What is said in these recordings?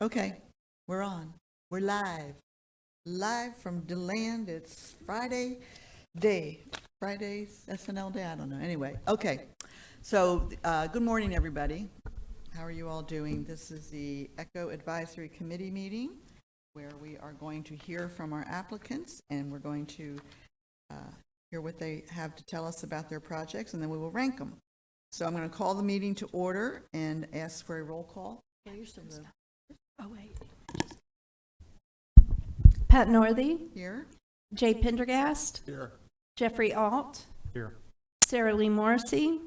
Okay, we're on. We're live. Live from DeLand. It's Friday day. Friday's SNL day? I don't know. Anyway, okay. So, good morning, everybody. How are you all doing? This is the ECHO Advisory Committee meeting where we are going to hear from our applicants and we're going to hear what they have to tell us about their projects, and then we will rank them. So I'm going to call the meeting to order and ask for a roll call. Oh, wait. Pat Northey, Here. Jay Pendergast, Here. Jeffrey Alt, Here. Sarah Lee Morrissey,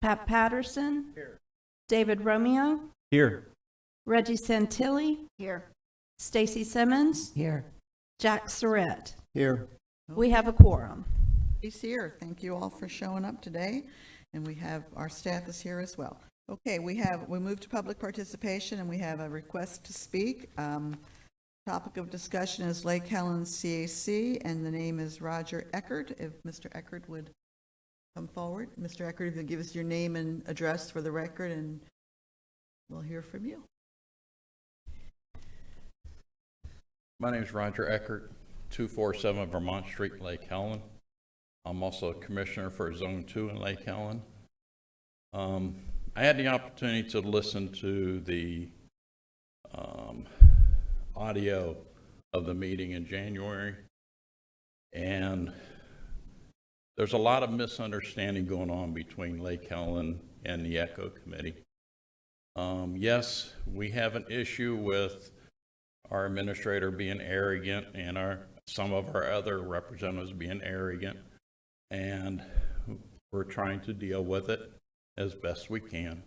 Pat Patterson, Here. David Romeo, Here. Reggie Santilli, Stacy Simmons, Here. Jack Surratt. Here. We have a quorum. He's here. Thank you all for showing up today, and we have, our staff is here as well. Okay, we moved to public participation, and we have a request to speak. Topic of discussion is Lake Helen CAC, and the name is Roger Eckert. If Mr. Eckert would come forward. Mr. Eckert, if you'll give us your name and address for the record, and we'll hear from you. My name is Roger Eckert, 247 Vermont Street, Lake Helen. I'm also a commissioner for Zone 2 in Lake Helen. I had the opportunity to listen to the audio of the meeting in January, and there's a lot of misunderstanding going on between Lake Helen and the ECHO Committee. Yes, we have an issue with our administrator being arrogant and some of our other representatives being arrogant, and we're trying to deal with it as best we can.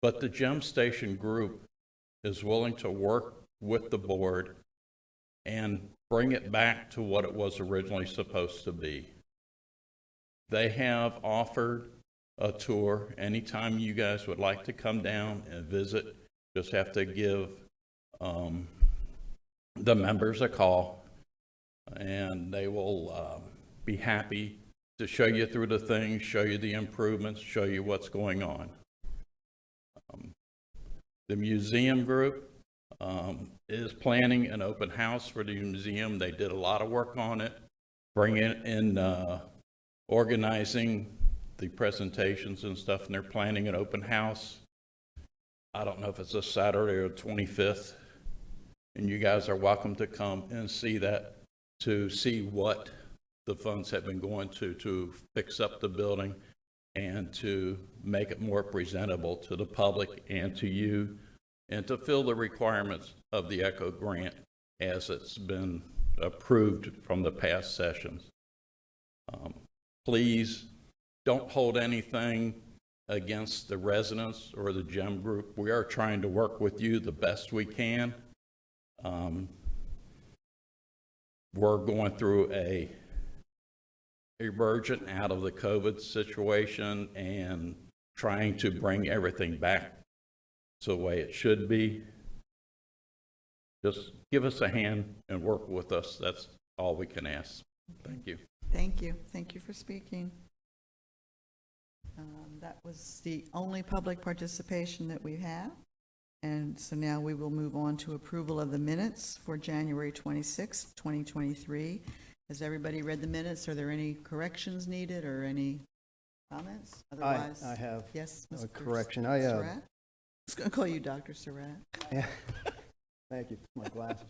But the Gem Station group is willing to work with the board and bring it back to what it was originally supposed to be. They have offered a tour. Anytime you guys would like to come down and visit, just have to give the members a call, and they will be happy to show you through the things, show you the improvements, show you what's going on. The museum group is planning an open house for the museum. They did a lot of work on it, bringing in organizing the presentations and stuff, and they're planning an open house. I don't know if it's a Saturday or 25th, and you guys are welcome to come and see that, to see what the funds have been going to fix up the building and to make it more presentable to the public and to you, and to fill the requirements of the ECHO grant as it's been approved from the past sessions. Please don't hold anything against the residents or the GEM group. We are trying to work with you the best we can. We're going through a emergent out of the COVID situation and trying to bring everything back to the way it should be. Just give us a hand and work with us. That's all we can ask. Thank you. Thank you. Thank you for speaking. That was the only public participation that we have. And so now we will move on to approval of the minutes for January 26th, 2023. Has everybody read the minutes? Are there any corrections needed or any comments? Otherwise, I have yes, a Mr. correction. Surratt? I was going to call you Dr. Surratt. Yeah. Thank you. My glasses.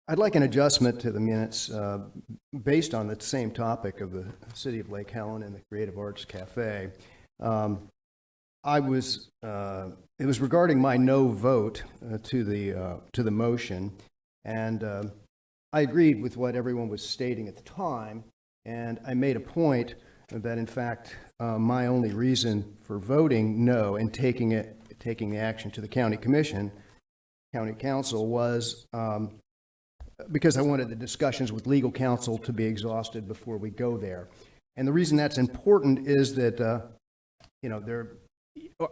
I'd like an adjustment to the minutes based on the same topic of the City of Lake Helen and the Creative Arts Cafe. It was regarding my no vote to the motion, and I agreed with what everyone was stating at the time, and I made a point that in fact my only reason for voting no and taking the action to the county commission, county council, was because I wanted the discussions with legal counsel to be exhausted before we go there. And the reason that's important is that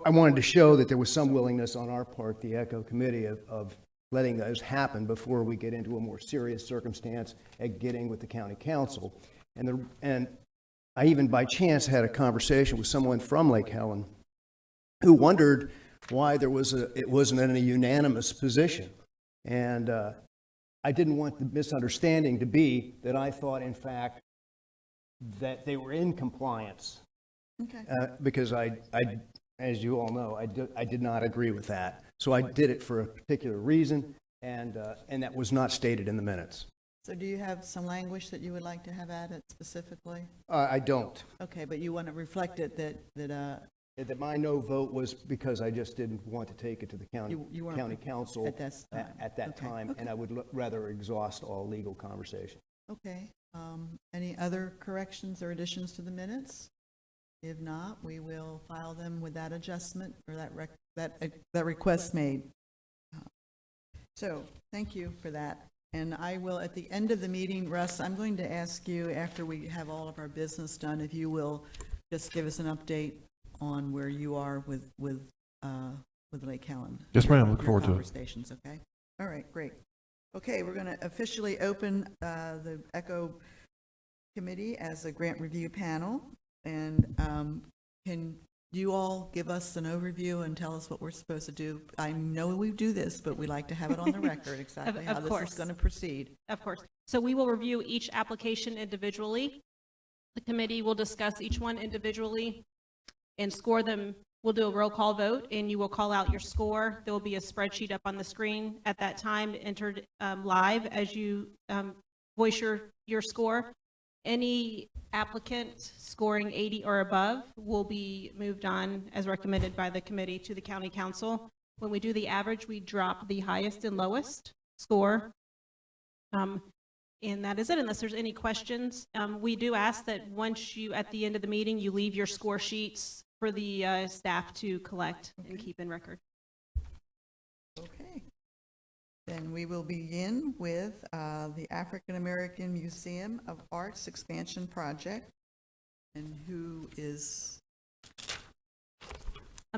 I wanted to show that there was some willingness on our part, the ECHO committee, of letting those happen before we get into a more serious circumstance at getting with the county council. And I even by chance had a conversation with someone from Lake Helen who wondered why it wasn't in a unanimous position. And I didn't want the misunderstanding to be that I thought, in fact, that they were in compliance, Okay, because as you all know, I did not agree with that. So I did it for a particular reason, and that was not stated in the minutes. so do you have some language that you would like to have added specifically? I don't. Okay, but you want to reflect it That my no vote was because I just didn't want to take it to the You weren't county council at that time. at that Okay, time, okay. and I would rather exhaust all legal conversation. Okay, any other corrections or additions to the minutes? If not, we will file them with that adjustment or that request made. So, thank you for that. And I will, at the end of the meeting, Russ, I'm going to ask you, after we have all of our business done, if you will just give us an update on where you are with Lake Helen. Yes, ma'am. Look Your forward to it. conversations, okay? All right, great. Okay, we're going to officially open the ECHO Committee as a grant review panel. And can you all give us an overview and tell us what we're supposed to do? I know we do this, but we like to have it on the record exactly how Of this is course. going to proceed. Of course. So we will review each application individually. The committee will discuss each one individually and score them. We'll do a roll call vote, and you will call out your score. There will be a spreadsheet up on the screen at that time, entered live as you voice your score. Any applicant scoring 80 or above will be moved on, as recommended by the committee, to the county council. When we do the average, we drop the highest and lowest score. And that is it, unless there's any questions. We do ask that once you, at the end of the meeting, you leave your score sheets for the staff to collect and keep in record. Okay. Then we will begin with the African American Museum of Arts Expansion Project. And who is,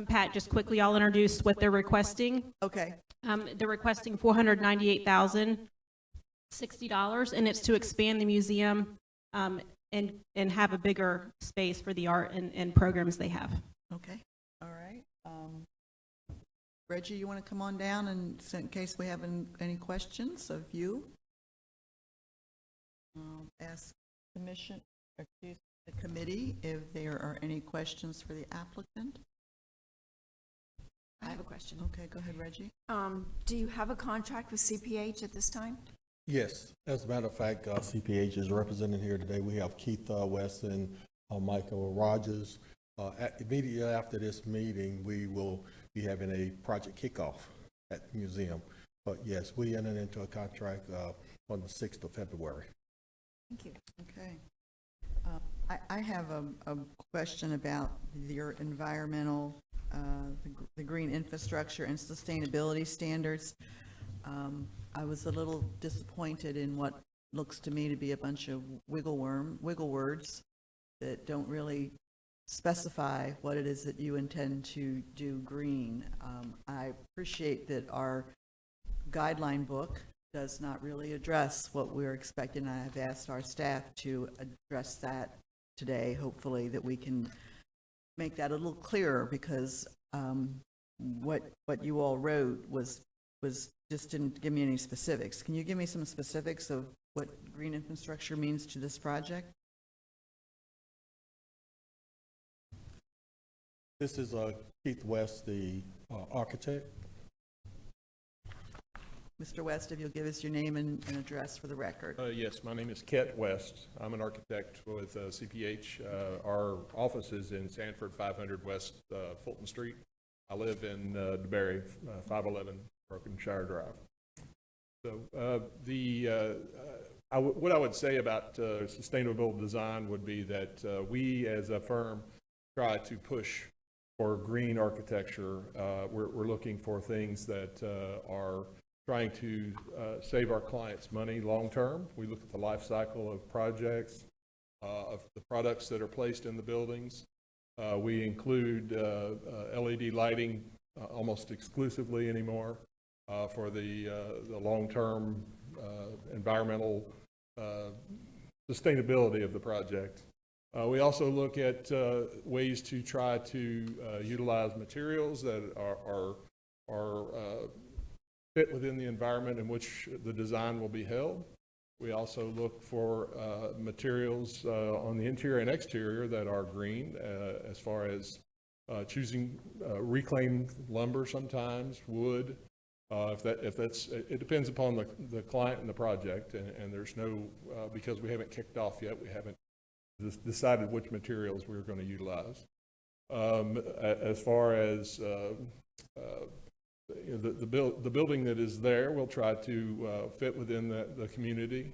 Pat, just quickly, I'll introduce what they're requesting. okay, They're requesting $498,060, and it's to expand the museum and have a bigger space for the art and programs they have. okay, all right. Reggie, you want to come on down and, so in case we have any questions of you? Ask the committee if there are any questions for the applicant. I have a question. Okay, go ahead, Reggie. Do you have a contract with CPH at this time? Yes, as a matter of fact, CPH is represented here today. We have Keith West and Michael Rogers. Immediately after this meeting, we will be having a project kickoff at the museum. But yes, we entered into a contract on the 6th of February. Thank you. Okay. I have a question about your environmental, the green infrastructure and sustainability standards. I was a little disappointed in what looks to me to be a bunch of wiggle words that don't really specify what it is that you intend to do green. I appreciate that our guideline book does not really address what we're expecting. I've asked our staff to address that today, hopefully that we can make that a little clearer, because what you all wrote was just didn't give me any specifics. Can you give me some specifics of what green infrastructure means to this project? This is Keith West, the architect. Mr. West, if you'll give us your name and address for the record. Yes, my name is Ket West. I'm an architect with CPH. Our office is in Sanford, 500 West Fulton Street. I live in DeBerry, 511 Brokenshire Drive. So what I would say about sustainable design would be that we as a firm try to push for green architecture. We're looking for things that are trying to save our clients money long-term. We look at the life cycle of projects, of the products that are placed in the buildings. We include LED lighting almost exclusively anymore for the long-term environmental sustainability of the project. We also look at ways to try to utilize materials that are fit within the environment in which the design will be held. We also look for materials on the interior and exterior that are green, as far as choosing reclaimed lumber sometimes, wood. It depends upon the client and the project, and there's no, because we haven't kicked off yet, we haven't decided which materials we're going to utilize. As far as the building that is there, we'll try to fit within the community.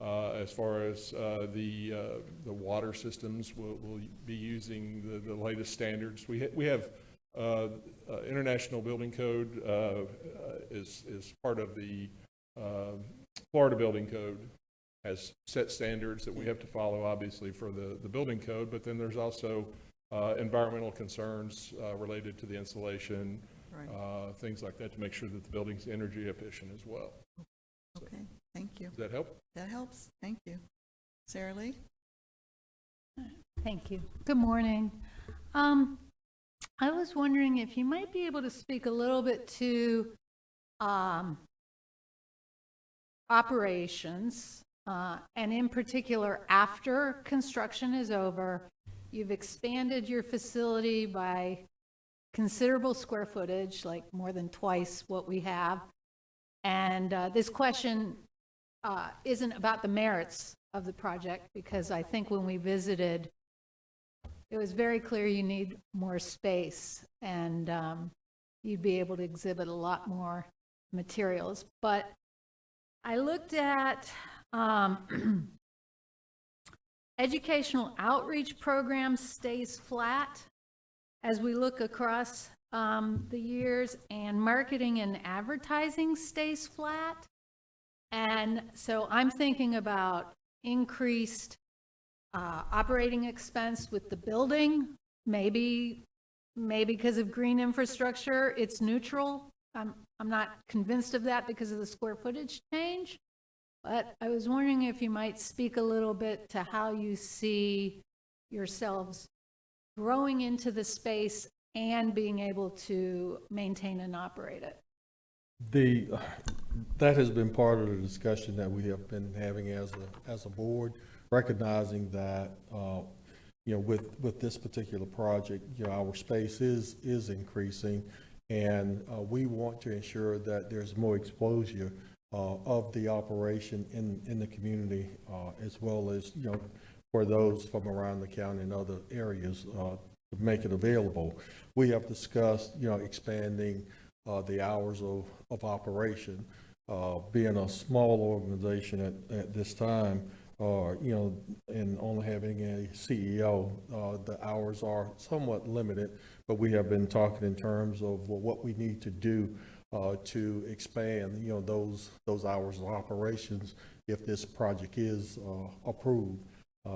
As far as the water systems, we'll be using the latest standards. We have International Building Code is part of the Florida Building Code, has set standards that we have to follow, obviously, for the building code, but then there's also environmental concerns related to the installation, Right. things like that, to make sure that the building's energy efficient as well. Okay, thank you. Does that help? That helps. Thank you. Sarah Lee? Thank you. Good morning. I was wondering if you might be able to speak a little bit to operations, and in particular, after construction is over, you've expanded your facility by considerable square footage, like more than twice what we have. And this question isn't about the merits of the project, because I think when we visited, it was very clear you need more space, and you'd be able to exhibit a lot more materials. But I looked at educational outreach program stays flat as we look across the years, and marketing and advertising stays flat. And so I'm thinking about increased operating expense with the building, maybe because of green infrastructure, it's neutral. I'm not convinced of that because of the square footage change, but I was wondering if you might speak a little bit to how you see yourselves growing into the space and being able to maintain and operate it. That has been part of the discussion that we have been having as a board, recognizing that, with this particular project, our space is increasing, and we want to ensure that there's more exposure of the operation in the community, as well as, for those from around the county and other areas, to make it available. We have discussed, expanding the hours of operation. Being a small organization at this time, and only having a CEO, the hours are somewhat limited, but we have been talking in terms of what we need to do to expand, those hours of operations if this project is approved.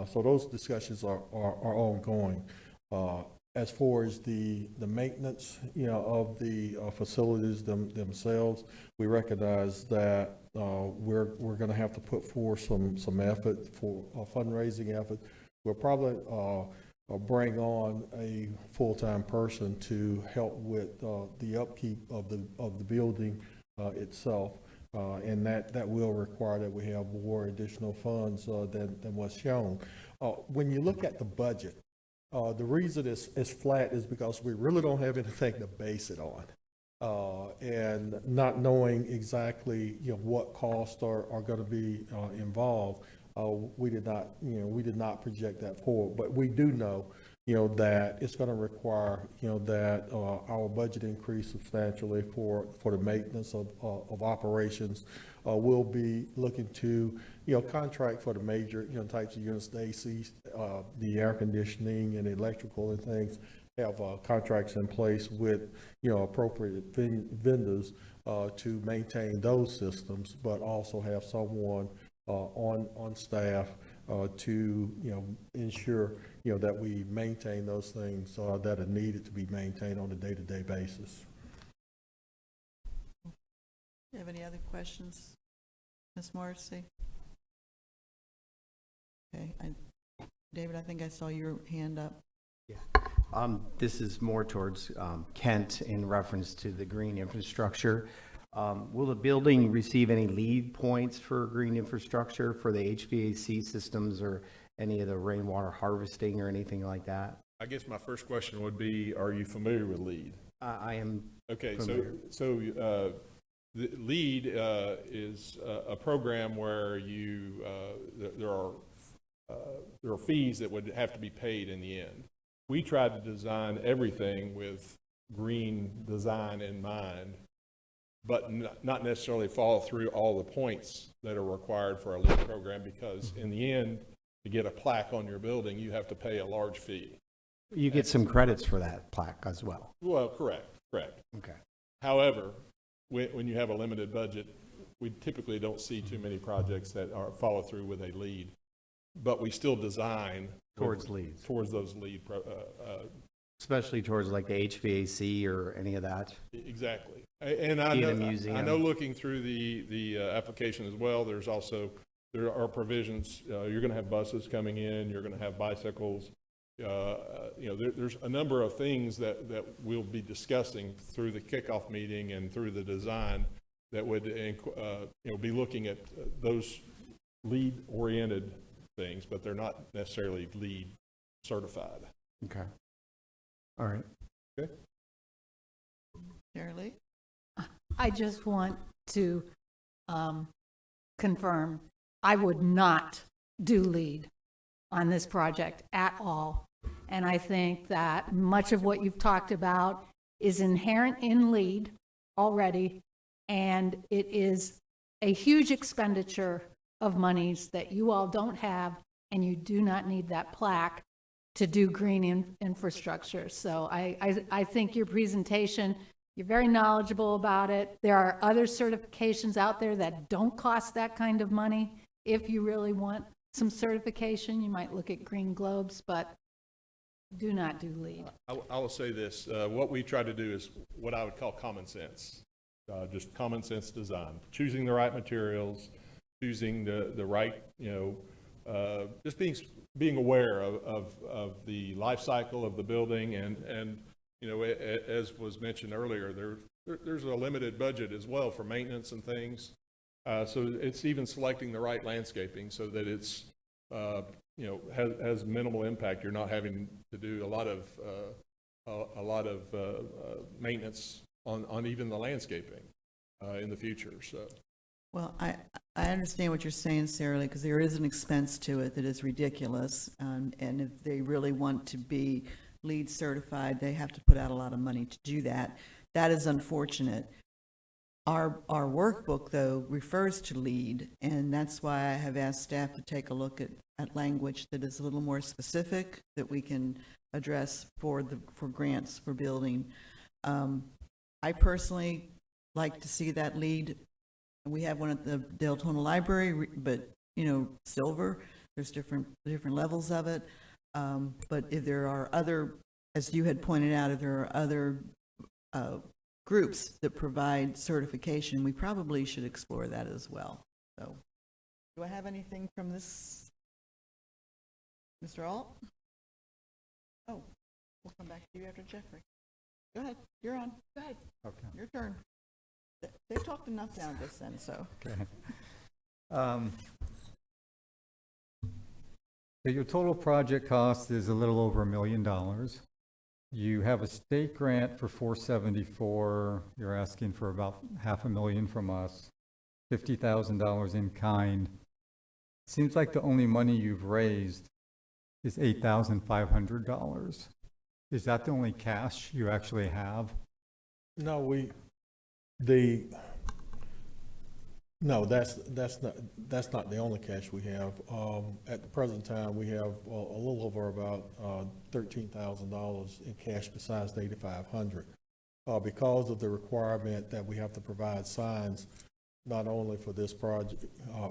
So those discussions are ongoing. As far as the maintenance, of the facilities themselves, we recognize that we're going to have to put forth some effort for a fundraising effort. We'll probably bring on a full-time person to help with the upkeep of the building itself, and that will require that we have more additional funds than what's shown. When you look at the budget, the reason it's flat is because we really don't have anything to base it on. And not knowing exactly, what costs are going to be involved, we did not project that forward. But we do know, that it's going to require, that our budget increase substantially for the maintenance of operations. We'll be looking to, contract for the major, types of units, the AC, the air conditioning and electrical and things, have contracts in place with, appropriate vendors to maintain those systems, but also have someone on staff to, ensure, that we maintain those things that are needed to be maintained on a day-to-day basis. Do you have any other questions, Ms. Morrissey? Okay, David, I think I saw your hand up. This is more towards Kent in reference to the green infrastructure. Will the building receive any lead points for green infrastructure for the HVAC systems or any of the rainwater harvesting or anything like that? I guess my first question would be, are you familiar with LEED? I am Okay, familiar. the LEED is a program where there are fees that would have to be paid in the end. We tried to design everything with green design in mind, but not necessarily follow through all the points that are required for a LEED program, because in the end, to get a plaque on your building, you have to pay a large fee. You get some credits for that plaque as well. Well, correct. Okay. However, when you have a limited budget, we typically don't see too many projects that follow through with a LEED, but we still design Towards leads, towards those LEED. especially towards like the HVAC or any of that. Exactly. And I Being a know, museum. I know looking through the application as well, there are provisions, you're going to have buses coming in, you're going to have bicycles. There's a number of things that we'll be discussing through the kickoff meeting and through the design that would, be looking at those LEED-oriented things, but they're not necessarily LEED certified. Okay. All right. Okay. Shirley? I just want to confirm, I would not do LEED on this project at all. And I think that much of what you've talked about is inherent in LEED already, and it is a huge expenditure of monies that you all don't have, and you do not need that plaque to do green infrastructure. So I think your presentation, you're very knowledgeable about it. There are other certifications out there that don't cost that kind of money. If you really want some certification, you might look at Green Globes, but do not do LEED. I will say this, what we try to do is what I would call common sense, just common sense design, choosing the right materials, choosing the right, just being aware of the life cycle of the building, and as was mentioned earlier, there's a limited budget as well for maintenance and things. So it's even selecting the right landscaping so that it's, has minimal impact. You're not having to do a lot of maintenance on even the landscaping in the future. So. Well, I understand what you're saying, Sarah Lee, because there is an expense to it that is ridiculous. And if they really want to be LEED certified, they have to put out a lot of money to do that. That is unfortunate. Our workbook, though, refers to LEED, and that's why I have asked staff to take a look at language that is a little more specific that we can address for grants for building. I personally like to see that LEED. We have one at the Deltona Library, but, silver, there's different levels of it. But if there are other, as you had pointed out, if there are other groups that provide certification, we probably should explore that as well. So, do I have anything from this? Mr. Alt? Oh, we'll come back to you after Jeffrey. Go ahead, you're on. Go ahead. Okay. Your turn. They've talked enough down this end, so. Okay. So your total project cost is a little over $1 million. You have a state grant for $474,000. You're asking for about $500,000 from us, $50,000 in kind. Seems like the only money you've raised is $8,500. Is that the only cash you actually have? No, that's not the only cash we have. At the present time, we have a little over about $13,000 in cash besides the $8,500. Because of the requirement that we have to provide signs, not only for this project,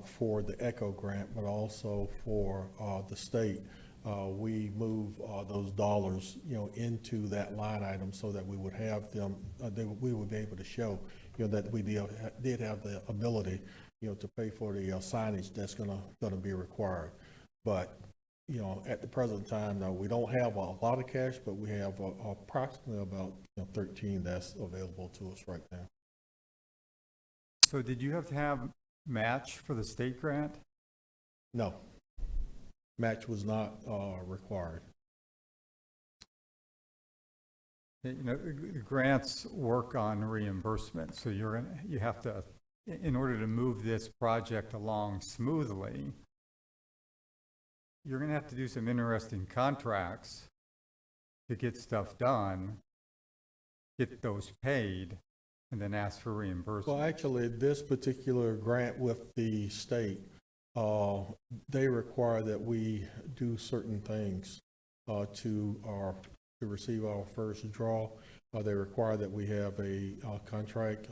for the ECHO grant, but also for the state, we move those dollars, into that line item so that we would have them, we would be able to show, that we did have the ability, to pay for the signage that's gonna be required. But, you know, at the present time, now, we don't have a lot of cash, but we have approximately about, 13 that's available to us right now. So did you have to have match for the state grant? No. Match was not required. You know, grants work on reimbursement, so you have to, in order to move this project along smoothly, you're gonna have to do some interesting contracts to get stuff done, get those paid, and then ask for reimbursement. Well, actually, this particular grant with the state, they require that we do certain things to receive our first draw. They require that we have a contract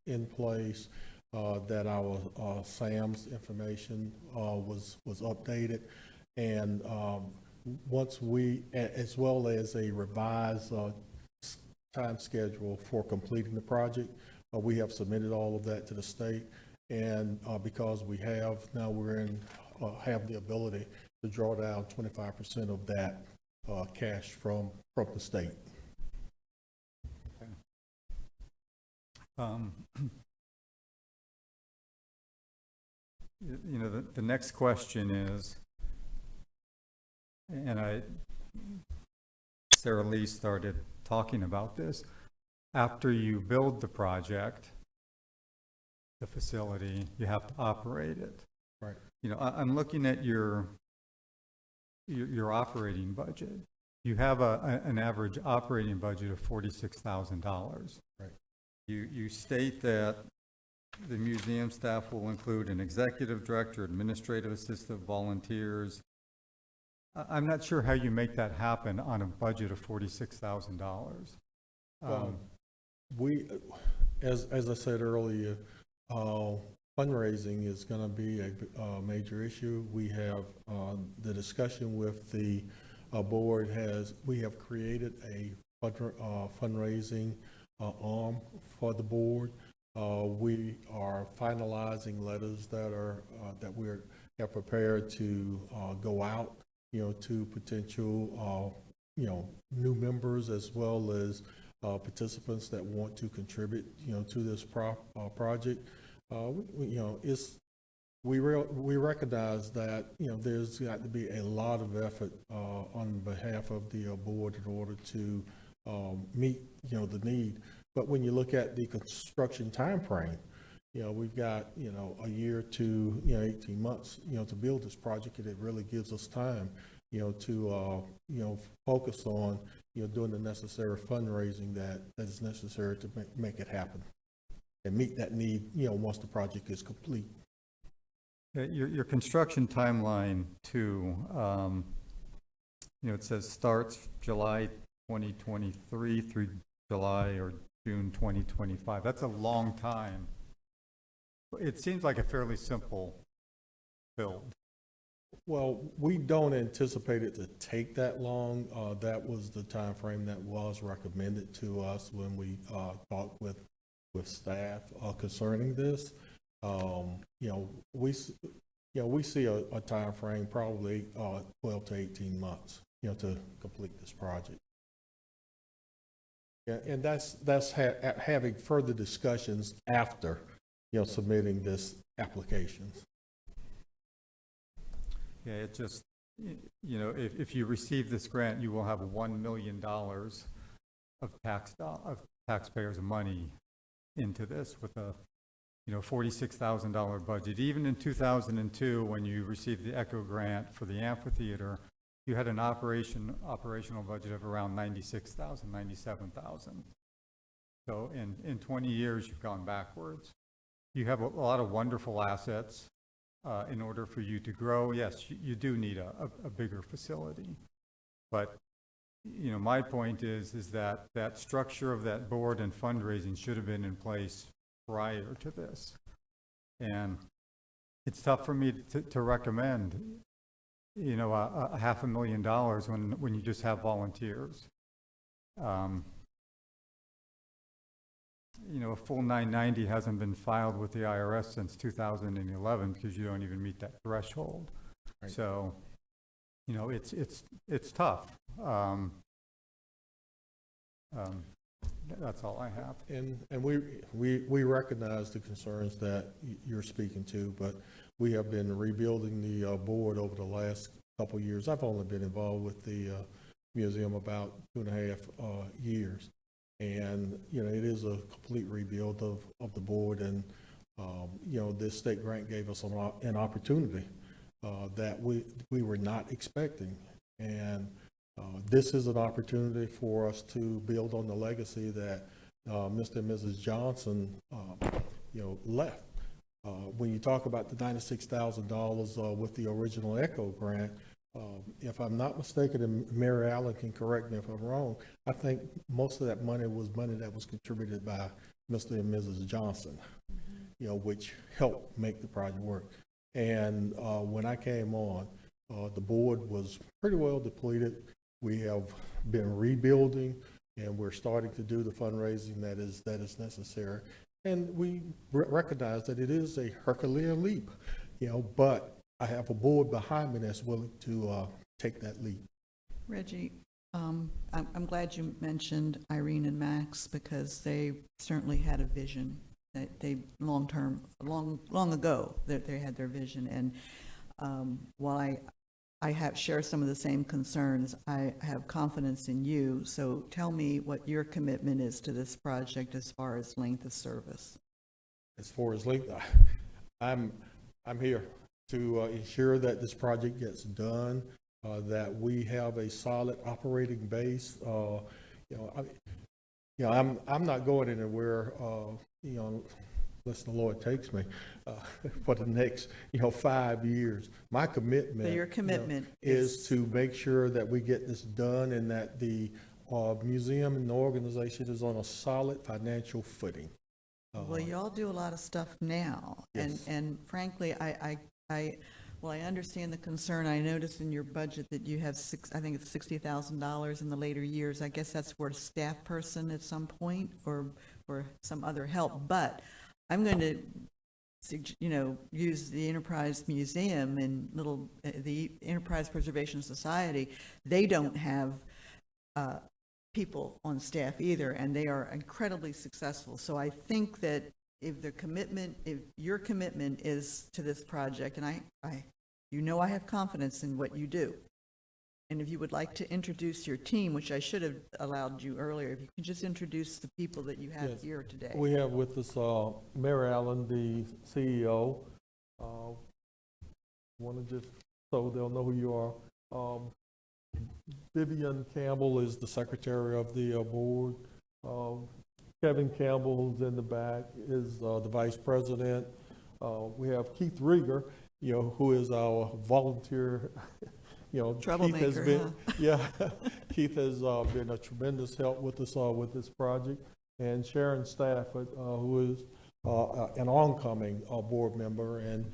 in place, that our SAM's information was updated, and once we, as well as a revised time schedule for completing the project. We have submitted all of that to the state, and because we have, now have the ability to draw down 25% of that cash from the state. You know, the next question is, and Sarah Lee started talking about this, after you build the project, the facility, you have to operate it. Right. You know, I'm looking at your operating budget. You have an average operating budget of $46,000. Right. You state that the museum staff will include an executive director, administrative assistant, volunteers. I'm not sure how you make that happen on a budget of $46,000. We, as I said earlier, fundraising is going to be a major issue. We have the discussion with the board we have created a fundraising arm for the board. We are finalizing letters that we have prepared to go out, to potential, new members as well as participants that want to contribute, to this project. We recognize that, there's got to be a lot of effort on behalf of the board in order to meet, the need. But when you look at the construction timeframe, we've got, a year to, 18 months, to build this project, and it really gives us time, to, focus on, doing the necessary fundraising that is necessary to make it happen and meet that need, once the project is complete. Your construction timeline too, it says starts July 2023 through July or June 2025. That's a long time. It seems like a fairly simple build. Well, we don't anticipate it to take that long. That was the time frame that was recommended to us when we talked with staff concerning this. We see a time frame probably 12 to 18 months, to complete this project. Yeah, and that's having further discussions after, submitting this application. Yeah, it just, if you receive this grant, you will have $1 million of taxpayers' money into this with a, $46,000 budget. Even in 2002, when you received the ECHO grant for the amphitheater, you had an operational budget of around $96,000, $97,000. So in 20 years, you've gone backwards. You have a lot of wonderful assets. In order for you to grow, yes, you do need a bigger facility. But, my point is that structure of that board and fundraising should have been in place prior to this. And it's tough for me to recommend, a $500,000 when you just have volunteers. A full 990 hasn't been filed with the IRS since 2011 because you don't even meet that threshold. Right. So you know, it's tough. That's all I have. And we recognize the concerns that you're speaking to, but we have been rebuilding the board over the last couple of years. I've only been involved with the museum about 2.5 years. And, you know, it is a complete rebuild of the board. And, you know, this state grant gave us an opportunity that we were not expecting. And this is an opportunity for us to build on the legacy that Mr. and Mrs. Johnson, you know, left. When you talk about the $96,000 with the original ECHO grant, if I'm not mistaken, and Mary Allen can correct me if I'm wrong, I think most of that money was money that was contributed by Mr. and Mrs. Johnson, you know, which helped make the project work. And when I came on, the board was pretty well depleted. We have been rebuilding, and we're starting to do the fundraising that is necessary. And we recognize that it is a Herculean leap, you know, but I have a board behind me that's willing to take that leap. Reggie, I'm glad you mentioned Irene and Max, because they certainly had a vision. They long ago, they had their vision. And while I share some of the same concerns, I have confidence in you. So tell me what your commitment is to this project as far as length of service. As far as length, I'm here to ensure that this project gets done, that we have a solid operating base. I'm not going anywhere, unless the Lord takes me for the next, 5 years. My commitment, So your commitment is to make sure that we get this done and that the museum and the organization is on a solid financial footing. Well, you all do a lot of stuff now. Yes. And frankly, I understand the concern. I noticed in your budget that you have I think it's $60,000 in the later years. I guess that's for a staff person at some point or some other help. But I'm going to, use the Enterprise Museum and the Enterprise Preservation Society. They don't have people on staff either, and they are incredibly successful. So I think that if your commitment is to this project, and I have confidence in what you do. And if you would like to introduce your team, which I should have allowed you earlier, if you can just introduce the people that you have Yes. here today. We have with us Mary Allen, the CEO. Want to just, so they'll know who you are. Vivian Campbell is the secretary of the board. Kevin Campbell, who's in the back, is the vice president. We have Keith Rieger, who is our volunteer. Troublemaker, Keith has been a tremendous help with us with this project. And Sharon Stafford, who is an oncoming board member. And,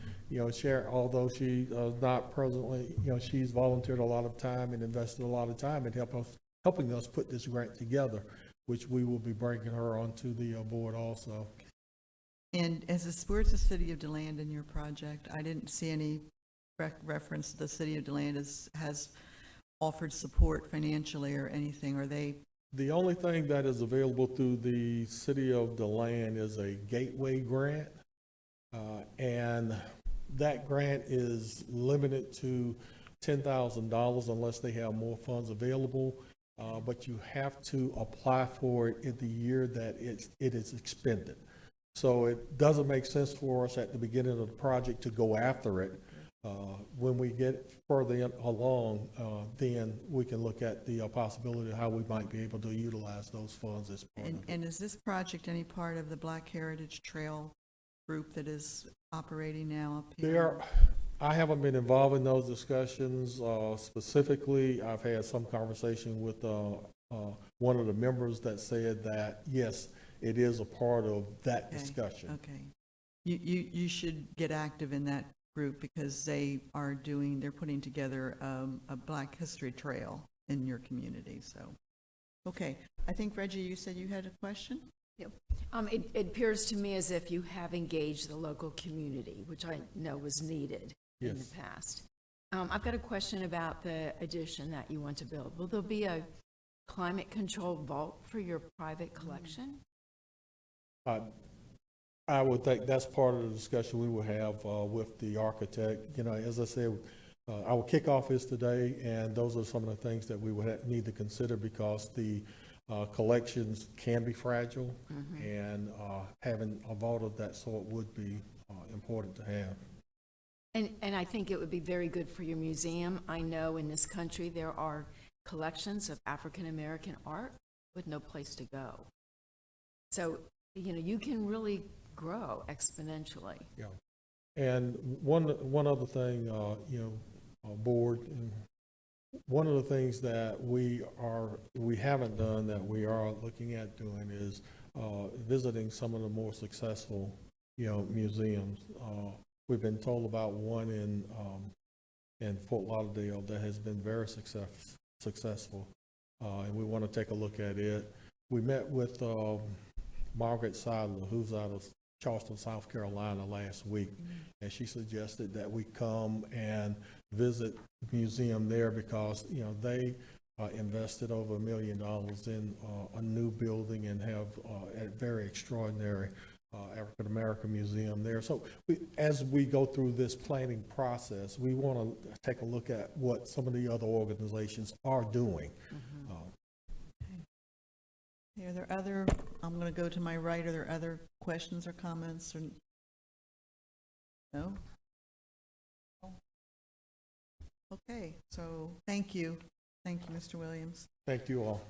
Sharon, although she is not presently, she's volunteered a lot of time and invested a lot of time in helping us put this grant together, which we will be bringing her onto the board also. And where's the City of DeLand in your project? I didn't see any reference to the City of DeLand has offered support financially or anything. Are they? The only thing that is available through the City of DeLand is a gateway grant. And that grant is limited to $10,000 unless they have more funds available. But you have to apply for it in the year that it is expended. So it doesn't make sense for us at the beginning of the project to go after it. When we get further along, then we can look at the possibility of how we might be able to utilize those funds as part of it. And is this project any part of the Black Heritage Trail group that is operating now up here? I haven't been involved in those discussions. Specifically, I've had some conversation with one of the members that said that, yes, it is a part of that discussion. Okay. You should get active in that group because they're putting together a Black History Trail in your community. So, okay. I think, Reggie, you said you had a question? Yep. It appears to me as if you have engaged the local community, which I know was needed in the Yes. past. I've got a question about the addition that you want to build. Will there be a climate-controlled vault for your private collection? I would think that's part of the discussion we will have with the architect. You know, as I said, our kickoff is today, and those are some of the things that we would need to consider because the collections can be fragile, and having a vault of that sort would be important to have. And I think it would be very good for your museum. I know in this country there are collections of African-American art with no place to go. So, you know, you can really grow exponentially. Yeah. And one other thing, you know, board, and one of the things that we haven't done that we are looking at doing is visiting some of the more successful, you know, museums. We've been told about one in Fort Lauderdale that has been very successful, and we want to take a look at it. We met with Margaret Seidler, who's out of Charleston, South Carolina, last week, and she suggested that we come and visit the museum there because, you know, they invested over $1 million in a new building and have a very extraordinary African-American museum there. So as we go through this planning process, we want to take a look at what some of the other organizations are doing. Are there other, I'm going to go to my right, are there other questions or comments? Or no? Okay, so thank you. Thank you, Mr. Williams. Thank you all.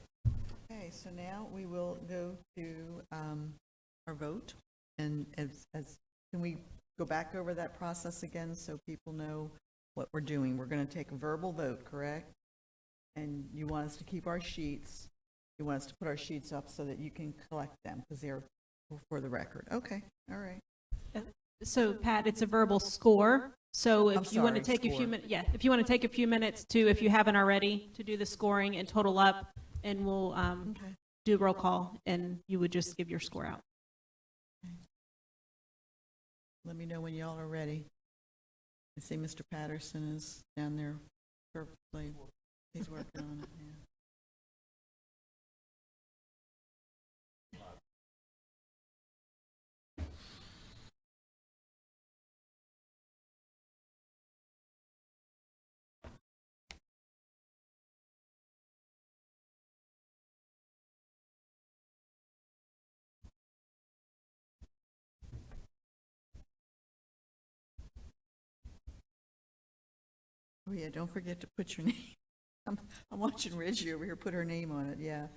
Okay, so now we will go to our vote. And can we go back over that process again so people know what we're doing? We're going to take a verbal vote, correct? And you want us to keep our sheets. You want us to put our sheets up so that you can collect them because they're for the record. Okay, all right. So Pat, it's a verbal score. So I'm if you want to sorry, take a few score. minutes, if you want to take a few minutes to, if you haven't already, to do the scoring and total up, and we'll Okay. do a roll call, and you would just give your score out. Let me know when y'all are ready. I see Mr. Patterson is down there perfectly. He's working on it, yeah. Oh, yeah, don't forget to put your name. I'm watching Reggie over here put her name on it, yeah.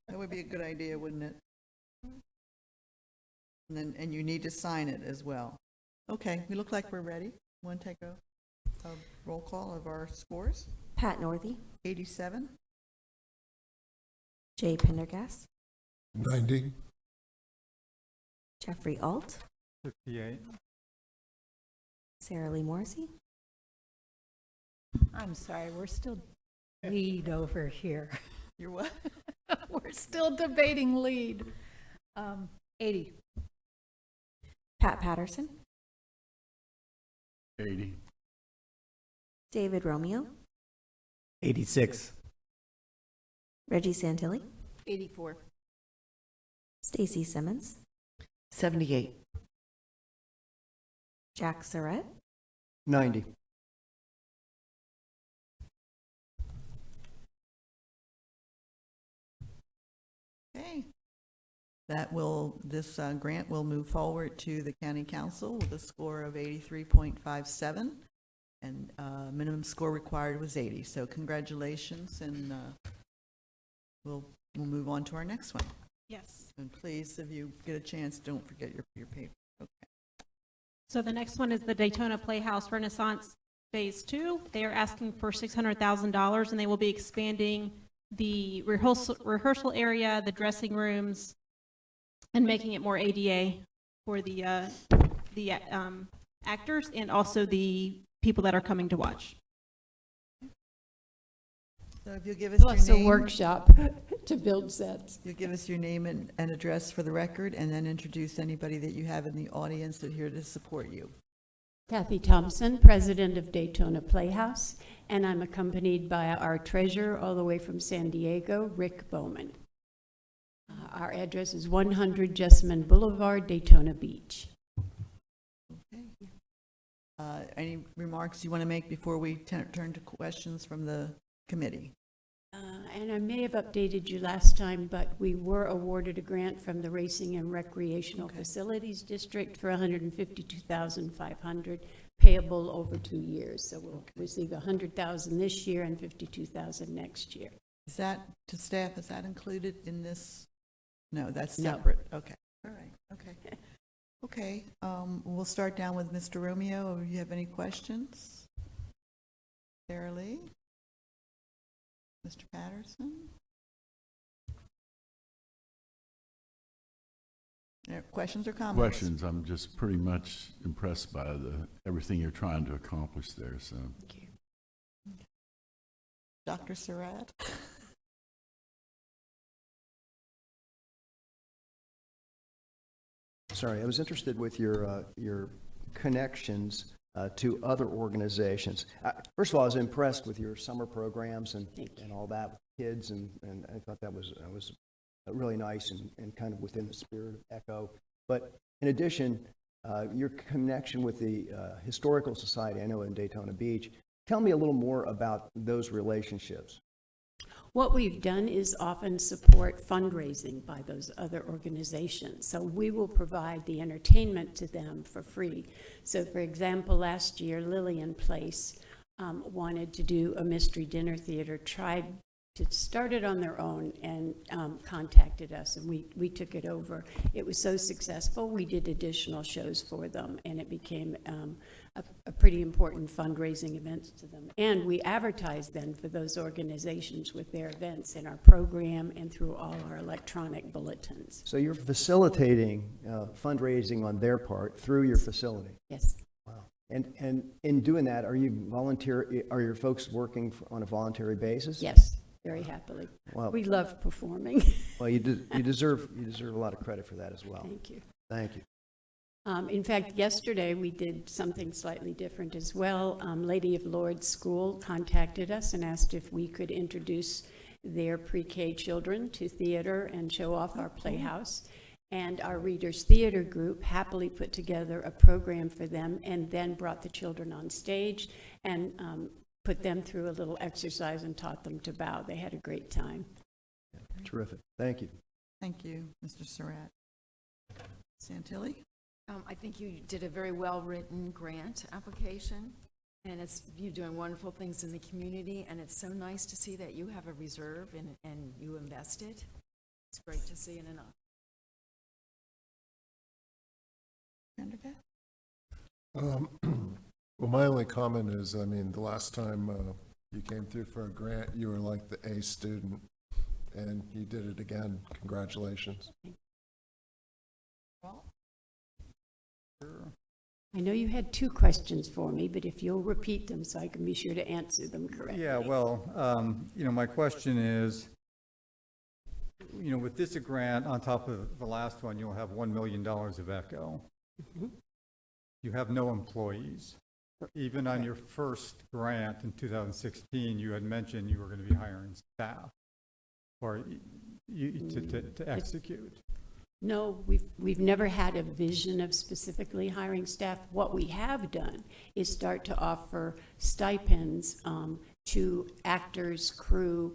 That would be a good idea, wouldn't it? And you need to sign it as well. Okay, we look like we're ready. Want to take a roll call of our scores? Pat Northey, 87, Jay Pendergast, 90, Jeffrey Alt, 58. Sarah Lee Morrissey, I'm sorry, we're still lead over here. you're what? We're still debating lead. 80. Pat Patterson, 80. David Romeo, 86. Reggie Santilli, 84. Stacy Simmons, 78. Jack Surratt, 90. Okay. This grant will move forward to the county council with a score of 83.57, and minimum score required was 80. So congratulations, and we'll move on to our next one. Yes. And please, if you get a chance, don't forget your paper. Okay. So the next one is the Daytona Playhouse Renaissance Phase 2. They are asking for $600,000, and they will be expanding the rehearsal area, the dressing rooms, and making it more ADA for the actors and also the people that are coming to watch. So if you'll give us your Plus a name. workshop to build sets. You'll give us your name and address for the record, and then introduce anybody that you have in the audience that are here to support you. Kathy Thompson, president of Daytona Playhouse, and I'm accompanied by our treasurer all the way from San Diego, Rick Bowman. Our address is 100 Jessamine Boulevard, Daytona Beach. Okay. Any remarks you want to make before we turn to questions from the committee? And I may have updated you last time, but we were awarded a grant from the Racing and Recreational Facilities District for $152,500 payable over 2 years. So we'll receive $100,000 this year and $52,000 next year. Is that to staff, is that included in this? No, that's No. separate. Okay, all right, okay. Okay, we'll start down with Mr. Romeo. Do you have any questions? Sarah Lee? Mr. Patterson? Questions or comments? Questions. I'm just pretty much impressed by everything you're trying to accomplish there, so. Thank you. Dr. Surratt? Sorry, I was interested with your connections to other organizations. First of all, I was impressed with your summer programs and all that with kids, and I thought that was really nice and kind of within the spirit of ECHO. But in addition, your connection with the Historical Society, I know in Daytona Beach, tell me a little more about those relationships. What we've done is often support fundraising by those other organizations. So we will provide the entertainment to them for free. So for example, last year, Lillian Place wanted to do a mystery dinner theater, tried to start it on their own and contacted us, and we took it over. It was so successful, we did additional shows for them, and it became a pretty important fundraising event to them. And we advertise then for those organizations with their events in our program and through all our electronic bulletins. So you're facilitating fundraising on their part through your facility? Yes. Wow. And in doing that, are your folks working on a voluntary basis? Yes, very happily. Well, We love performing. well, you deserve a lot of credit for that as well. Thank you. Thank you. In fact, yesterday we did something slightly different as well. Lady of Lourdes School contacted us and asked if we could introduce their pre-K children to theater and show off our playhouse. And our Readers Theater group happily put together a program for them and then brought the children on stage and put them through a little exercise and taught them to bow. They had a great time. Terrific. Thank you. Thank you, Mr. Surratt. Santilli? I think you did a very well-written grant application, and you're doing wonderful things in the community, and it's so nice to see that you have a reserve and you invested. It's great to see in an office. Prendergast? Well, my only comment is, I mean, the last time you came through for a grant, you were like the A student, and you did it again. Congratulations. I know you had two questions for me, but if you'll repeat them so I can be sure to answer them correctly. Yeah, well, my question is, with this grant, on top of the last one, you'll have $1 million of ECHO. Mhm. You have no employees. Even on your first grant in 2016, you had mentioned you were going to be hiring staff or to execute. No, we've never had a vision of specifically hiring staff. What we have done is start to offer stipends to actors, crew,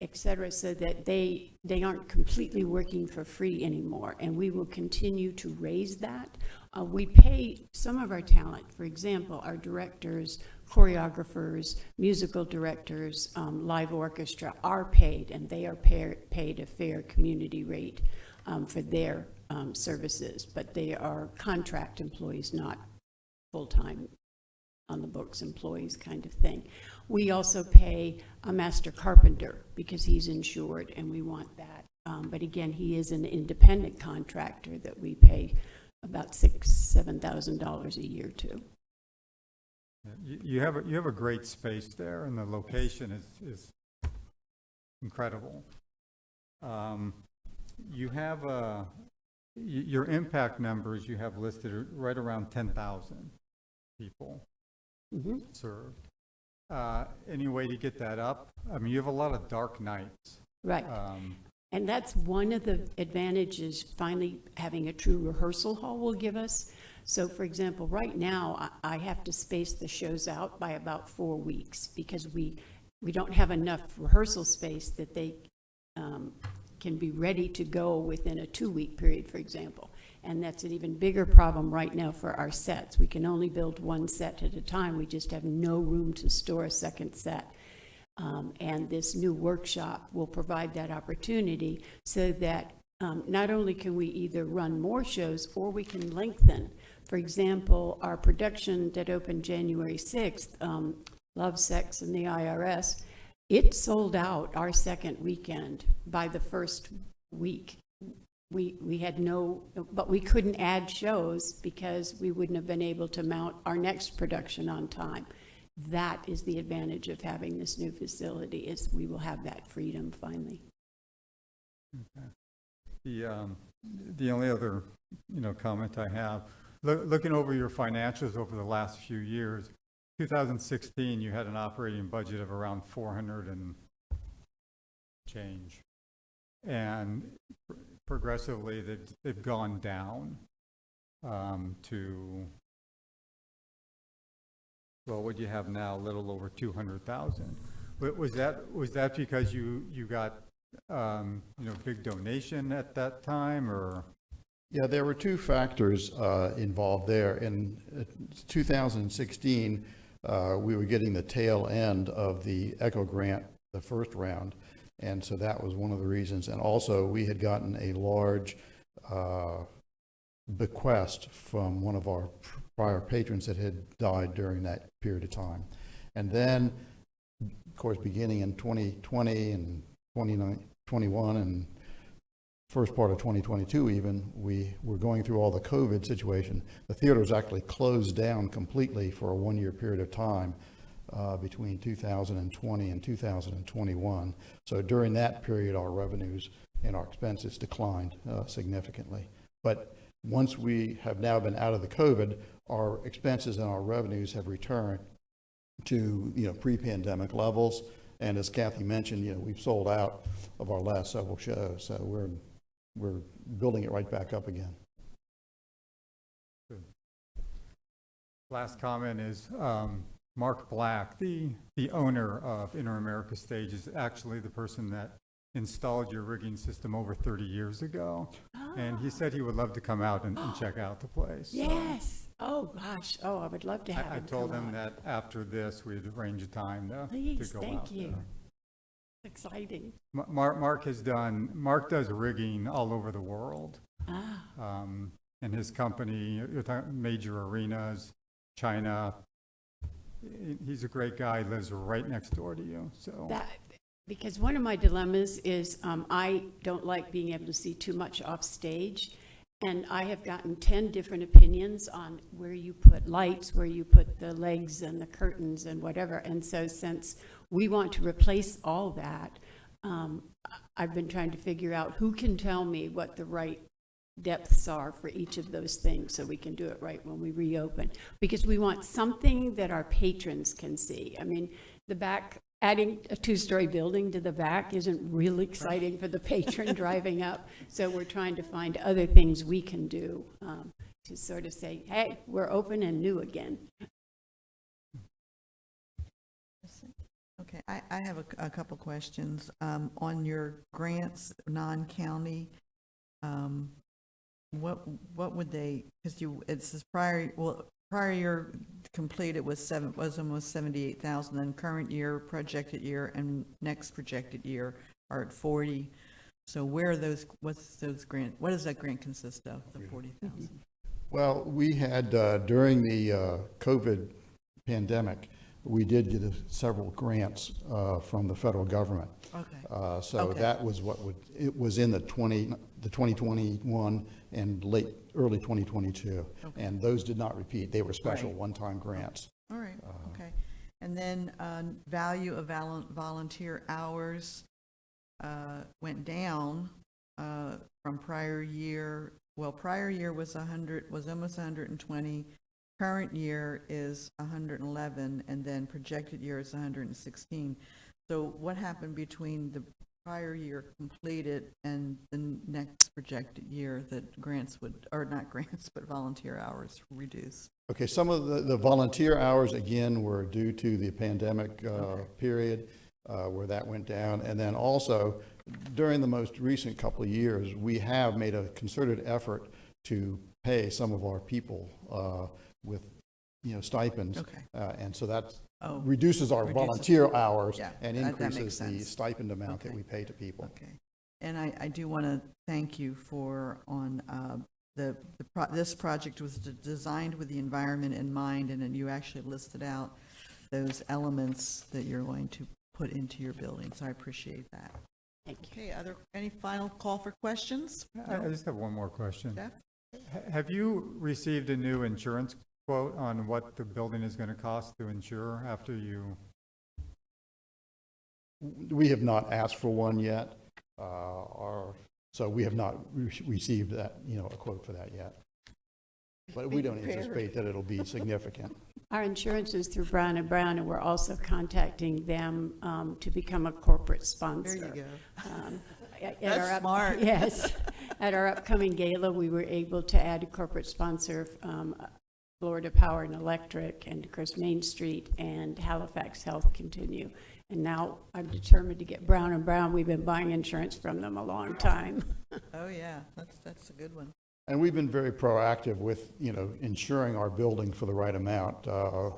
et cetera, so that they aren't completely working for free anymore. And we will continue to raise that. We pay some of our talent, for example, our directors, choreographers, musical directors, live orchestra are paid, and they are paid a fair community rate for their services, but they are contract employees, not full-time on the books employees kind of thing. We also pay a master carpenter because he's insured and we want that. But again, he is an independent contractor that we pay about $7,000 a year to. You have a great space there, and the location is incredible. You have your impact numbers you have listed right around 10,000. people Mhm. served. Any way to get that up? I mean, you have a lot of dark nights. Right. And that's one of the advantages finally having a true rehearsal hall will give us. So for example, right now, I have to space the shows out by about 4 weeks because we don't have enough rehearsal space that they can be ready to go within a 2-week period, for example. And that's an even bigger problem right now for our sets. We can only build one set at a time. We just have no room to store a second set. And this new workshop will provide that opportunity so that not only can we either run more shows or we can lengthen. For example, our production that opened January 6th, Love, Sex, and the IRS, it sold out our second weekend by the first week. We had no, but we couldn't add shows because we wouldn't have been able to mount our next production on time. That is the advantage of having this new facility, is we will have that freedom finally. Okay. The only other, comment I have, looking over your financials over the last few years, 2016, you had an operating budget of around 400 and change. And progressively, they've gone down to, well, what do you have now? A little over 200,000. Was that because you got big donation at that time, or? Yeah, there were two factors involved there. In 2016, we were getting the tail end of the ECHO grant, the first round, and so that was one of the reasons. And also, we had gotten a large bequest from one of our prior patrons that had died during that period of time. And then, of course, beginning in 2020 and 2021 and first part of 2022 even, we were going through all the COVID situation. The theater was actually closed down completely for a 1-year period of time between 2020 and 2021. So during that period, our revenues and our expenses declined significantly. But once we have now been out of the COVID, our expenses and our revenues have returned to pre-pandemic levels. And as Kathy mentioned, we've sold out of our last several shows, so we're building it right back up again. Good. Last comment is Mark Black, the owner of Inter-America Stage, is actually the person that installed your rigging system over 30 years ago. And he said he would love to come out and check out the place. Yes. Oh, gosh. Oh, I would love to have him I told come him out. that after this, we'd arrange a time to Please, go thank out you. there. Exciting. Mark does rigging all over the world. And his company, major arenas, China. He's a great guy, lives right next door to you, so. Because one of my dilemmas is I don't like being able to see too much off stage. And I have gotten 10 different opinions on where you put lights, where you put the legs and the curtains and whatever. And so since we want to replace all that, I've been trying to figure out who can tell me what the right depths are for each of those things so we can do it right when we reopen. Because we want something that our patrons can see. I mean, the back, adding a 2-story building to the back isn't really exciting for the patron driving up. So we're trying to find other things we can do to sort of say, hey, we're open and new again. Okay, I have a couple questions. On your grants, non-county, what would they, because it says prior year completed was almost 78,000, and current year, projected year, and next projected year are at 40. So what does that grant consist of, the 40,000? Well, we had, during the COVID pandemic, we did get several grants from the federal government. Okay. So that was it was in the 2021 and early 2022. Okay. And those did not repeat. They were special one-time grants. All right, okay. And then value of volunteer hours went down from prior year. Well, prior year was almost 120. current year is 111, and then projected year is 116. So what happened between the prior year completed and the next projected year that grants would, or not grants, but volunteer hours reduced? Okay, some of the volunteer hours, again, were due to the pandemic period where that went down. And then also, during the most recent couple of years, we have made a concerted effort to pay some of our people with, stipends. Okay. And so that Oh, reduces our reduces- volunteer hours Yeah, and that makes increases the sense. stipend amount that Okay. we pay to people. Okay. And I do want to thank you for this project was designed with the environment in mind, and then you actually listed out those elements that you're going to put into your building, so I appreciate that. Thank you. Okay, any final call for questions? I just have one more question. Jeff? Have you received a new insurance quote on what the building is going to cost to insure after you? We have not asked for one yet, so we have not received that, a quote for that yet. But we don't anticipate that it'll be significant. Our insurance is through Brown & Brown, and we're also contacting them to become a corporate sponsor. There you go. That's smart. Yes. At our upcoming gala, we were able to add a corporate sponsor, Florida Power and Electric, and of course Main Street and Halifax Health Continue. And now I'm determined to get Brown & Brown. We've been buying insurance from them a long time. Oh, yeah, that's a good one. And we've been very proactive with, insuring our building for the right amount. A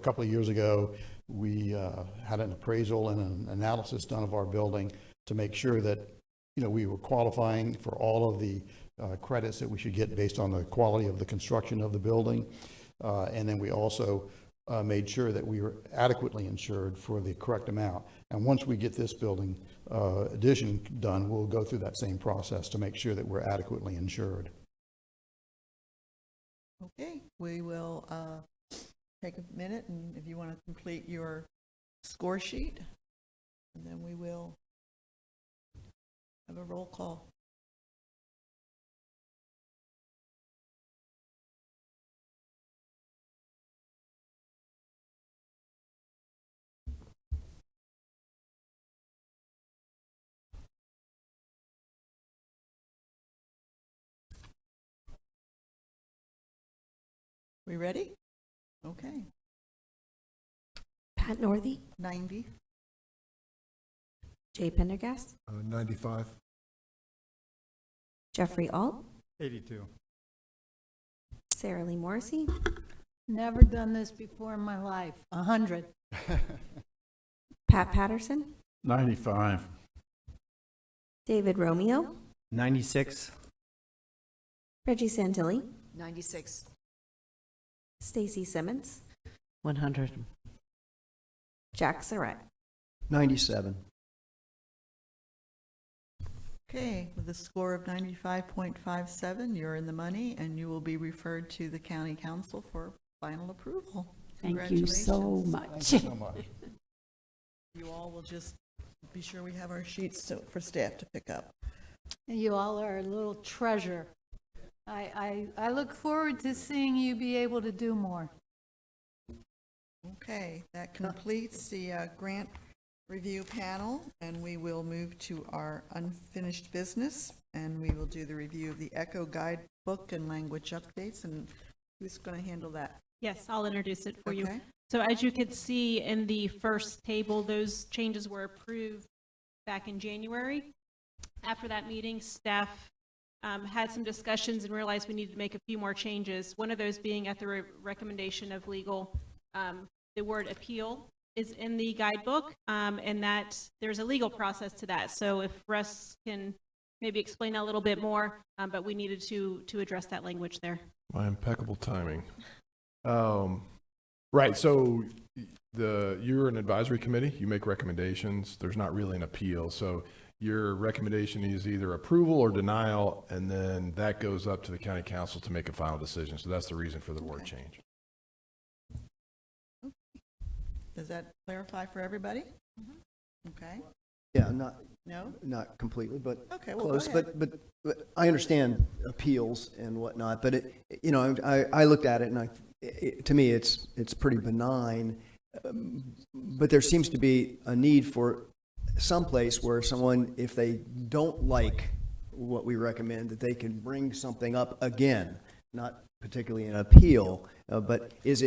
couple of years ago, we had an appraisal and an analysis done of our building to make sure that, we were qualifying for all of the credits that we should get based on the quality of the construction of the building. And then we also made sure that we were adequately insured for the correct amount. And once we get this building addition done, we'll go through that same process to make sure that we're adequately insured. Okay, we will take a minute, and if you want to complete your score sheet, and then we will have a roll call. We ready? Okay. Pat Northey, 90. Jay Pendergast, 95. Jeffrey Alt, 82. Sarah Lee Morrissey, Never done this before in my life. 100. Pat Patterson, 95. David Romeo, 96. Reggie Santilli, 96. Stacy Simmons, 100. Jack Surratt. 97. Okay, with a score of 95.57, you're in the money, and you will be referred to the county council for final approval. Thank you so Congratulations. much. Thank you so much. You all will just be sure we have our sheets for staff to pick up. You all are a little treasure. I look forward to seeing you be able to do more. Okay, that completes the grant review panel, and we will move to our unfinished business, and we will do the review of the ECHO guidebook and language updates, and who's going to handle that? Yes, I'll introduce it for you. Okay. So as you could see in the first table, those changes were approved back in January. After that meeting, staff had some discussions and realized we needed to make a few more changes. One of those being at the recommendation of legal, the word appeal is in the guidebook, and that there's a legal process to that. So if Russ can maybe explain that a little bit more, but we needed to address that language there. My impeccable timing. Right, so you're an advisory committee, you make recommendations, there's not really an appeal, so your recommendation is either approval or denial, and then that goes up to the county council to make a final decision, so that's the reason for the word change. Does that clarify for everybody? Okay. Yeah, not, No? not completely, but Okay, well, go close. ahead. But I understand appeals and whatnot, but it, you know, I looked at it and to me, it's pretty benign. But there seems to be a need for some place where someone, if they don't like what we recommend, that they can bring something up again, not particularly an appeal, but is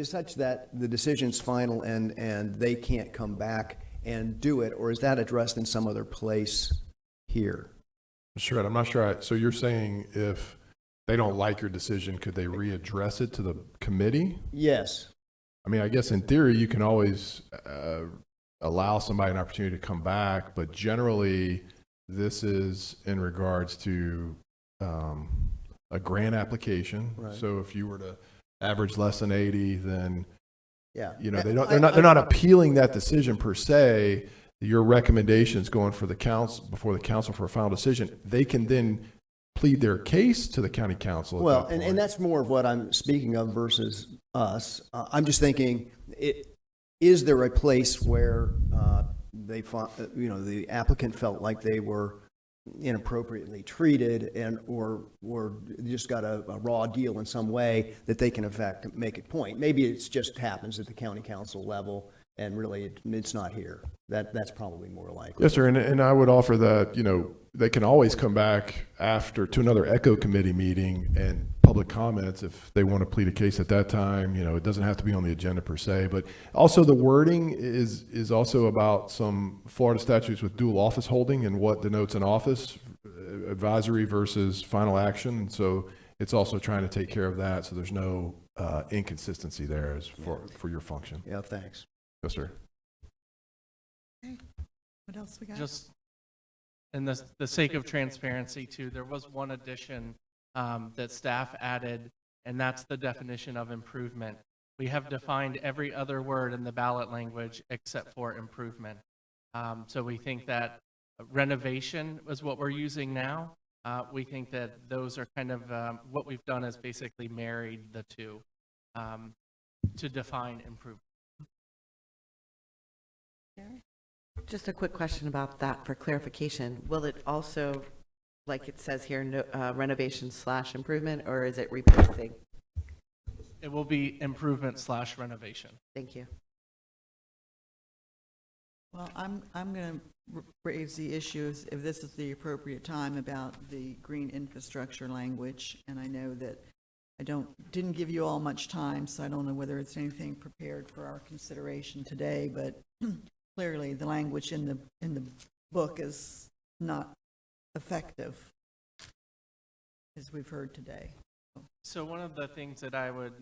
such that the decision's final and they can't come back and do it, or is that addressed in some other place here? Sure, I'm not sure. So you're saying if they don't like your decision, could they readdress it to the committee? Yes. I mean, I guess in theory, you can always allow somebody an opportunity to come back, but generally, this is in regards to a grant application. Right. So if you were to average less than 80, then Yeah. you know they're not appealing that decision per se. Your recommendations going for the council before the council for a final decision. They can then plead their case to the county council. At Well, that point. and that's more of what I'm speaking of versus us. I'm just thinking, is there a place where the applicant felt like they were inappropriately treated or just got a raw deal in some way that they can in fact make a point? Maybe it just happens at the county council level and really it's not here. That's probably more likely. Yes, sir. And I would offer that, they can always come back to another ECHO committee meeting and public comments if they want to plead a case at that time. It doesn't have to be on the agenda per se, but also the wording is also about some Florida statutes with dual office holding and what denotes an office, advisory versus final action. And so it's also trying to take care of that. So there's no inconsistency there for your function. Yeah, thanks. Yes, sir. What else we got? Just in the sake of transparency too, there was one addition that staff added, and that's the definition of improvement. We have defined every other word in the ballot language except for improvement. So we think that renovation is what we're using now. We think that those are kind of what we've done is basically married the two to define improvement. Just a quick question about that for clarification. Will it also, like it says here, renovation / improvement, or is it replacing? It will be improvement / renovation. Thank you. Well, I'm going to raise the issues, if this is the appropriate time, about the green infrastructure language. And I know that I didn't give you all much time, so I don't know whether it's anything prepared for our consideration today, but clearly the language in the book is not effective, as we've heard today. So one of the things that I would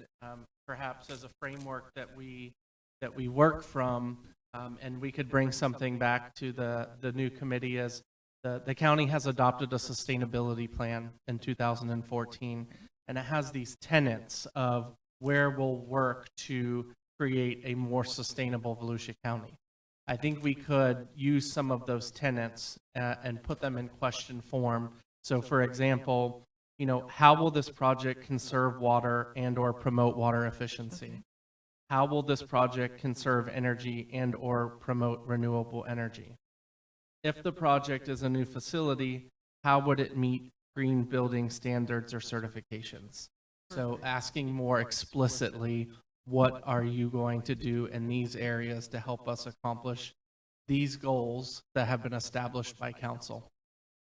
perhaps as a framework that we work from, and we could bring something back to the new committee, is the county has adopted a sustainability plan in 2014, and it has these tenets of where we'll work to create a more sustainable Volusia County. I think we could use some of those tenets and put them in question form. So for example, how will this project conserve water and or promote water efficiency? How will this project conserve energy and or promote renewable energy? If the project is a new facility, how would it meet green building standards or certifications? So asking more explicitly, what are you going to do in these areas to help us accomplish these goals that have been established by council?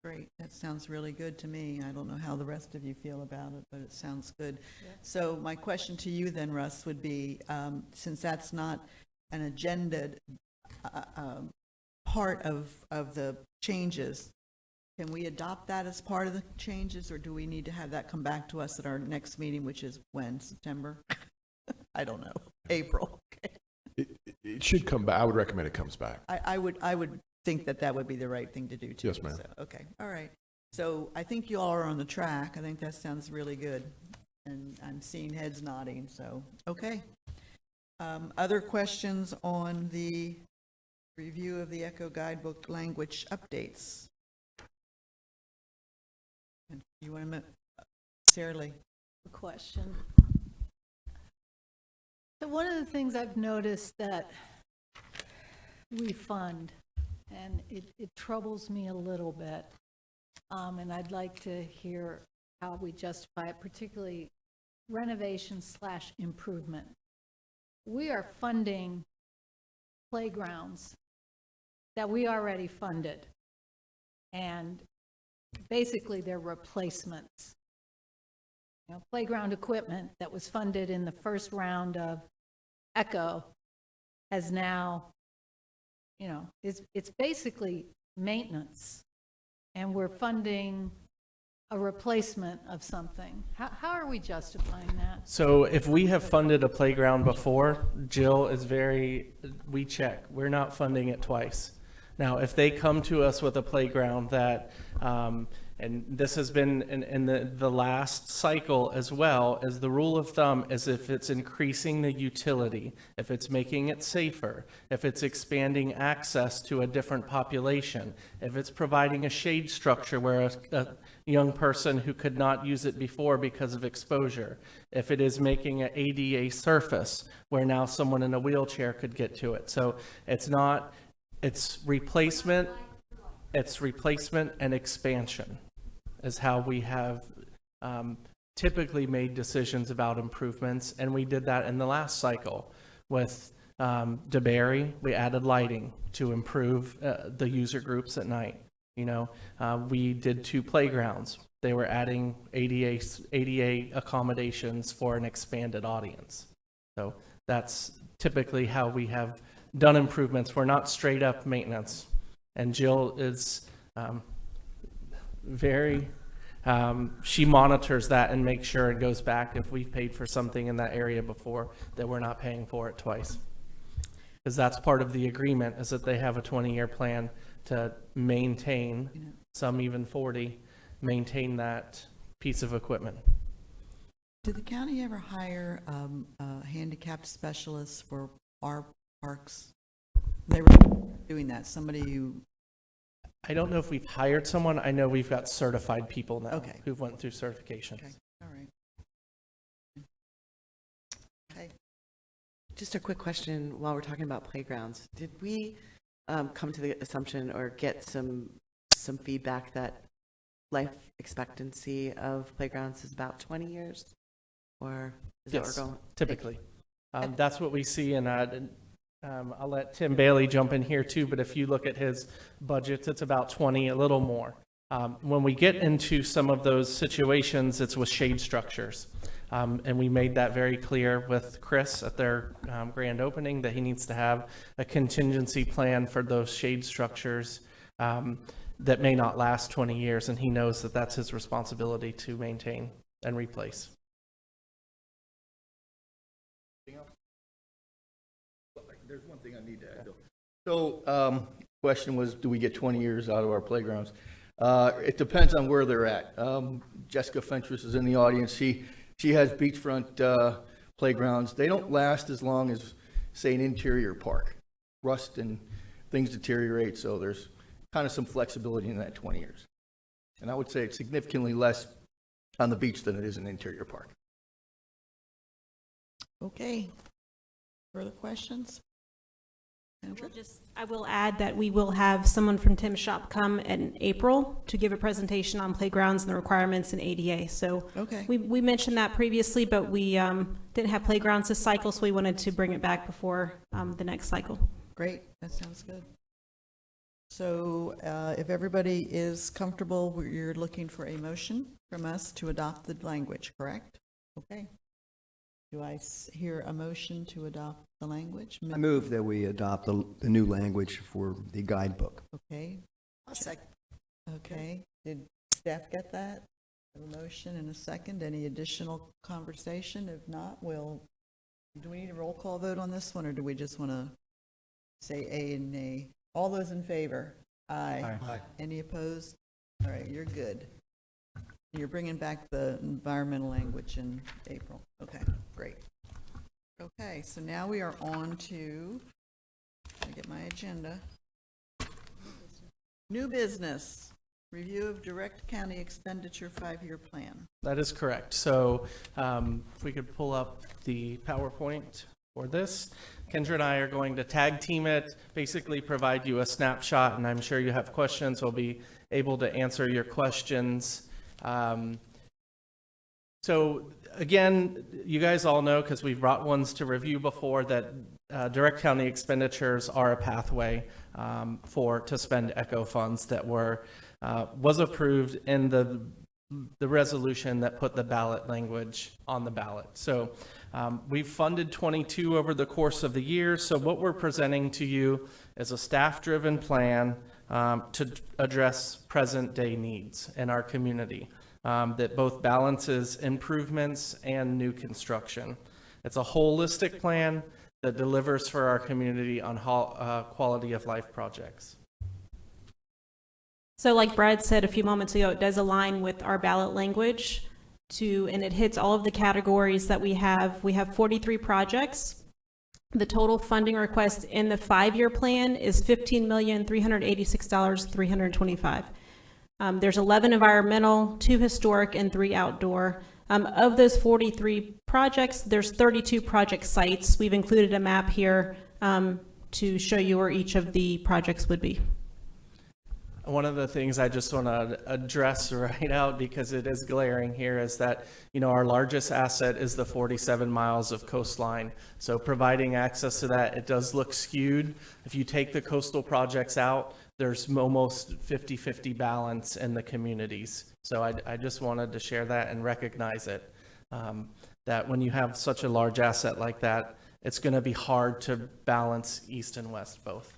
Great, that sounds really good to me. I don't know how the rest of you feel about it, but it sounds good. So my question to you then, Russ, would be, since that's not an agenda part of the changes, can we adopt that as part of the changes, or do we need to have that come back to us at our next meeting, which is when, September? I don't know, April. Okay. It should come back. I would recommend it comes back. I would think that would be the right thing to do too. Yes, ma'am. So, okay, all right. So I think you all are on the track. I think that sounds really good. And I'm seeing heads nodding, so, okay. Other questions on the review of the ECHO guidebook language updates? You want to, Sarah Lee? Question. So one of the things I've noticed that we fund and it troubles me a little bit. And I'd like to hear how we justify it, particularly renovation/improvement. We are funding playgrounds that we already funded. And basically, they're replacements. You know, playground equipment that was funded in the first round of ECHO has now, you know, it's basically maintenance. And we're funding a replacement of something. How are we justifying that? So if we have funded a playground before, Jill is we check. We're not funding it twice. Now, if they come to us with a playground that, and this has been in the last cycle as well, as the rule of thumb is if it's increasing the utility, if it's making it safer, if it's expanding access to a different population, if it's providing a shade structure where a young person who could not use it before because of exposure, if it is making an ADA surface where now someone in a wheelchair could get to it. So it's replacement and expansion is how we have typically made decisions about improvements, and we did that in the last cycle with DeBerry. We added lighting to improve the user groups at night. You know, we did 2 playgrounds. They were adding ADA accommodations for an expanded audience. So that's typically how we have done improvements. We're not straight up maintenance. And Jill is she monitors that and makes sure it goes back if we've paid for something in that area before, that we're not paying for it twice. Because that's part of the agreement, is that they have a 20-year plan to maintain, some even 40, maintain that piece of equipment. Did the county ever hire handicapped specialists for our parks? They were doing that, somebody who... I don't know if we've hired someone. I know we've got certified people now Okay. who've went through certification. Okay, all right. Okay. Just a quick question while we're talking about playgrounds. Did we come to the assumption or get some feedback that life expectancy of playgrounds is about 20 years? Or is that where Yes, we're going? typically. That's what we see, and I'll let Tim Bailey jump in here too, but if you look at his budgets, it's about 20, a little more. When we get into some of those situations, it's with shade structures. And we made that very clear with Chris at their grand opening, that he needs to have a contingency plan for those shade structures that may not last 20 years, and he knows that that's his responsibility to maintain and replace. There's one thing I need to add, though. So, question was, do we get 20 years out of our playgrounds? It depends on where they're at. Jessica Fentress is in the audience. She has beachfront playgrounds. They don't last as long as, say, an interior park. Rust and things deteriorate, so there's kind of some flexibility in that 20 years. And I would say it's significantly less on the beach than it is an interior park. Okay. Further questions? I will add that we will have someone from Tim's shop come in April to give a presentation on playgrounds and the requirements in ADA. So Okay. we mentioned that previously, but we didn't have playgrounds this cycle, so we wanted to bring it back before the next cycle. Great, that sounds good. So if everybody is comfortable, you're looking for a motion from us to adopt the language, correct? Okay. Do I hear a motion to adopt the language? I move that we adopt the new language for the guidebook. Okay. I'll second. Okay. Did staff get that? A motion and a second. Any additional conversation? If not, do we need a roll call vote on this one, or do we just want to say A and nay? All those in favor? Aye. Aye. Any opposed? All right, you're good. You're bringing back the environmental language in April. Okay, great. Okay, so now we are on to, let me get my agenda. New business, review of direct county expenditure 5-year plan. That is correct. So if we could pull up the PowerPoint for this. Kendra and I are going to tag team it, basically provide you a snapshot, and I'm sure you have questions. We'll be able to answer your questions. So again, you guys all know, because we've brought ones to review before, that direct county expenditures are a pathway to spend ECHO funds that was approved in the resolution that put the ballot language on the ballot. So we've funded 22 over the course of the year. So what we're presenting to you is a staff-driven plan to address present-day needs in our community that both balances improvements and new construction. It's a holistic plan that delivers for our community on quality of life projects. So like Brad said a few moments ago, it does align with our ballot language and it hits all of the categories that we have. We have 43 projects. The total funding request in the 5-year plan is $15,386,325. There's 11 environmental, 2 historic, and 3 outdoor. Of those 43 projects, there's 32 project sites. We've included a map here to show you where each of the projects would be. One of the things I just want to address right out, because it is glaring here, is that, our largest asset is the 47 miles of coastline. So providing access to that, it does look skewed. If you take the coastal projects out, there's almost 50-50 balance in the communities. So I just wanted to share that and recognize it, that when you have such a large asset like that, it's going to be hard to balance east and west both.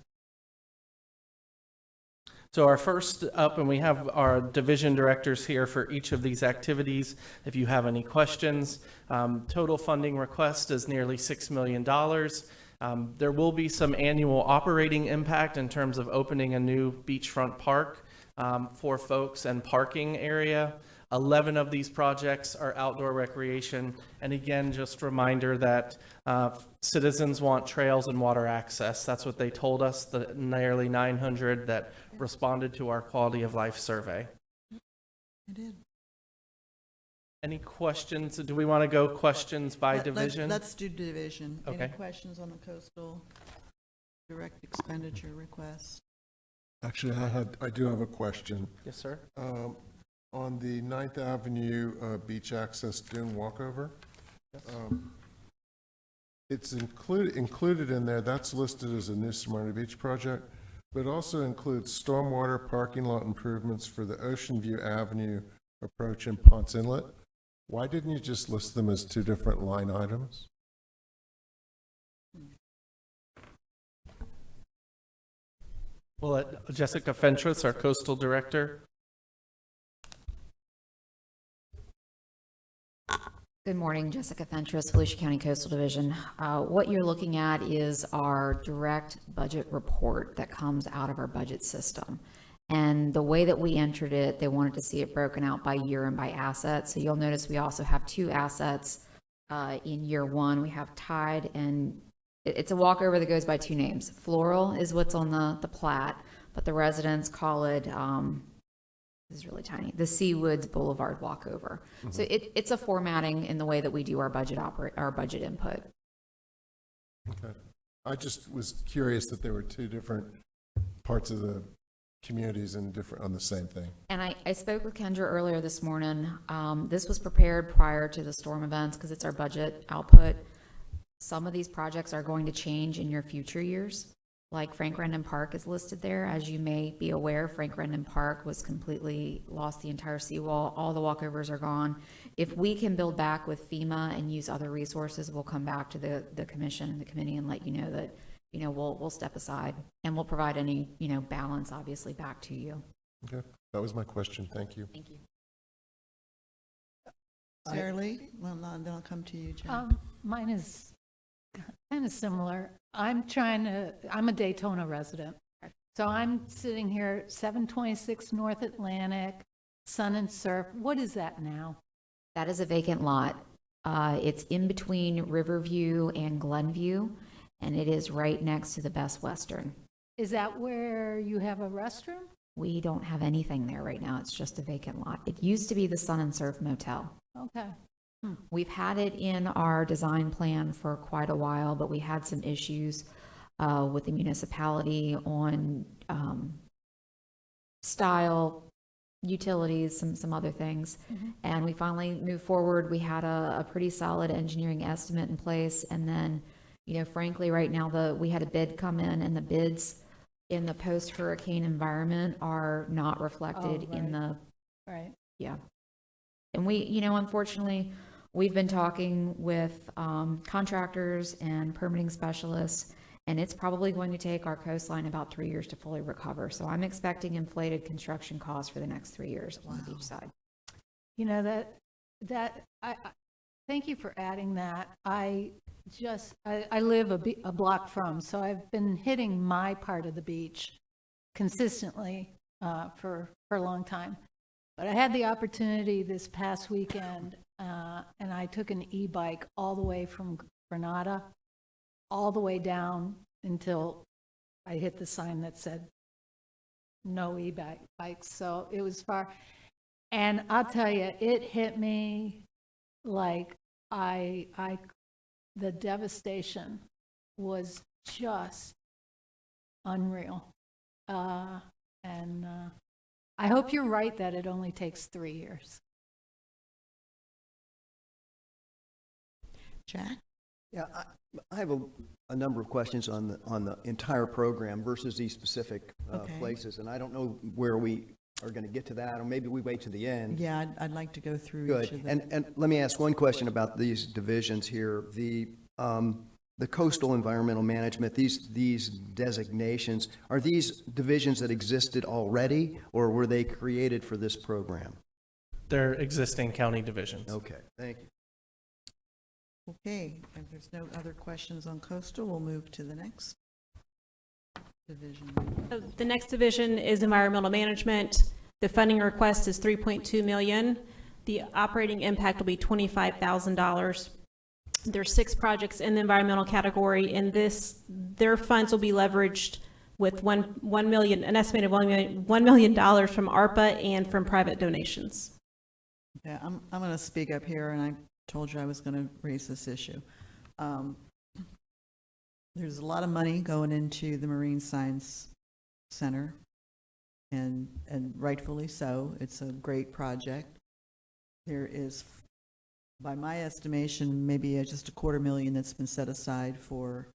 So our first up, and we have our division directors here for each of these activities. If you have any questions, total funding request is nearly $6 million. There will be some annual operating impact in terms of opening a new beachfront park for folks and parking area. 11 of these projects are outdoor recreation. And again, just a reminder that citizens want trails and water access. That's what they told us, the nearly 900 that responded to our quality of life survey. I did. Any questions? Do we want to go questions by division? Let's do division. Okay. Any questions on the coastal direct expenditure request? Actually, I do have a question. Yes, sir. On the 9th Avenue beach access dune walkover, it's included in there, that's listed as a new Smyrna Beach project, but it also includes stormwater parking lot improvements for the Ocean View Avenue approach in Ponce Inlet. Why didn't you just list them as 2 different line items? We'll let Jessica Fentress, our coastal director. Good morning, Jessica Fentress, Volusia County Coastal Division. What you're looking at is our direct budget report that comes out of our budget system. And the way that we entered it, they wanted to see it broken out by year and by asset. So you'll notice we also have 2 assets in year 1. We have Tide, and it's a walkover that goes by 2 names. Floral is what's on the plat, but the residents call it, this is really tiny, the Seawoods Boulevard walkover. Mm-hmm. So it's a formatting in the way that we do our budget input. Okay. I just was curious that there were 2 different parts of the communities and different on the same thing. And I spoke with Kendra earlier this morning. This was prepared prior to the storm events because it's our budget output. Some of these projects are going to change in your future years. Like Frank Rendon Park is listed there. As you may be aware, Frank Rendon Park was completely lost the entire seawall. All the walkovers are gone. If we can build back with FEMA and use other resources, we'll come back to the commission and the committee and let you know that, we'll step aside and we'll provide any, balance obviously back to you. Okay. That was my question. Thank you. Thank you. Sarah Lee? Well, then I'll come to you, Jen. Mine is kind of similar. I'm a Daytona resident. So I'm sitting here, 726 North Atlantic, Sun and Surf. What is that now? That is a vacant lot. It's in between Riverview and Glenview, and it is right next to the Best Western. Is that where you have a restroom? We don't have anything there right now. It's just a vacant lot. It used to be the Sun and Surf Motel. Okay. We've had it in our design plan for quite a while, but we had some issues with the municipality on style, utilities, some other things. And we finally moved forward. We had a pretty solid engineering estimate in place. And then, you know, frankly, right now, we had a bid come in, and the bids in the post-hurricane environment are not reflected in the, Right. yeah. And we, you know, unfortunately, we've been talking with contractors and permitting specialists, and it's probably going to take our coastline about 3 years to fully recover. So I'm expecting inflated construction costs for the next 3 years on the beach side. You know, I thank you for adding that. I live a block from, so I've been hitting my part of the beach consistently for a long time. But I had the opportunity this past weekend, and I took an e-bike all the way from Granada, all the way down until I hit the sign that said no e-bikes. So it was far. And I'll tell you, it hit me like the devastation was just unreal. And I hope you're right that it only takes 3 years. Jack? Yeah, I have a number of questions on the entire program versus these specific Okay. places, and I don't know where we are going to get to that, or maybe we wait to the end. Yeah, I'd like to go through each Good. of them. And let me ask one question about these divisions here. The coastal environmental management, these designations, are these divisions that existed already, or were they created for this program? They're existing county divisions. Okay, thank you. Okay, if there's no other questions on coastal, we'll move to the next division. The next division is environmental management. The funding request is $3.2 million. The operating impact will be $25,000. There's 6 projects in the environmental category, and their funds will be leveraged with an estimated $1 million from ARPA and from private donations. Yeah, I'm going to speak up here, and I told you I was going to raise this issue. There's a lot of money going into the Marine Science Center, and rightfully so. It's a great project. There is, by my estimation, maybe just $250,000 that's been set aside for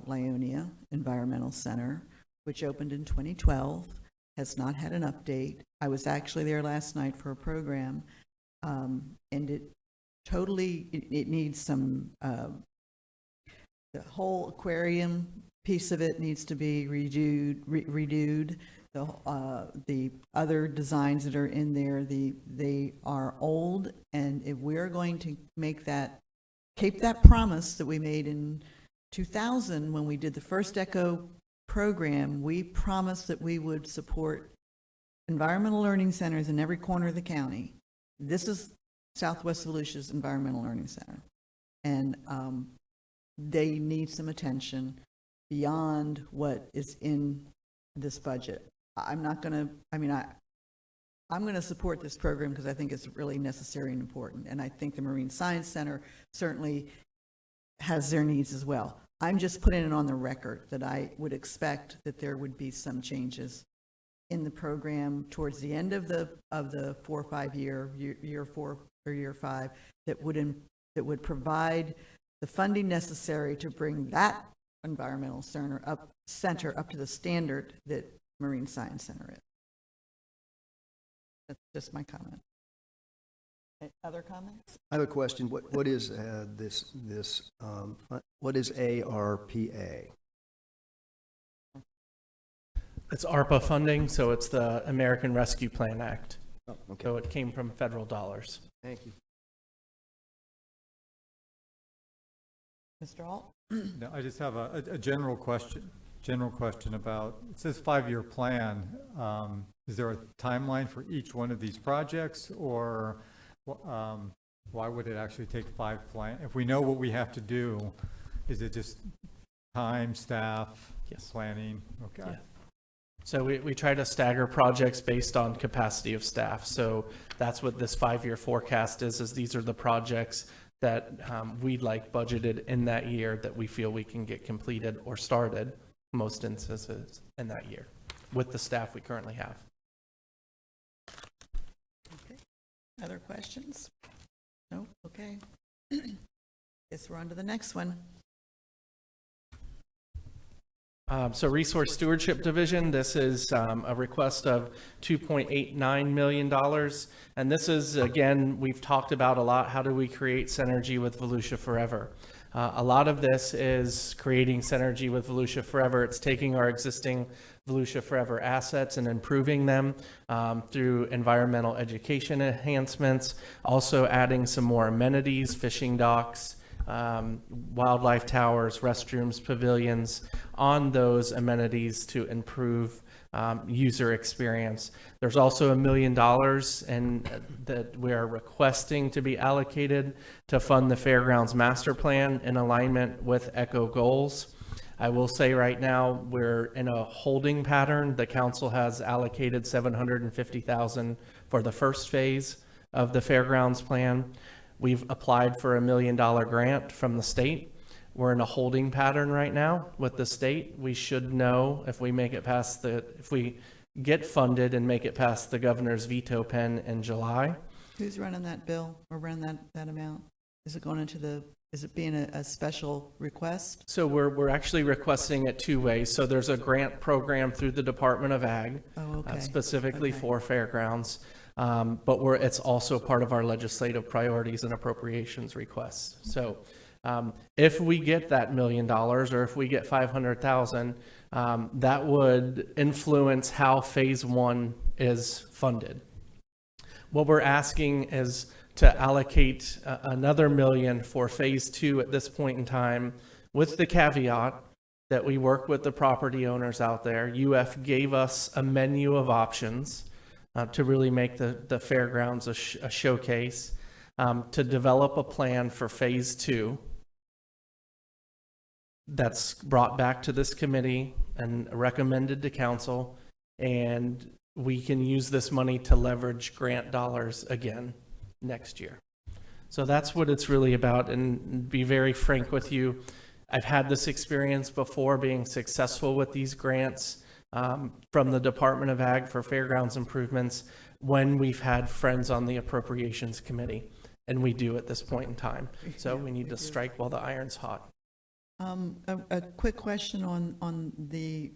Lionia Environmental Center, which opened in 2012, has not had an update. I was actually there last night for a program, and it needs some, the whole aquarium piece of it needs to be redoed. The other designs that are in there, they are old, and if we're going to keep that promise that we made in 2000 when we did the first ECHO program, we promised that we would support environmental learning centers in every corner of the county. This is Southwest Volusia's Environmental Learning Center, and they need some attention beyond what is in this budget. I'm going to support this program because I think it's really necessary and important, and I think the Marine Science Center certainly has their needs as well. I'm just putting it on the record that I would expect that there would be some changes in the program towards the end of the 4 or 5 year 4 or year 5 that would provide the funding necessary to bring that environmental center up to the standard that Marine Science Center is. That's just my comment. Other comments? I have a question. What is what is ARPA? It's ARPA funding, so it's the American Rescue Plan Act. Oh, okay. So it came from federal dollars. Thank you. Mr. Alt? No, I just have a general question about, it says 5-year plan. Is there a timeline for each one of these projects, or why would it actually take 5 plan? If we know what we have to do, is it just time, staff, Yes. planning? Okay. Yeah. So we try to stagger projects based on capacity of staff. So that's what this 5-year forecast is these are the projects that we'd like budgeted in that year that we feel we can get completed or started, most instances, in that year with the staff we currently have. Okay. Other questions? No? Okay. Guess we're on to the next one. So Resource Stewardship Division, this is a request of $2.89 million. And this is, again, we've talked about a lot, how do we create synergy with Volusia Forever? A lot of this is creating synergy with Volusia Forever. It's taking our existing Volusia Forever assets and improving them through environmental education enhancements, also adding some more amenities, fishing docks, wildlife towers, restrooms, pavilions on those amenities to improve user experience. There's also $1 million that we are requesting to be allocated to fund the Fairgrounds Master Plan in alignment with ECHO goals. I will say right now we're in a holding pattern. The council has allocated $750,000 for the first phase of the Fairgrounds plan. We've applied for $1 million grant from the state. We're in a holding pattern right now with the state. We should know if we make it past if we get funded and make it past the governor's veto pen in July. Who's running that bill or run that amount? Is it going into is it being a special request? So we're actually requesting it two ways. So there's a grant program through the Department of Ag, specifically for Fairgrounds. But it's also part of our legislative priorities and appropriations requests. So if we get that $1 million or if we get $500,000, that would influence how phase 1 is funded. What we're asking is to allocate another $1 million for phase 2 at this point in time, with the caveat that we work with the property owners out there. UF gave us a menu of options to really make the fairgrounds a showcase, to develop a plan for phase 2 that's brought back to this committee and recommended to council, and we can use this money to leverage grant dollars again next year. So that's what it's really about. And be very frank with you, I've had this experience before being successful with these grants from the Department of Ag for fairgrounds improvements when we've had friends on the appropriations committee, and we do at this point in time. So we need to strike while the iron's hot. A quick question on the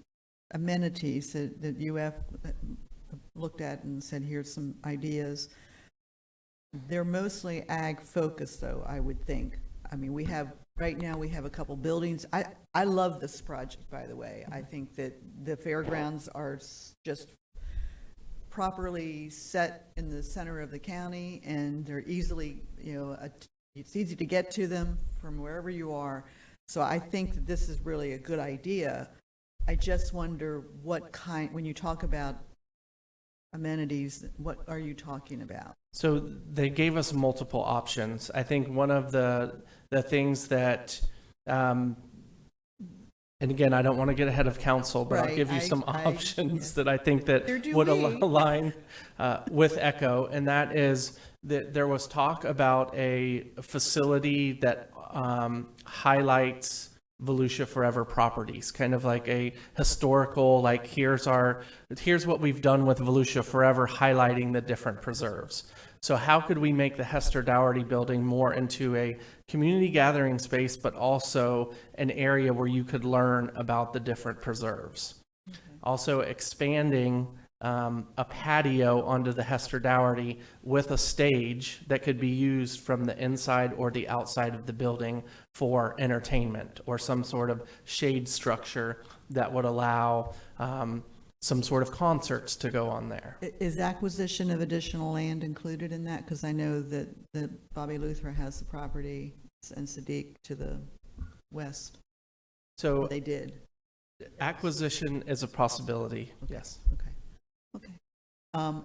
amenities that UF looked at and said, here's some ideas. They're mostly ag focused, though, I would think. I mean, right now we have a couple buildings. I love this project, by the way. I think that the fairgrounds are just properly set in the center of the county, and they're easily, it's easy to get to them from wherever you are. So I think that this is really a good idea. I just wonder when you talk about amenities, what are you talking about? So they gave us multiple options. I think one of the things that, and again, I don't want to get ahead of council, but I'll give you some options that I think that would align with ECHO, and that is that there was talk about a facility that highlights Volusia Forever properties, kind of like a historical, like here's what we've done with Volusia Forever, highlighting the different preserves. So how could we make the Hester Dougherty building more into a community gathering space, but also an area where you could learn about the different preserves? Also expanding a patio onto the Hester Dougherty with a stage that could be used from the inside or the outside of the building for entertainment, or some sort of shade structure that would allow some sort of concerts to go on there. Is acquisition of additional land included in that? Because I know that Bobby Luther has the property and Sadiq to the west. So they did. Acquisition is a possibility. Okay. Yes. Okay.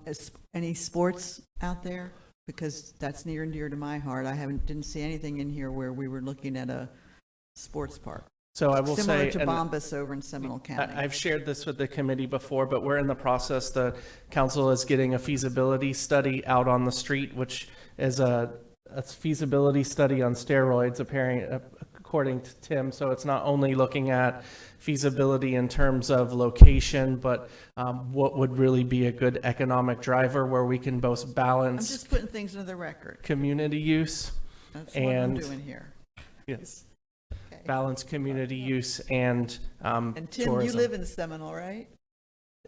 Is any sports out there? Because that's near and dear to my heart. I didn't see anything in here where we were looking at a sports park. So I will say. Similar to and Bombas over in Seminole County. I've shared this with the committee before, but we're in the process, the council is getting a feasibility study out on the street, which is a feasibility study on steroids, according to Tim. So it's not only looking at feasibility in terms of location, but what would really be a good economic driver where we can both I'm balance just putting things into the record. community use That's what I'm and, doing here. yes, balance community use and And Tim, tourism. you live in Seminole, right?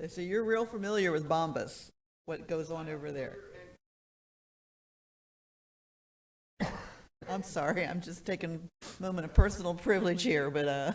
So you're real familiar with Bombas, what goes on over there. I'm sorry, I'm just taking a moment of personal privilege here, but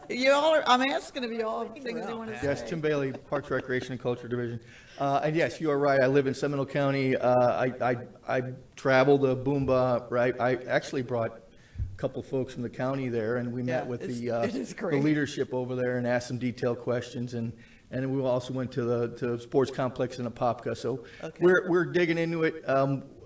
you all are, I'm asking if you all have things you want to say. Yes, Tim Bailey, Parks, Recreation, and Culture Division. And yes, you are right, I live in Seminole County. I travel to Boomba, right? I actually brought a couple folks from the county there, and we met with it is the great. leadership over there and asked some detailed questions. And we also went to the sports complex in Apopka. So Okay. we're digging into it.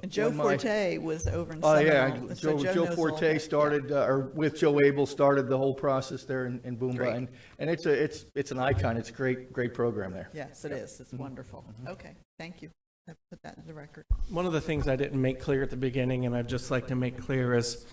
And Joe Forte was over in Oh, Seminole. yeah, so Joe knows all Forte that. started, or with Joe Abel, started the whole process there in Boomba. Great. And it's an icon. It's a great program there. Yes, it is. It's wonderful. Okay, thank you. I put that in the record. One of the things I didn't make clear at the beginning, and I'd just like to make clear, is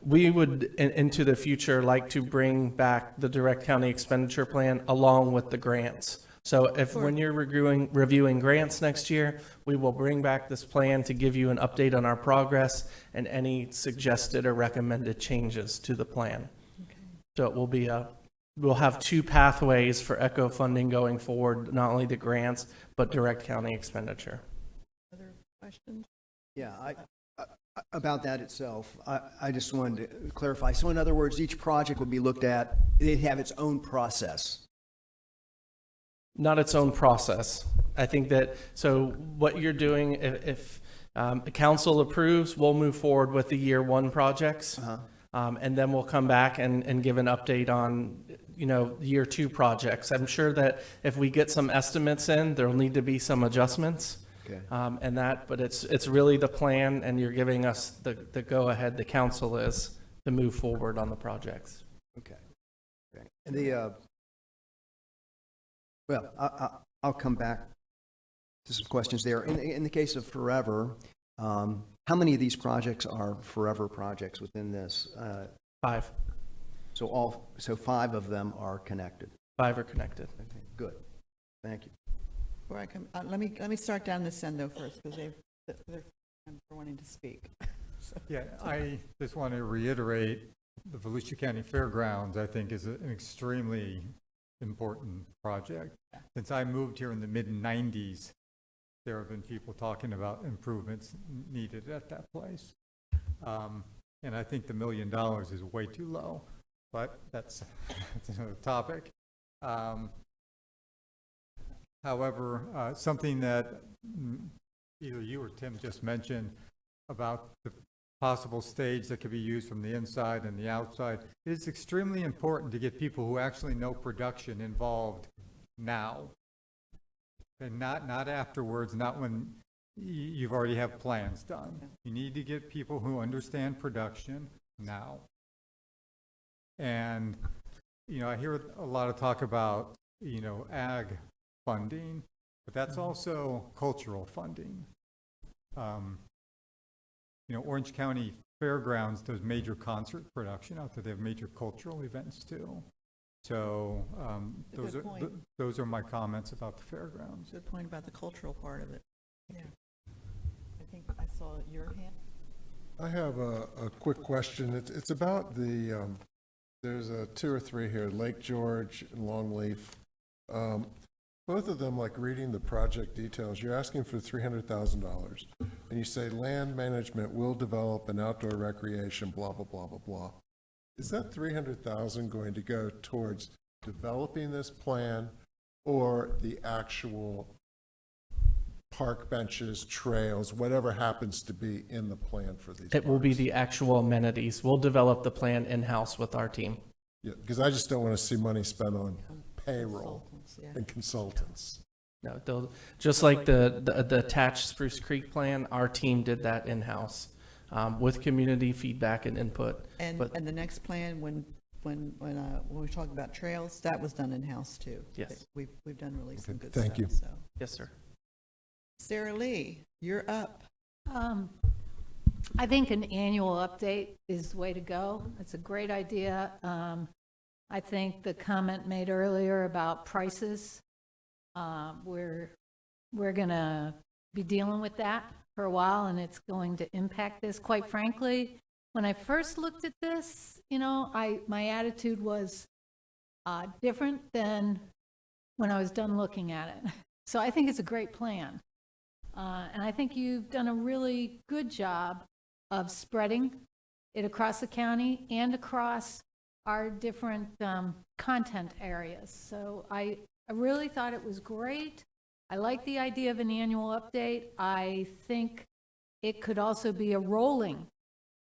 we would, into the future, like to bring back the direct county expenditure plan along with the grants. So if, when you're reviewing grants next year, we will bring back this plan to give you an update on our progress and any suggested or recommended changes to the plan. So it will be we'll have two pathways for ECHO funding going forward, not only the grants, but direct county expenditure. Other questions? Yeah, about that itself, I just wanted to clarify. So in other words, each project would be looked at, they'd have its own process. Not its own process. I think that, so what you're doing, if the council approves, we'll move forward with the year one projects. And then we'll come back and give an update on, year two projects. I'm sure that if we get some estimates in, there'll need to be some adjustments. Okay. But it's really the plan, and you're giving us the go-ahead, the council is, to move forward on the projects. Okay. And I'll come back to some questions there. In the case of Forever, how many of these projects are Forever projects within this? 5. So 5 of them are connected. 5 are connected. Okay, good. Thank you. Before I come, let me start down this end though first, because they're wanting to speak. So. Yeah, I just want to reiterate, the Volusia County Fairgrounds, I think, is an extremely important project. Since I moved here in the mid-90s, there have been people talking about improvements needed at that place. And I think the $1 million is way too low, but that's another topic. However, something that either you or Tim just mentioned about the possible stage that could be used from the inside and the outside, it is extremely important to get people who actually know production involved now. And not afterwards, not when you've already have plans done. You need to get people who understand production now. And, I hear a lot of talk about, ag funding, but that's also cultural funding. Orange County Fairgrounds does major concert production out there. They have major cultural events too. So those are my comments about the fairgrounds. Good point about the cultural part of it. Yeah. I think I saw your hand. I have a quick question. It's about the, there's 2 or 3 here, Lake George and Longleaf. Both of them, like reading the project details, you're asking for $300,000. And you say land management will develop an outdoor recreation, blah, blah, blah, blah, blah. Is that $300,000 going to go towards developing this plan or the actual park benches, trails, whatever happens to be in the plan for these? It will be the actual amenities. We'll develop the plan in-house with our team. Yeah, because I just don't want to see money spent on payroll and consultants. No, they'll, just like the attached Spruce Creek plan, our team did that in-house. with community feedback and input. And the next plan, when we talk about trails, that was done in-house too. Yes. We've done really some good stuff. Thank you. So. Yes, sir. Sarah Lee, you're up. I think an annual update is the way to go. It's a great idea. I think the comment made earlier about prices, we're going to be dealing with that for a while, and it's going to impact this. Quite frankly, when I first looked at this, my attitude was different than when I was done looking at it. So I think it's a great plan. And I think you've done a really good job of spreading it across the county and across our different content areas. So I really thought it was great. I like the idea of an annual update. I think it could also be a rolling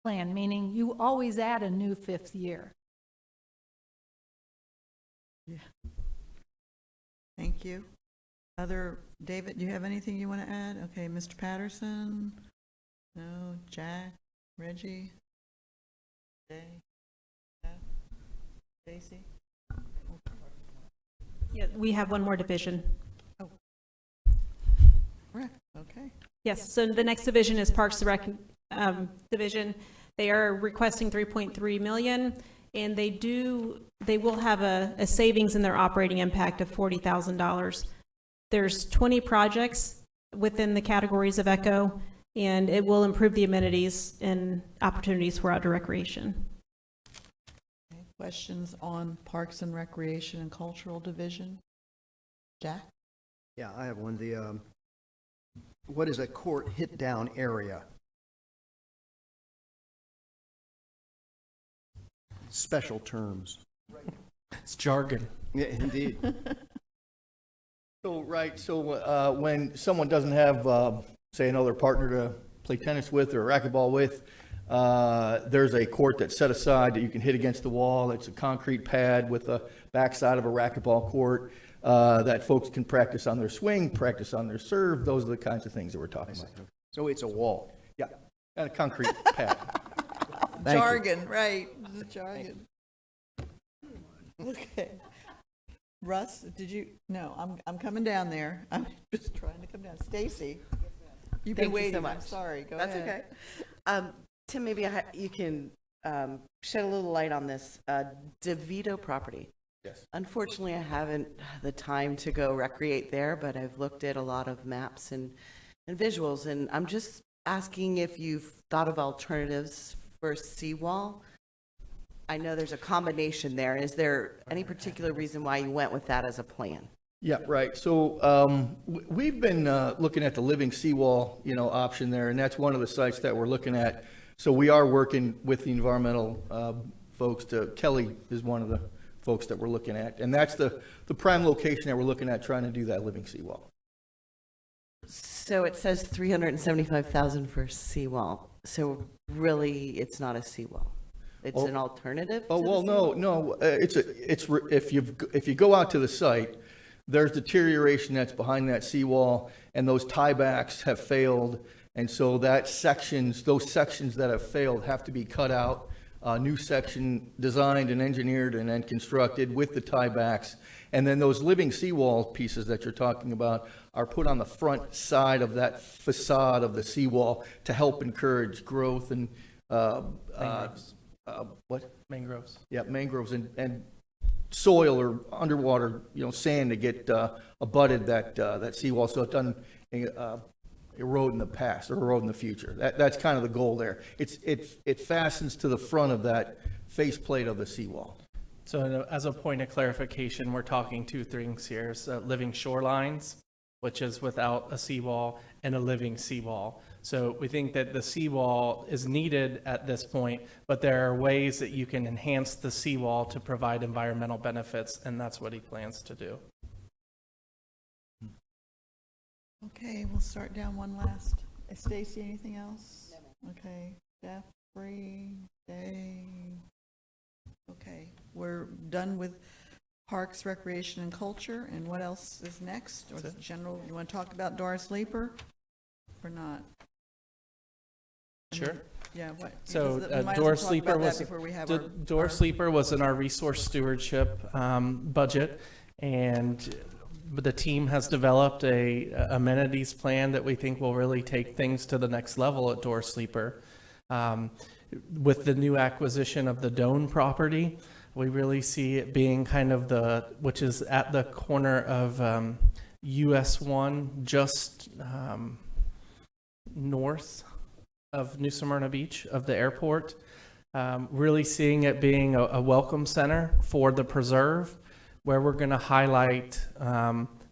plan, meaning you always add a new 5th year. Yeah. Thank you. David, do you have anything you want to add? Okay, Mr. Patterson? No, Jack, Reggie? Jay? Stacy? Yeah, we have one more division. Oh. Correct, okay. Yes, so the next division is Parks and Rec division. They are requesting 3.3 million, and they will have a savings in their operating impact of $40,000. There's 20 projects within the categories of ECHO, and it will improve the amenities and opportunities for outdoor recreation. Okay, questions on Parks and Recreation and Cultural Division? Jack? Yeah, I have one. What is a court hit-down area? Special terms. It's jargon. Yeah, indeed. So, when someone doesn't have, say, another partner to play tennis with or racquetball with, there's a court that's set aside that you can hit against the wall. It's a concrete pad with a backside of a racquetball court that folks can practice on their swing, practice on their serve. Those are the kinds of things that we're talking about. So it's a wall. Yeah, and a concrete pad. Jargon, right, jargon. Okay. Russ, did you, no, I'm coming down there. I'm just trying to come down. Stacy, you've been Thank waiting. you so much. I'm sorry, go That's ahead. okay. Tim, maybe you can shed a little light on this DeVito property. Yes. Unfortunately, I haven't the time to go recreate there, but I've looked at a lot of maps and visuals, and I'm just asking if you've thought of alternatives for seawall. I know there's a combination there. Is there any particular reason why you went with that as a plan? Yeah, right. So we've been looking at the living seawall, option there, and that's one of the sites that we're looking at. So we are working with the environmental folks. Kelly is one of the folks that we're looking at, and that's the prime location that we're looking at, trying to do that living seawall. So it says 375,000 for seawall. So really, it's not a seawall. It's an alternative. Oh, to the well, seawall? no. If you go out to the site, there's deterioration that's behind that seawall, and those tiebacks have failed, and so those sections that have failed have to be cut out. New section designed and engineered and then constructed with the tiebacks, and then those living seawall pieces that you're talking about are put on the front side of that facade of the seawall to help encourage growth and Mangroves. Yeah, mangroves and soil or underwater, sand to get abutted that seawall so it doesn't erode in the past or erode in the future. That's kind of the goal there. It fastens to the front of that faceplate of the seawall. So as a point of clarification, we're talking two things here. So living shorelines, which is without a seawall, and a living seawall. So we think that the seawall is needed at this point, but there are ways that you can enhance the seawall to provide environmental benefits, and that's what he plans to do. Okay, we'll start down one last. Stacy, anything else? Okay, Jeffrey, Dave. Okay, we're done with Parks, Recreation, and Culture, and what else is next? Or That's it. general, you want to talk about Doris Leeper or not? Sure. Yeah, what? So we might as well Door talk Sleeper about that was, before we have Door Sleeper was in our resource stewardship budget, and the team has developed a amenities plan that we think will really take things to the next level at Door Sleeper. With the new acquisition of the Doan property, we really see it being kind of which is at the corner of US 1, just north of New Smyrna Beach, of the airport. Really seeing it being a welcome center for the preserve, where we're going to highlight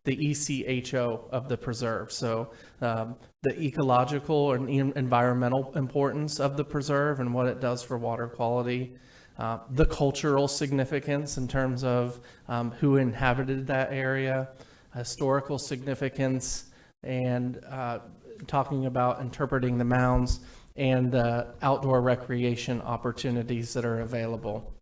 the ECHO of the preserve. So the ecological and environmental importance of the preserve and what it does for water quality, the cultural significance in terms of who inhabited that area, historical significance, and talking about interpreting the mounds and the outdoor recreation opportunities that are available.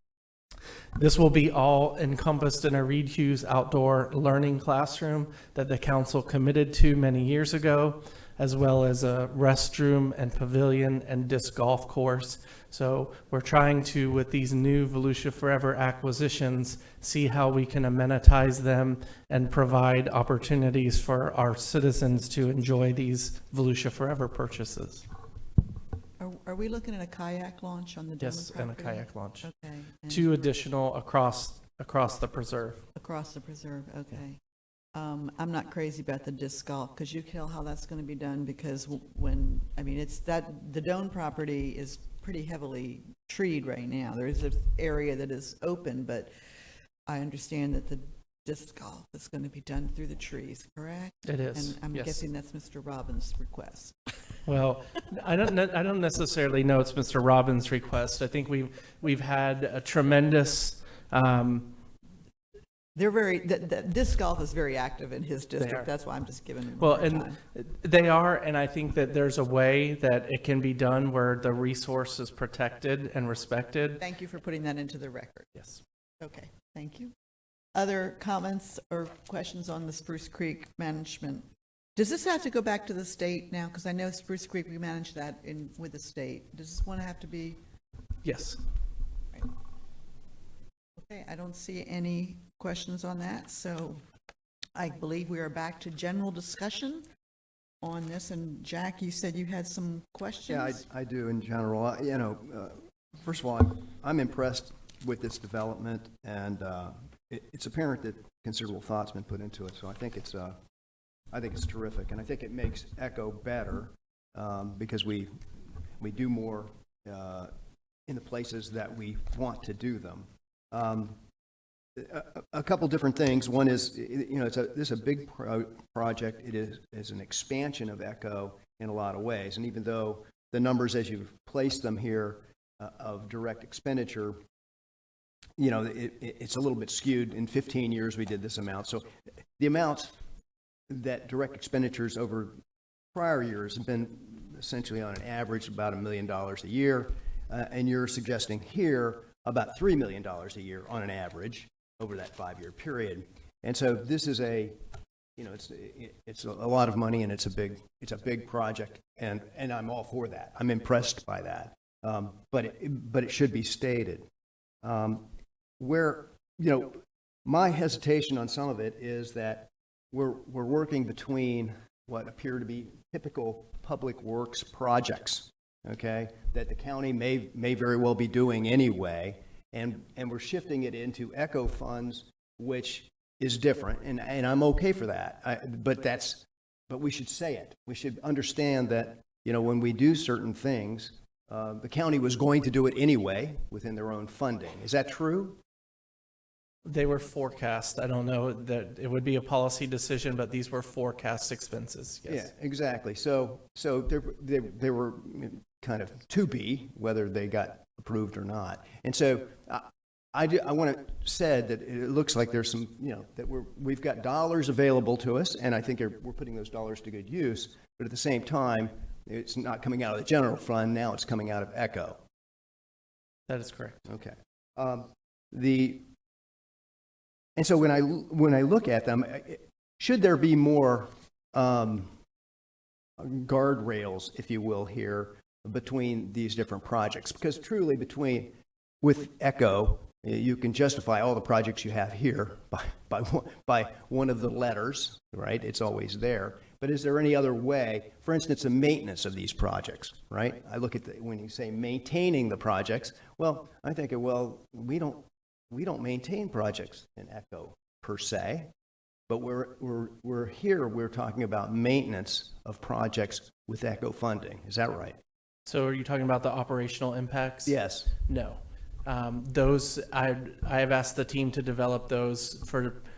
This will be all encompassed in a Reed Hughes outdoor learning classroom that the council committed to many years ago, as well as a restroom and pavilion and disc golf course. So we're trying to, with these new Volusia Forever acquisitions, see how we can amenitize them and provide opportunities for our citizens to enjoy these Volusia Forever purchases. Are we looking at a kayak launch on the Doan Yes, property? and a kayak launch. Okay. And 2 additional across the preserve. across the preserve, okay. I'm not crazy about the disc golf, because you can tell how that's going to be done, because the Doan property is pretty heavily treed right now. There is an area that is open, but I understand that the disc golf is going to be done through the trees, correct? It is, And I'm yes. guessing that's Mr. Robbins' request. Well, I don't necessarily know it's Mr. Robbins' request. I think we've had a tremendous. They're the disc golf is very active in his are. district. That's why I'm just giving him a Well, hard and time. they are, and I think that there's a way that it can be done where the resource is protected and respected. Thank you for putting that into the record. Yes. Okay, thank you. Other comments or questions on the Spruce Creek management? Does this have to go back to the state now? Because I know Spruce Creek, we manage that with the state. Does this one have to be? Yes. Okay, I don't see any questions on that, so I believe we are back to general discussion on this. And Jack, you said you had some questions? Yeah, I do in general. First of all, I'm impressed with this development, and it's apparent that considerable thought's been put into it, so I think it's terrific, and I think it makes Echo better because we do more in the places that we want to do them. A couple different things. One is, this is a big project. It is an expansion of Echo in a lot of ways, and even though the numbers as you've placed them here of direct expenditure, it's a little bit skewed. In 15 years, we did this amount. So the amount that direct expenditures over prior years have been essentially on an average about $1 million a year, and you're suggesting here about $3 million a year on an average over that 5-year period. And so this is it's a lot of money, and it's a big project, and I'm all for that. I'm impressed by that, but it should be stated. My hesitation on some of it is that we're working between what appear to be typical public works projects, okay, that the county may very well be doing anyway, and we're shifting it into Echo funds, which is different, and I'm okay for that. But we should say it. We should understand that when we do certain things, the county was going to do it anyway within their own funding. Is that true? They were forecast. I don't know that it would be a policy decision, but these were forecast expenses. Yes. Yeah, exactly. So they were kind of to be, whether they got approved or not. And so I want to say that it looks like there's some, that we've got dollars available to us, and I think we're putting those dollars to good use. But at the same time, it's not coming out of the general fund. Now it's coming out of Echo. That is correct. Okay. And so when I look at them, should there be more guardrails, if you will, here between these different projects, because truly with ECHO, you can justify all the projects you have here by one of the letters, right? It's always there. But is there any other way, for instance, the maintenance of these projects, right? I look at when you say maintaining the projects, well, I think, well, we don't maintain projects in ECHO per se, but we're talking about maintenance of projects with ECHO funding. Is that right? So are you talking about the operational impacts? Yes. No. Those, I have asked the team to develop those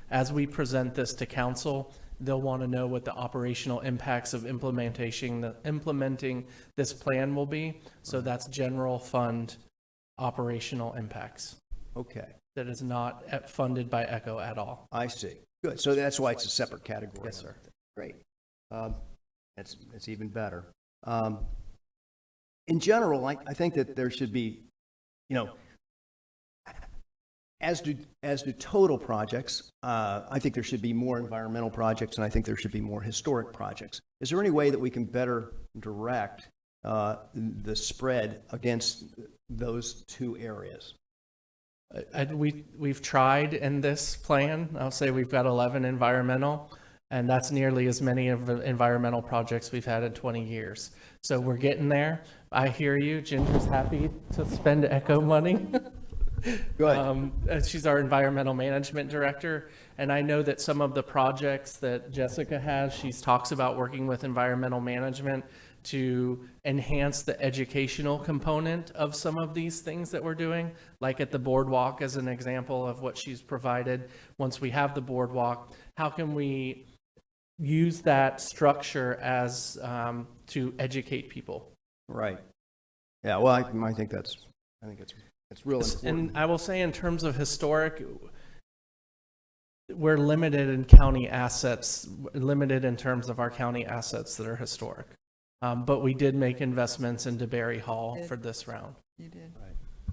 as we present this to council. They'll want to know what the operational impacts of implementing this plan will be. So that's general fund operational impacts. Okay. That is not funded by ECHO at all. I see. Good. So that's why it's a separate category. Yes, sir. Great. It's even better. In general, I think that there should be, as do total projects, I think there should be more environmental projects, and I think there should be more historic projects. Is there any way that we can better direct the spread against those two areas? We've tried in this plan. I'll say we've got 11 environmental, and that's nearly as many of the environmental projects we've had in 20 years. So we're getting there. I hear you. Ginger's happy to spend ECHO money. Good. She's our environmental management director, and I know that some of the projects that Jessica has, she talks about working with environmental management to enhance the educational component of some of these things that we're doing, like at the boardwalk as an example of what she's provided. Once we have the boardwalk, how can we use that structure as to educate people? Right. Yeah. Well, I think it's real important. And I will say, in terms of historic, we're limited in county assets, limited in terms of our county assets that are historic. But we did make investments in DeBerry Hall for this round. You did.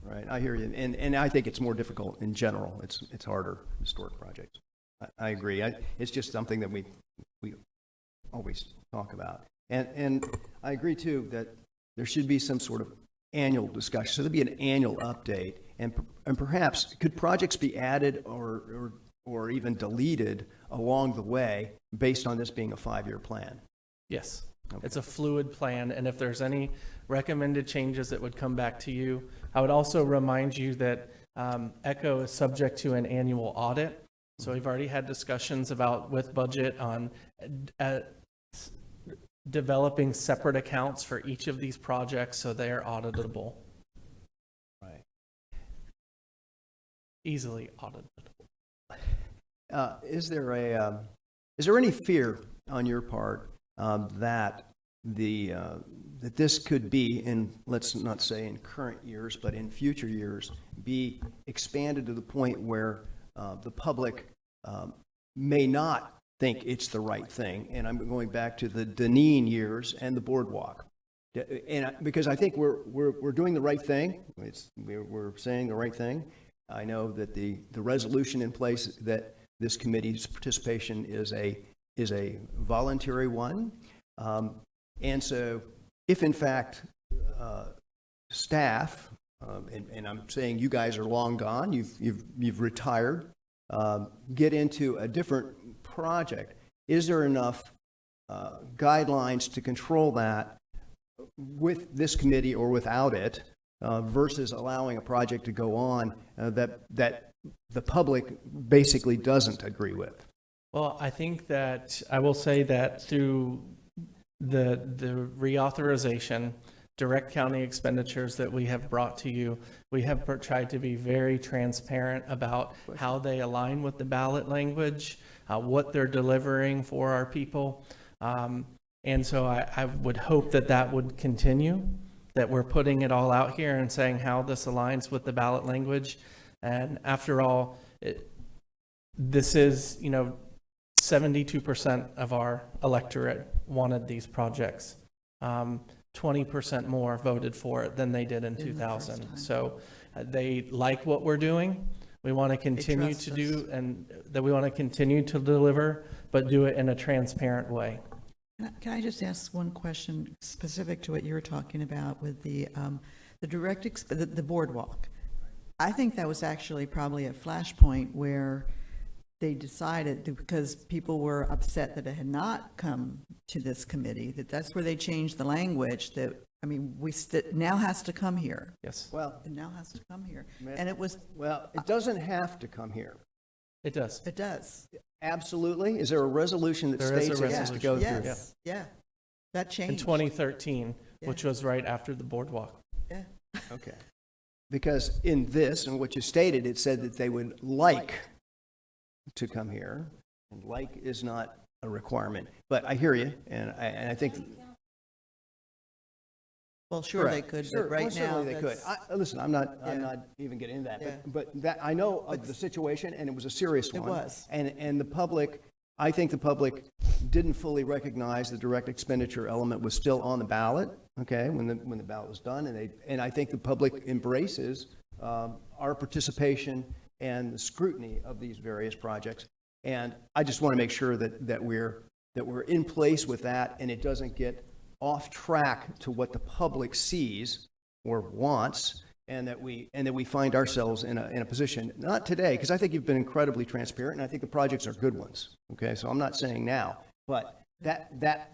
Right. I hear you. And I think it's more difficult in general. It's harder, historic projects. I agree. It's just something that we always talk about. And I agree, too, that there should be some sort of annual discussion. So there'll be an annual update. And perhaps could projects be added or even deleted along the way based on this being a 5-year plan? Yes. Okay. It's a fluid plan, and if there's any recommended changes, it would come back to you. I would also remind you that ECHO is subject to an annual audit. So we've already had discussions with budget on developing separate accounts for each of these projects so they are auditable. Right. Easily auditable. Is there any fear on your part that this could be, in, let's not say in current years, but in future years, be expanded to the point where the public may not think it's the right thing? And I'm going back to the Deneen years and the boardwalk. And because I think we're doing the right thing. We're saying the right thing. I know that the resolution in place that this committee's participation is a voluntary one. And so if in fact staff, and I'm saying you guys are long gone, you've retired, get into a different project, is there enough guidelines to control that with this committee or without it, versus allowing a project to go on that the public basically doesn't agree with? Well, I think that I will say that through the reauthorization, direct county expenditures that we have brought to you, we have tried to be very transparent about how they align with the ballot language, what they're delivering for our people. And so I would hope that would continue, that we're putting it all out here and saying how this aligns with the ballot language. And after all, this is, 72% of our electorate wanted these projects. 20% more voted for it than they did in 2000. So they like what we're doing. We want to continue to do, and that we want to continue to deliver, but do it in a transparent way. Can I just ask one question specific to what you were talking about with the the boardwalk? I think that was actually probably a flashpoint where they decided, because people were upset that it had not come to this committee, that's where they changed the language that, I mean, now has to come here. Yes, Well, It now has to come here. And it was, well, it doesn't have to come here. it does. it does. Absolutely. Is there a resolution that There is a states it has to go resolution. through? Yes, yeah. That In changed. 2013, Yeah. which was right after the boardwalk. Yeah. Okay. Because in this, and what you stated, it said that they would like to come here, and like is not a requirement. But I hear you, and I think. Well, sure they Correct. could, Sure, but right most now, certainly they could. Listen, I'm not even getting into that, Yeah. but that, I know of the situation, and it was a serious It one. was. And the public, I think the public didn't fully recognize the direct expenditure element was still on the ballot, okay, when the ballot was done, and I think the public embraces our participation and the scrutiny of these various projects. And I just want to make sure that we're in place with that, and it doesn't get off track to what the public sees or wants, and that we find ourselves in a position, not today, because I think you've been incredibly transparent, and I think the projects are good ones, okay? So I'm not saying now, but that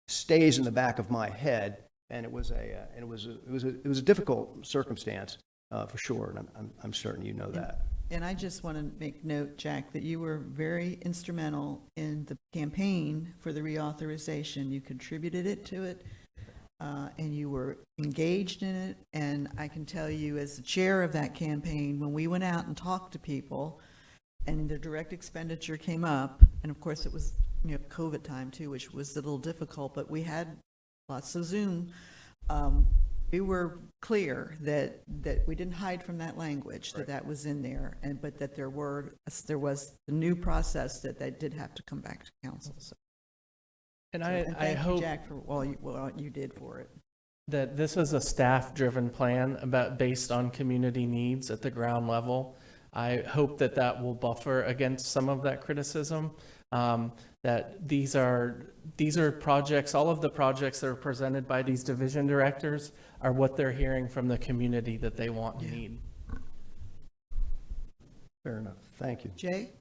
stays in the back of my head, and it was a difficult circumstance, for sure, and I'm certain you know that. And I just want to make note, Jack, that you were very instrumental in the campaign for the reauthorization. You contributed to it, and you were engaged in it. And I can tell you, as the chair of that campaign, when we went out and talked to people, and the direct expenditure came up, and of course it was, COVID time too, which was a little difficult, but we had lots of Zoom. We were clear that we didn't hide from that language, that was in there, but that there was the new process that did have to come back to council. So, And and I thank you, hope Jack, for what you did for it. that this is a staff-driven plan based on community needs at the ground level. I hope that will buffer against some of that criticism. That these are projects, all of the projects that are presented by these division directors are what they're hearing from the community that they want and need. Fair enough. Thank you. Jay?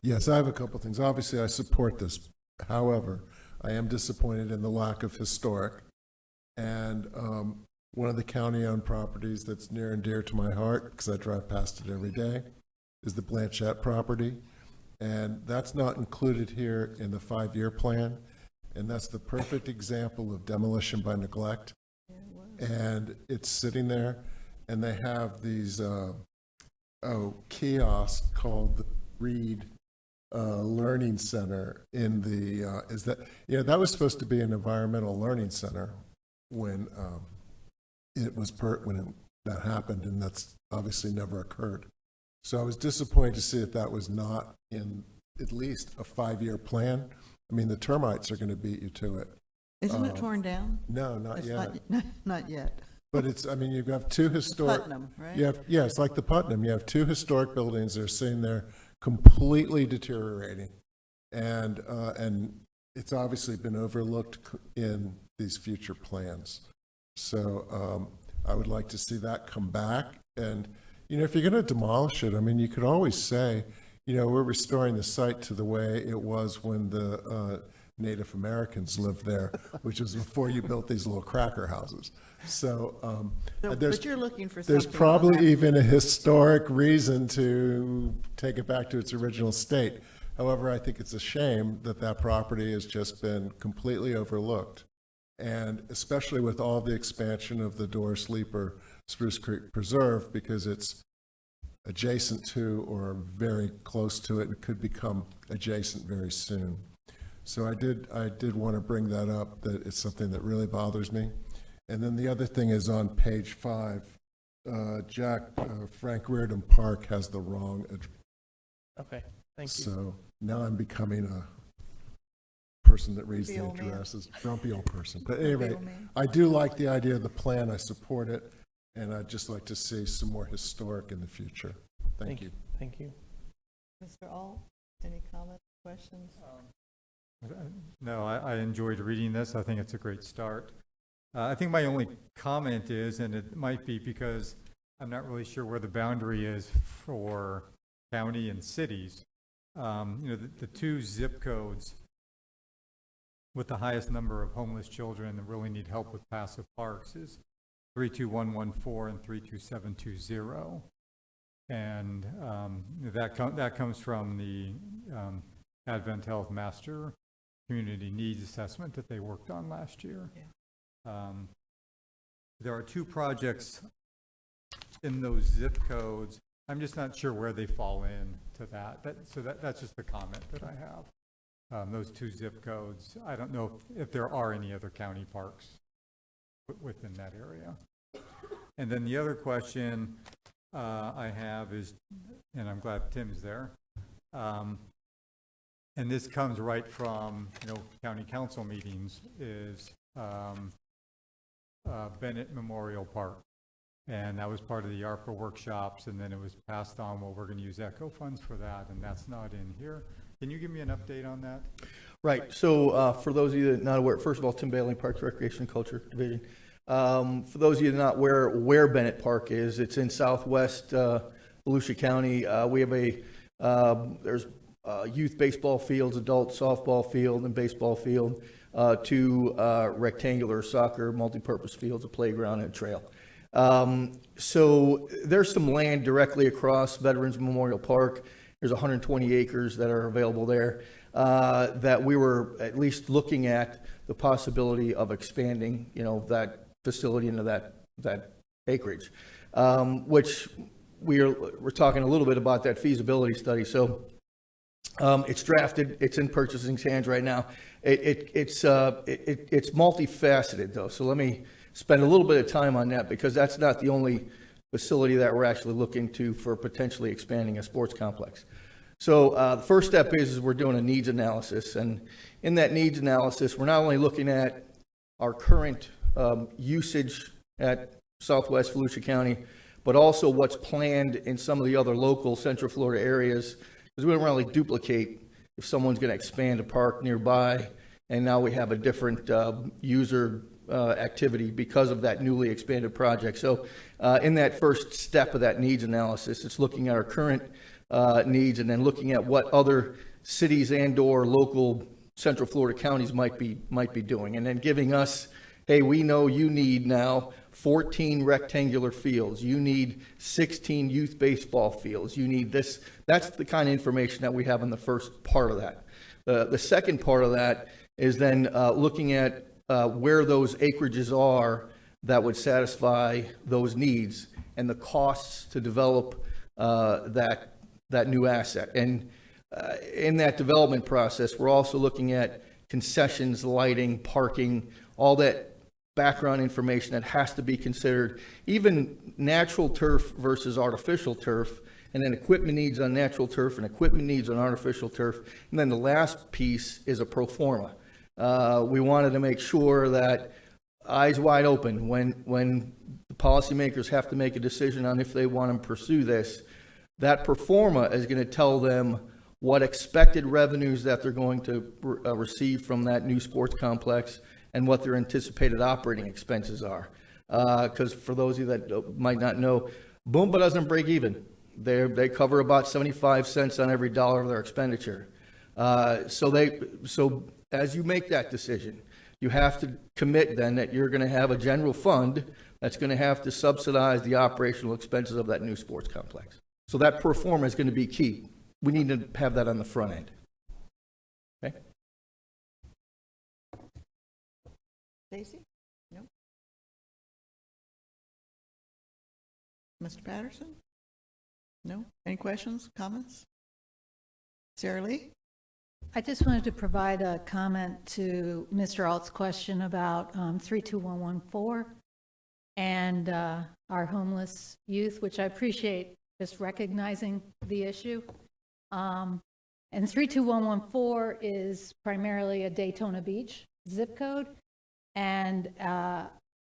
Yes, I have a couple things. Obviously, I support this. However, I am disappointed in the lack of historic. And one of the county-owned properties that's near and dear to my heart, because I drive past it every day, is the Blanchette property. And that's not included here in the 5-year plan. And that's the perfect example of demolition by neglect. And it's sitting there, and they have these kiosks called the Reed Learning Center in the, that was supposed to be an environmental learning center when that happened, and that's obviously never occurred. So I was disappointed to see that was not in at least a 5-year plan. I mean, the termites are going to beat you to it. Isn't it torn down? No, not It's yet. Not yet. But you've got two historic. Putnam, right? It's like the Putnam. You have two historic buildings that are sitting there completely deteriorating. And it's obviously been overlooked in these future plans. So I would like to see that come back. And, if you're going to demolish it, I mean, you could always say, we're restoring the site to the way it was when the Native Americans lived there, which was before you built these little cracker houses. So but you're looking for there's something probably on that. even a historic reason to take it back to its original state. However, I think it's a shame that property has just been completely overlooked. And especially with all the expansion of the Door Sleeper Spruce Creek Preserve, because it's adjacent to or very close to it and could become adjacent very soon. So I did want to bring that up, that it's something that really bothers me. And then the other thing is on page 5, Jack, Frank Reardon Park has the wrong address. Okay, thank you. So now I'm becoming a person that reads the Grumpy old man. addresses, grumpy old person. But at any Grumpy rate, old man. I do like the idea of the plan. I support it. And I'd just like to see some more historic in the future. Thank you. Thank you. Mr. Ault, any comments, questions? No, I enjoyed reading this. I think it's a great start. I think my only comment is, and it might be because I'm not really sure where the boundary is for county and cities. The two zip codes with the highest number of homeless children that really need help with passive parks is 32114 and 32720. And that comes from the Advent Health Master Community Needs Assessment that they worked on last year. There are two projects in those zip codes. I'm just not sure where they fall in to that. That's just the comment that I have. Those two zip codes. I don't know if there are any other county parks within that area. And then the other question I have is, and I'm glad Tim's there, and this comes right from, county council meetings, is Bennett Memorial Park. And that was part of the ARPA workshops, and then it was passed on, well, we're going to use ECHO funds for that, and that's not in here. Can you give me an update on that? Right. So for those of you that are not aware, first of all, Tim Bailey, Parks, Recreation, and Culture Division. For those of you that are not aware where Bennett Park is, it's in southwest Volusia County. We have there's youth baseball fields, adult softball field, and baseball field, two rectangular soccer multipurpose fields, a playground, and a trail. So there's some land directly across Veterans Memorial Park. There's 120 acres that are available there that we were at least looking at the possibility of expanding, that facility into that acreage, which we're talking a little bit about that feasibility study. So it's drafted, it's in purchasing's hands right now. It's multifaceted though. So let me spend a little bit of time on that, because that's not the only facility that we're actually looking to for potentially expanding a sports complex. So the first step is we're doing a needs analysis, and in that needs analysis, we're not only looking at our current usage at Southwest Volusia County, but also what's planned in some of the other local Central Florida areas, because we don't really duplicate if someone's going to expand a park nearby, and now we have a different user activity because of that newly expanded project. So in that first step of that needs analysis, it's looking at our current needs and then looking at what other cities and or local Central Florida counties might be doing, and then giving us, hey, we know you need now 14 rectangular fields, you need 16 youth baseball fields, you need this. That's the kind of information that we have in the first part of that. The second part of that is then looking at where those acreages are that would satisfy those needs and the costs to develop that new asset. And in that development process, we're also looking at concessions, lighting, parking, all that background information that has to be considered, even natural turf versus artificial turf, and then equipment needs on natural turf and equipment needs on artificial turf. And then the last piece is a pro forma. We wanted to make sure that eyes wide open when the policymakers have to make a decision on if they want to pursue this, that pro forma is going to tell them what expected revenues that they're going to receive from that new sports complex and what their anticipated operating expenses are. Because for those of you that might not know, Boomba doesn't break even. They cover about 75 cents on every dollar of their expenditure. So as you make that decision, you have to commit then that you're going to have a general fund that's going to have to subsidize the operational expenses of that new sports complex. So that pro forma is going to be key. We need to have that on the front end. Okay? Stacy? No? Mr. Patterson? No? Any questions, comments? Sarah Lee? I just wanted to provide a comment to Mr. Alt's question about 32114 and our homeless youth, which I appreciate just recognizing the issue. And 32114 is primarily a Daytona Beach zip code. And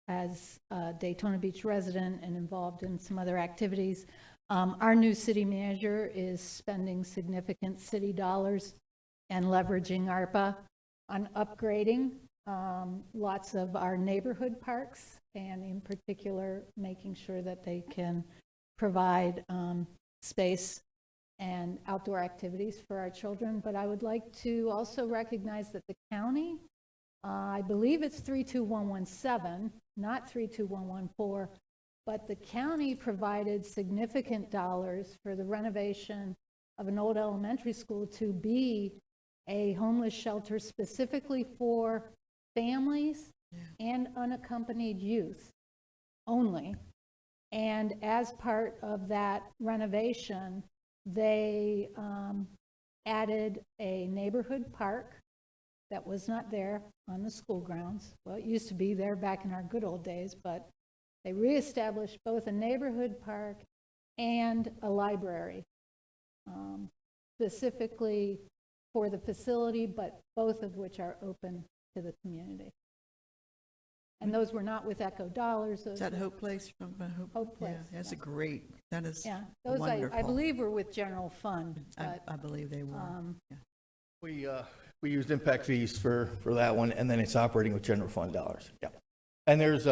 as a Daytona Beach resident and involved in some other activities, our new city manager is spending significant city dollars and leveraging ARPA on upgrading lots of our neighborhood parks, and in particular, making sure that they can provide space and outdoor activities for our children. But I would like to also recognize that the county, I believe it's 32117, not 32114, but the county provided significant dollars for the renovation of an old elementary school to be a homeless shelter specifically for families and unaccompanied youth only. And as part of that renovation, they added a neighborhood park that was not there on the school grounds. Well, it used to be there back in our good old days, but they reestablished both a neighborhood park and a library, specifically for the facility, but both of which are open to the community. And those were not with Echo dollars. Is that Hope Place? You're talking about Hope Place. Yeah, that's a great, that is Yeah, those wonderful. I believe were with general fund, but, I believe they were. Yeah. We used impact fees for that one, and then it's operating with general fund dollars. Yeah. And there's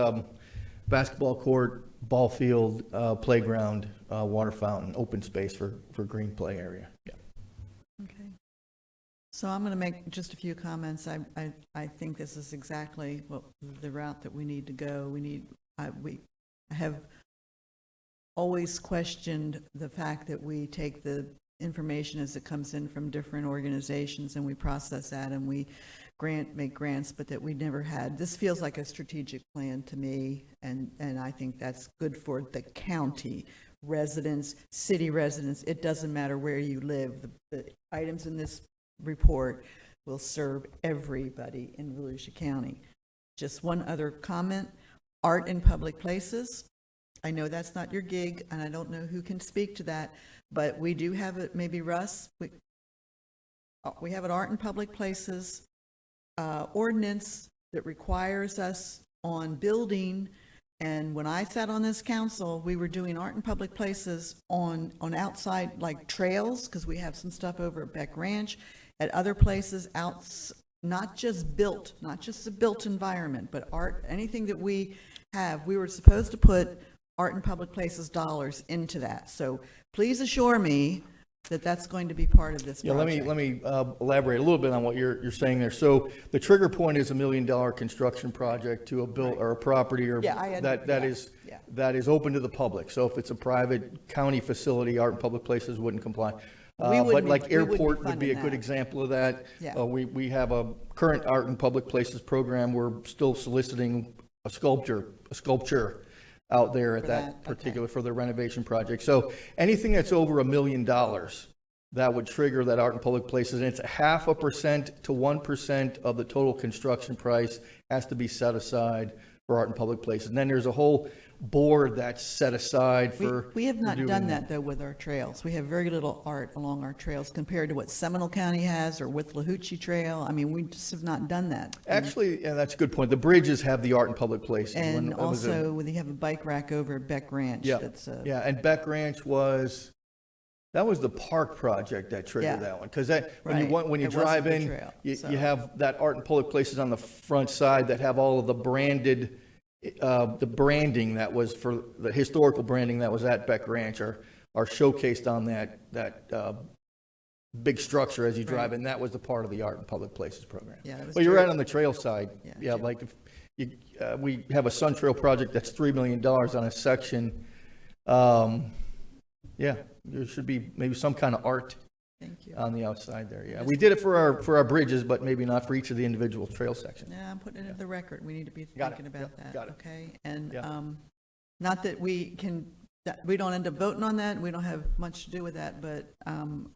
basketball court, ball field, playground, water fountain, open space for green play area. Yeah. Okay. So I'm going to make just a few comments. I think this is exactly what the route that we need to go. I have always questioned the fact that we take the information as it comes in from different organizations and we process that and we make grants, but that we never had. This feels like a strategic plan to me, and I think that's good for the county residents, city residents. It doesn't matter where you live. The items in this report will serve everybody in Volusia County. Just one other comment, art in public places. I know that's not your gig, and I don't know who can speak to that, but we do have it, maybe Russ, we have an art in public places ordinance that requires us on building. And when I sat on this council, we were doing art in public places on outside, like trails, because we have some stuff over at Beck Ranch, at other places out, not just a built environment, but art, anything that we have, we were supposed to put art in public places dollars into that. So please assure me that that's going to be part of this project. Yeah, let me elaborate a little bit on what you're saying there. So the trigger point is $1 million construction project to a build or a property or that is open to the public. So if it's a private county facility, art in public places wouldn't comply. But like airport would be a good example of that. Yeah. We have a current art in public places program. We're still soliciting a sculpture out there at that particular, for the renovation project. So anything that's over $1 million, that would trigger that art in public places. And it's 0.5% to 1% of the total construction price has to be set aside for art in public places. And then there's a whole board that's set aside for. We have not doing done that though with our trails. We have very little art along our trails compared to what Seminole County has or with Lahoochee Trail. I mean, we just have not done that. Actually, yeah, that's a good point. The bridges have the art in public places. And also, when they have a bike rack over at Beck Ranch. Yeah, yeah, and Beck Ranch was the park project that triggered that one. Because when you drive in, you have that art in public places on the front side that have all of the branded, the branding that was for the historical branding that was at Beck Ranch are showcased on that big structure as you drive in. That was the part of the art in public places program. Yeah, but you're right on the trail side. Yeah, like if we have a Sun Trail project that's $3 million on a section. Yeah, there should be maybe some kind of art on the outside there. Yeah, we did it for our bridges, but maybe not for each of the individual trail sections. Yeah, I'm putting it in the record. We need to be thinking about that. Got it. Okay, and not that we don't end up voting on that. We don't have much to do with that, but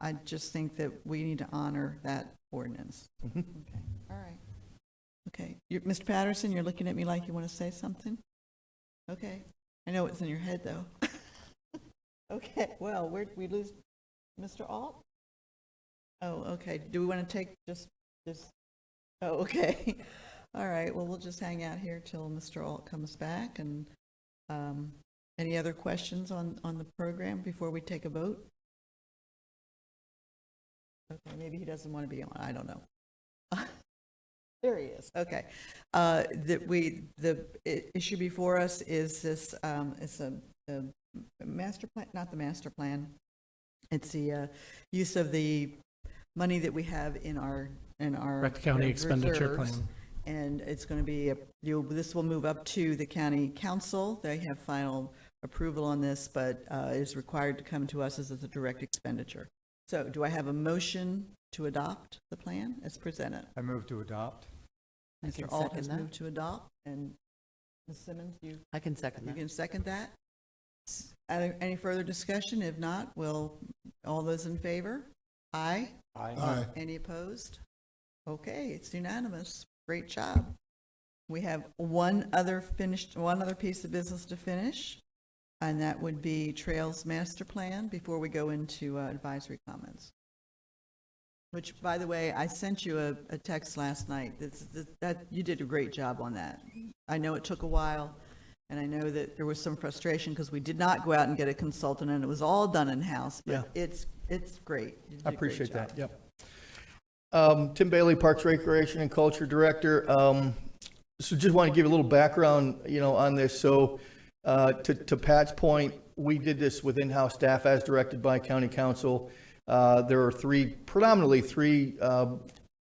I just think that we need to honor that ordinance. Okay, all right. Okay, Mr. Patterson, you're looking at me like you want to say something. Okay, I know it's in your head though. Okay, well, where did we lose Mr. Alt? Oh, okay. Do we want to take just, oh, okay. All right, well, we'll just hang out here till Mr. Alt comes back. And any other questions on the program before we take a vote? Okay, maybe he doesn't want to be on, I don't know. There he is, okay. The issue before us is this, it's a master plan, not the master plan. It's the use of the money that we have in our Breck County expenditure reserves. plan. And it's going to be, this will move up to the county council. They have final approval on this, but is required to come to us as a direct expenditure. So do I have a motion to adopt the plan as presented? I move to adopt. I can Mr. Alt second has that. moved to adopt, and Ms. Simmons, I can second you that. can second that? Any further discussion? If not, all those in favor? Aye? Aye. Any opposed? Okay, it's unanimous. Great job. We have one other piece of business to finish, and that would be Trails Master Plan before we go into advisory comments. Which, by the way, I sent you a text last night. That you did a great job on that. I know it took a while, and I know that there was some frustration because we did not go out and get a consultant, and it was all done in-house, but it's great. You did a I great appreciate job. that, yep. Tim Bailey, Parks, Recreation, and Culture Director. So just want to give a little background, on this. So to Pat's point, we did this with in-house staff as directed by County Council. There are predominantly three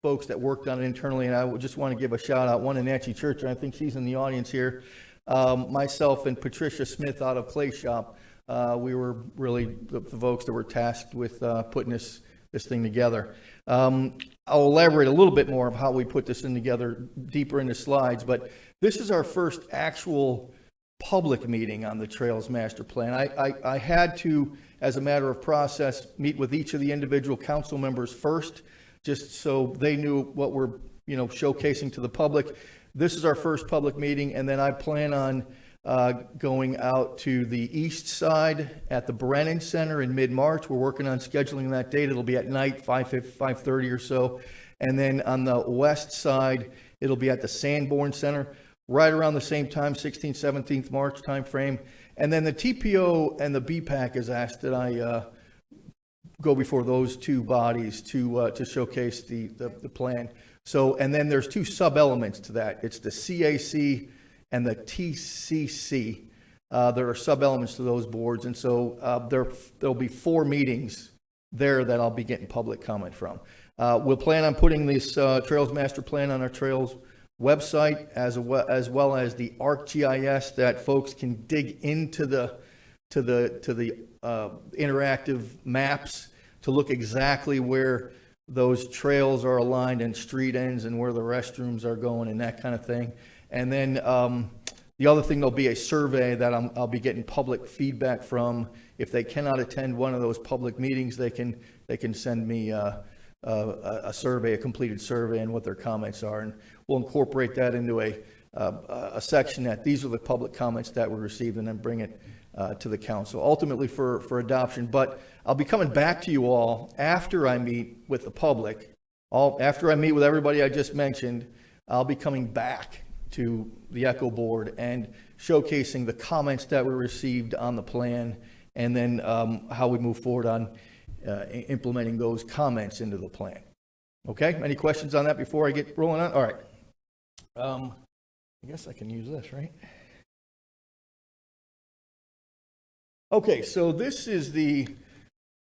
folks that worked on it internally, and I would just want to give a shout out. One to Nancy Church, and I think she's in the audience here. Myself and Patricia Smith out of Clay Shop. We were really the folks that were tasked with putting this thing together. I'll elaborate a little bit more of how we put this thing together deeper in the slides, but this is our first actual public meeting on the Trails Master Plan. I had to, as a matter of process, meet with each of the individual council members first, just so they knew what we're, showcasing to the public. This is our first public meeting, and then I plan on going out to the east side at the Brennan Center in mid-March. We're working on scheduling that date. It'll be at night, 5:30 or so. And then on the west side, it'll be at the Sanborn Center, right around the same time, 16th, 17th March timeframe. And then the TPO and the BPAC has asked that I go before those two bodies to showcase the plan. So, and then there's two sub-elements to that. It's the CAC and the TCC. There are sub-elements to those boards, and so there'll be 4 meetings there that I'll be getting public comment from. We'll plan on putting this Trails Master Plan on our Trails website, as well as the ArcGIS, that folks can dig into the interactive maps to look exactly where those trails are aligned and street ends and where the restrooms are going and that kind of thing. And then the other thing, there'll be a survey that I'll be getting public feedback from. If they cannot attend one of those public meetings, they can send me a survey, a completed survey, and what their comments are, and we'll incorporate that into a section that these are the public comments that were received, and then bring it to the council, ultimately for adoption. But I'll be coming back to you all after I meet with the public. After I meet with everybody I just mentioned, I'll be coming back to the ECHO board and showcasing the comments that were received on the plan, and then how we move forward on implementing those comments into the plan. Okay, any questions on that before I get rolling on? All right. I guess I can use this, right? Okay, so this is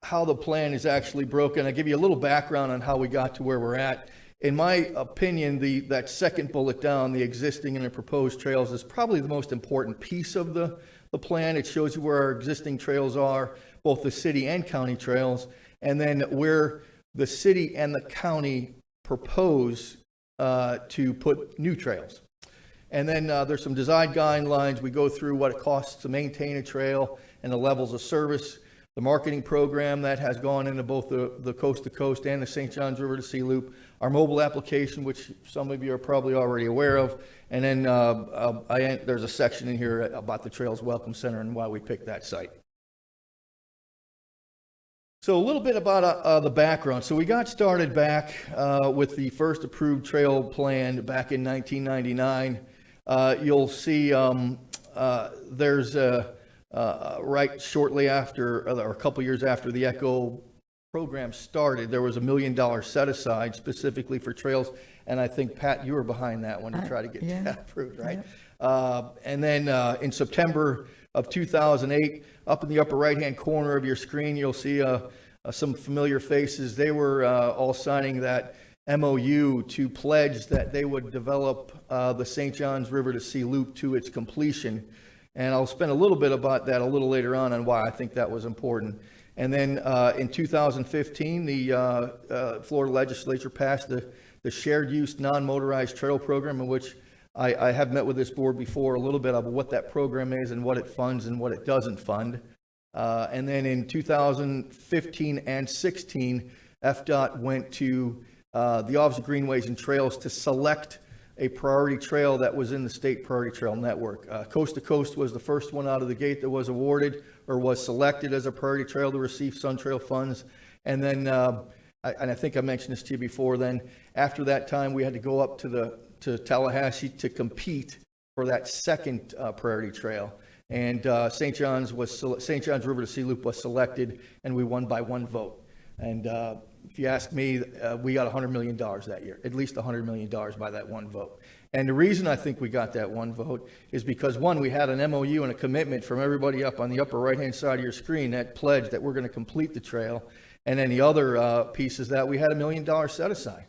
how the plan is actually broken. I'll give you a little background on how we got to where we're at. In my opinion, that second bullet down, the existing and the proposed trails, is probably the most important piece of the plan. It shows you where our existing trails are, both the city and county trails, and then where the city and the county propose to put new trails. And then there's some design guidelines. We go through what it costs to maintain a trail and the levels of service, the marketing program that has gone into both the coast to coast and the St. Johns River to Sea Loop, our mobile application, which some of you are probably already aware of, and then there's a section in here about the Trails Welcome Center and why we picked that site. So a little bit about the background. So we got started back with the first approved trail plan back in 1999. You'll see there's right shortly after, or a couple years after the ECHO program started, there was $1 million set aside specifically for trails. And I think, Pat, you were behind that one to try to get yeah. that approved, right? And then in September of 2008, up in the upper right-hand corner of your screen, you'll see some familiar faces. They were all signing that MOU to pledge that they would develop the St. Johns River to Sea Loop to its completion. And I'll spend a little bit about that a little later on why I think that was important. And then in 2015, the Florida legislature passed the Shared Use Non-Motorized Trail Program, in which I have met with this board before a little bit about what that program is and what it funds and what it doesn't fund. And then in 2015 and 16, FDOT went to the Office of Greenways and Trails to select a priority trail that was in the state priority trail network. Coast to Coast was the first one out of the gate that was awarded or was selected as a priority trail to receive Sun Trail funds. And then, I think I mentioned this to you before, then after that time, we had to go up to Tallahassee to compete for that second priority trail. And St. John's River to Sea Loop was selected, and we won by 1 vote. And if you ask me, we got $100 million that year, at least $100 million by that 1 vote. And the reason I think we got that 1 vote is because, one, we had an MOU and a commitment from everybody up on the upper right-hand side of your screen that pledged that we're going to complete the trail. And then the other piece is that we had $1 million set aside.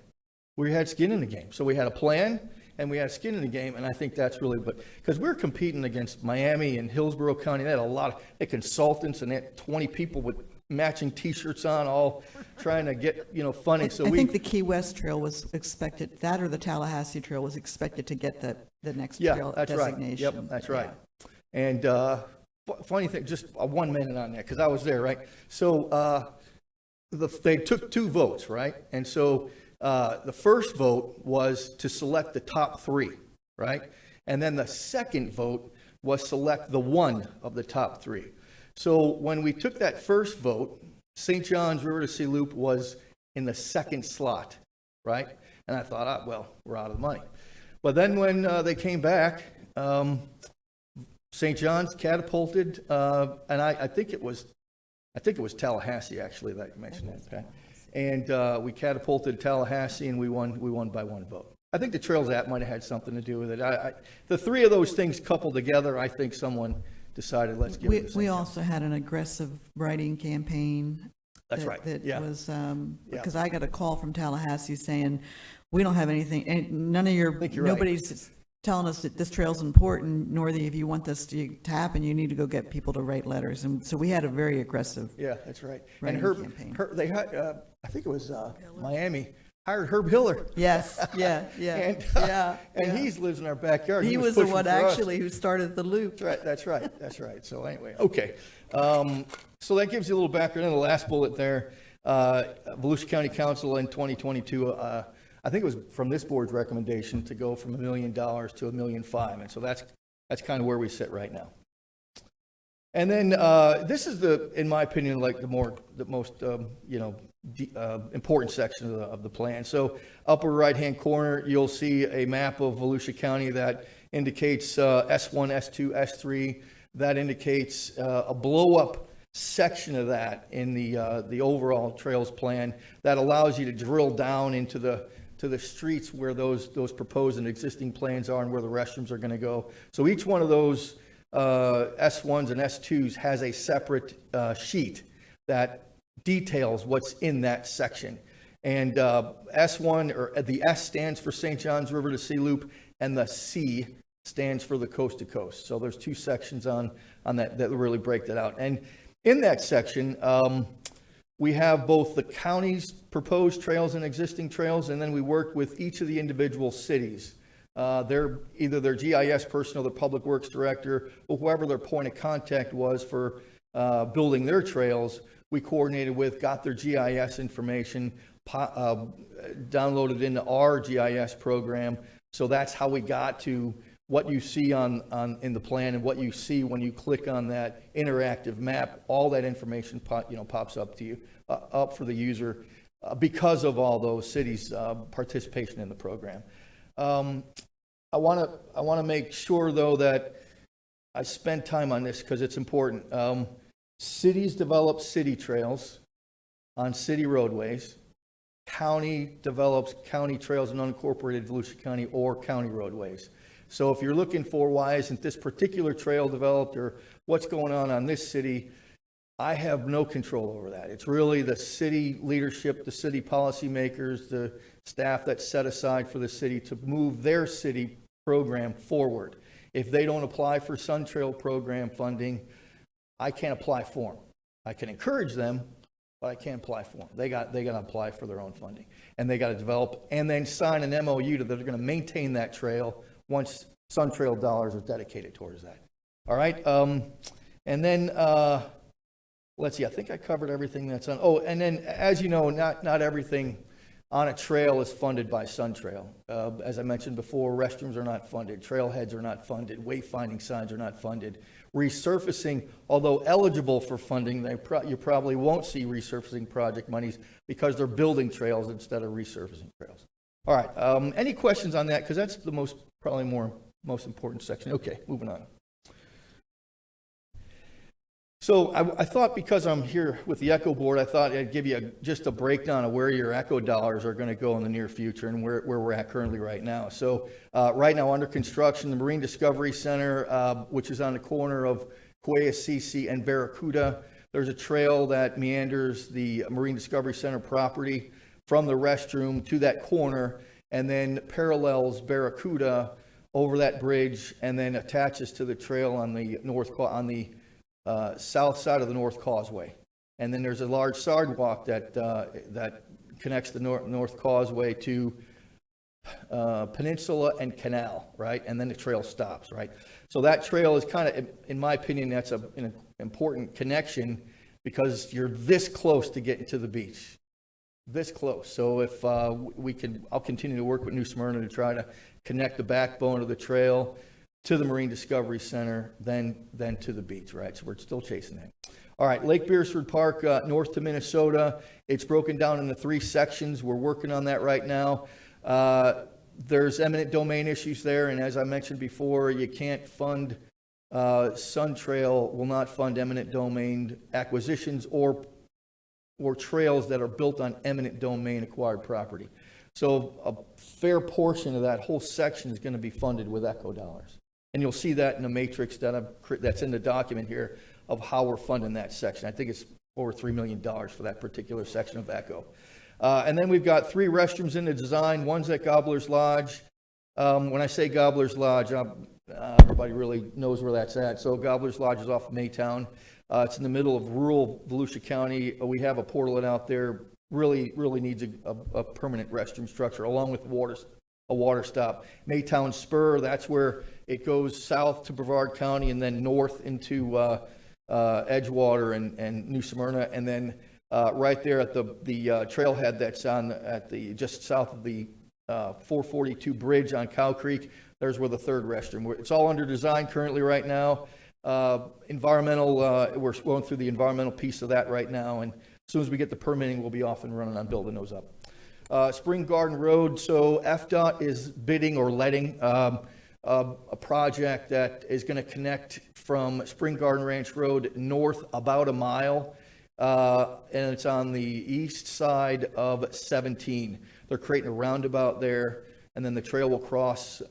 We had skin in the game. So we had a plan and we had skin in the game, and I think that's really, because we're competing against Miami and Hillsborough County. They had a lot of consultants, and they had 20 people with matching T-shirts on, all trying to get, funding. So I think the Key West Trail was expected, that or the Tallahassee Trail was expected to get the next trail that's designation. Right. Yep, that's right. And funny thing, just 1 minute on that, because I was there, right? So they took 2 votes, right? And so the first vote was to select the top 3, right? And then the second vote was select the one of the top 3. So when we took that first vote, St. John's River to Sea Loop was in the second slot, right? And I thought, well, we're out of the money. But then when they came back, St. John's catapulted, and I think it was Tallahassee actually that you mentioned that, okay? And we catapulted Tallahassee, and we won by 1 vote. I think the Trails Act might have had something to do with it. The 3 of those things coupled together, I think someone decided, let's give it a We also had an aggressive writing campaign. That's right. That Yeah. was, because I got a call from Tallahassee saying, we don't have anything, and none of nobody's telling us that this trail's important, nor that if you want this to happen, you need to go get people to write letters. And so we had a very aggressive. Yeah, that's right. writing campaign. They had, I think it was Miami, hired Herb Hiller. Yes, yeah. And he lives in our backyard. He was the pushing one for us. actually who started the loop. That's right. So anyway, okay. So that gives you a little background. And the last bullet there, Volusia County Council in 2022, I think it was from this board's recommendation to go from $1 million to $1.5 million. And so that's kind of where we sit right now. And then this is in my opinion, like the most important section of the plan. So upper right-hand corner, you'll see a map of Volusia County that indicates S1, S2, S3. That indicates a blow-up section of that in the overall trails plan that allows you to drill down into the streets where those proposed and existing plans are and where the restrooms are going to go. So each one of those S1s and S2s has a separate sheet that details what's in that section. And S1, or the S stands for St. John's River to Sea Loop, and the C stands for the Coast to Coast. So there's 2 sections on that really break that out. And in that section, we have both the county's proposed trails and existing trails, and then we work with each of the individual cities. Either their GIS person or the public works director, or whoever their point of contact was for building their trails, we coordinated with, got their GIS information, downloaded into our GIS program. So that's how we got to what you see in the plan and what you see when you click on that interactive map. All that information pops up to you, up for the user because of all those cities' participation in the program. I want to make sure though that I spend time on this because it's important. Cities develop city trails. on city roadways. County develops county trails in unincorporated Volusia County or county roadways. So if you're looking for why isn't this particular trail developed or what's going on this city, I have no control over that. It's really the city leadership, the city policymakers, the staff that's set aside for the city to move their city program forward. If they don't apply for Sun Trail program funding, I can't apply for them. I can encourage them, but I can't apply for them. They got to apply for their own funding, and they got to develop and then sign an MOU that they're going to maintain that trail once Sun Trail dollars are dedicated towards that. All right, and then let's see. I think I covered everything that's on. Oh, and then as you know, not everything on a trail is funded by Sun Trail. As I mentioned before, restrooms are not funded, trailheads are not funded, wayfinding signs are not funded. Resurfacing, although eligible for funding, you probably won't see resurfacing project monies because they're building trails instead of resurfacing trails. All right, any questions on that? Because that's the most important section. Okay, moving on. So I thought because I'm here with the ECHO board, I thought I'd give you just a breakdown of where your ECHO dollars are going to go in the near future and where we're at currently right now. So right now under construction, the Marine Discovery Center, which is on the corner of Cueyasisi and Barracuda. There's a trail that meanders the Marine Discovery Center property from the restroom to that corner and then parallels Barracuda over that bridge and then attaches to the trail on the south side of the North Causeway. And then there's a large sidewalk that connects the North Causeway to Peninsula and Canal, right? And then the trail stops, right? So that trail is kind of, in my opinion, that's an important connection because you're this close to getting to the beach. This close. So if I'll continue to work with New Smyrna to try to connect the backbone of the trail to the Marine Discovery Center, then to the beach, right? So we're still chasing that. All right, Lake Beresford Park, north to Minnesota. It's broken down into 3 sections. We're working on that right now. There's eminent domain issues there, and as I mentioned before, you can't fund, Sun Trail will not fund eminent domain acquisitions or trails that are built on eminent domain acquired property. So a fair portion of that whole section is going to be funded with ECHO dollars. And you'll see that in the matrix that's in the document here of how we're funding that section. I think it's over $3 million for that particular section of ECHO. And then we've got 3 restrooms in the design. One's at Gobbler's Lodge. When I say Gobbler's Lodge, everybody really knows where that's at. So Gobbler's Lodge is off of Maytown. It's in the middle of rural Volusia County. We have a portalet out there. Really needs a permanent restroom structure along with a water stop. Maytown Spur, that's where it goes south to Brevard County and then north into Edgewater and New Smyrna, and then right there at the trailhead that's just south of the 442 bridge on Cow Creek, there's where the 3rd restroom. It's all under design currently right now. Environmental, we're going through the environmental piece of that right now, and as soon as we get the permitting, we'll be off and running on building those up. Spring Garden Road, so FDOT is bidding or letting a project that is going to connect from Spring Garden Ranch Road north about a mile, and it's on the east side of 17. They're creating a roundabout there, and then the trail will cross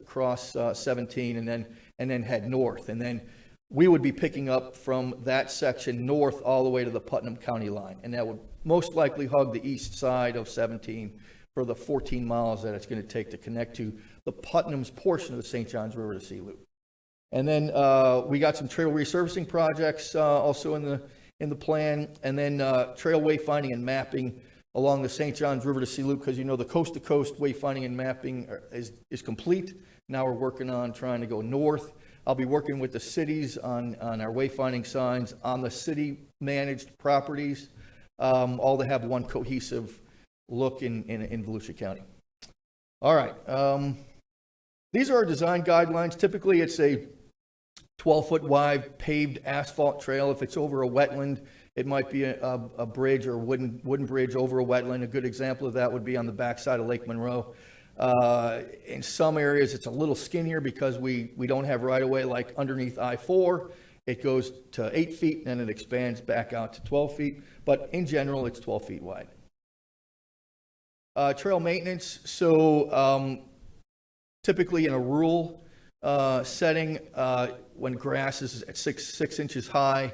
17 and then head north. And then we would be picking up from that section north all the way to the Putnam County line, and that would most likely hug the east side of 17 for the 14 miles that it's going to take to connect to the Putnam's portion of the St. Johns River to Sea Loop. And then we got some trail resurfacing projects also in the plan, and then trail wayfinding and mapping along the St. Johns River to Sea Loop, because the coast-to-coast wayfinding and mapping is complete. Now we're working on trying to go north. I'll be working with the cities on our wayfinding signs on the city-managed properties, all to have one cohesive look in Volusia County. All right. These are our design guidelines. Typically, it's a 12-foot wide paved asphalt trail. If it's over a wetland, it might be a bridge or a wooden bridge over a wetland. A good example of that would be on the backside of Lake Monroe. In some areas, it's a little skinnier because we don't have right-of-way like underneath I-4, it goes to 8 feet, and then it expands back out to 12 feet, but in general, it's 12 feet wide. Trail maintenance, so typically in a rural setting, when grass is at 6 inches high,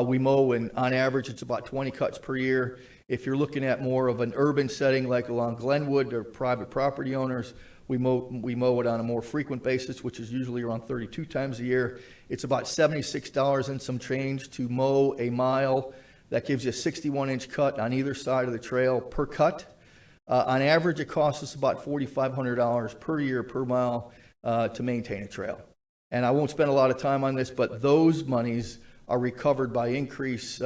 we mow, and on average, it's about 20 cuts per year. If you're looking at more of an urban setting, like along Glenwood or private property owners, we mow it on a more frequent basis, which is usually around 32 times a year. It's about $76 and some change to mow a mile. That gives you a 61-inch cut on either side of the trail per cut. On average, it costs us about $4,500 per year per mile to maintain a trail. And I won't spend a lot of time on this, but those monies are recovered by increased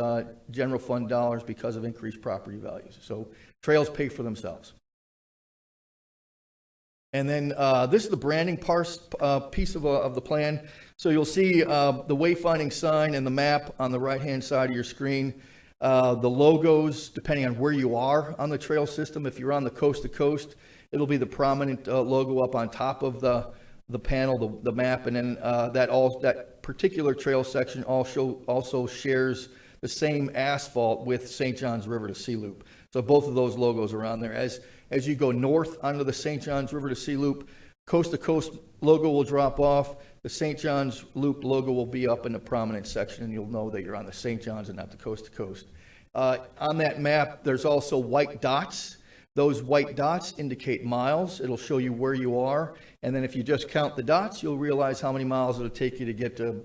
general fund dollars because of increased property values. So trails pay for themselves. And then this is the branding piece of the plan. So you'll see the wayfinding sign and the map on the right-hand side of your screen. The logos, depending on where you are on the trail system. If you're on the coast to coast, it'll be the prominent logo up on top of the panel, the map, and then that particular trail section also shares the same asphalt with St. Johns River to Sea Loop. So both of those logos are on there. As you go north onto the St. Johns River to Sea Loop, coast to coast logo will drop off. The St. Johns Loop logo will be up in the prominent section, and you'll know that you're on the St. Johns and not the coast to coast. On that map, there's also white dots. Those white dots indicate miles. It'll show you where you are. And then if you just count the dots, you'll realize how many miles it'll take you to get to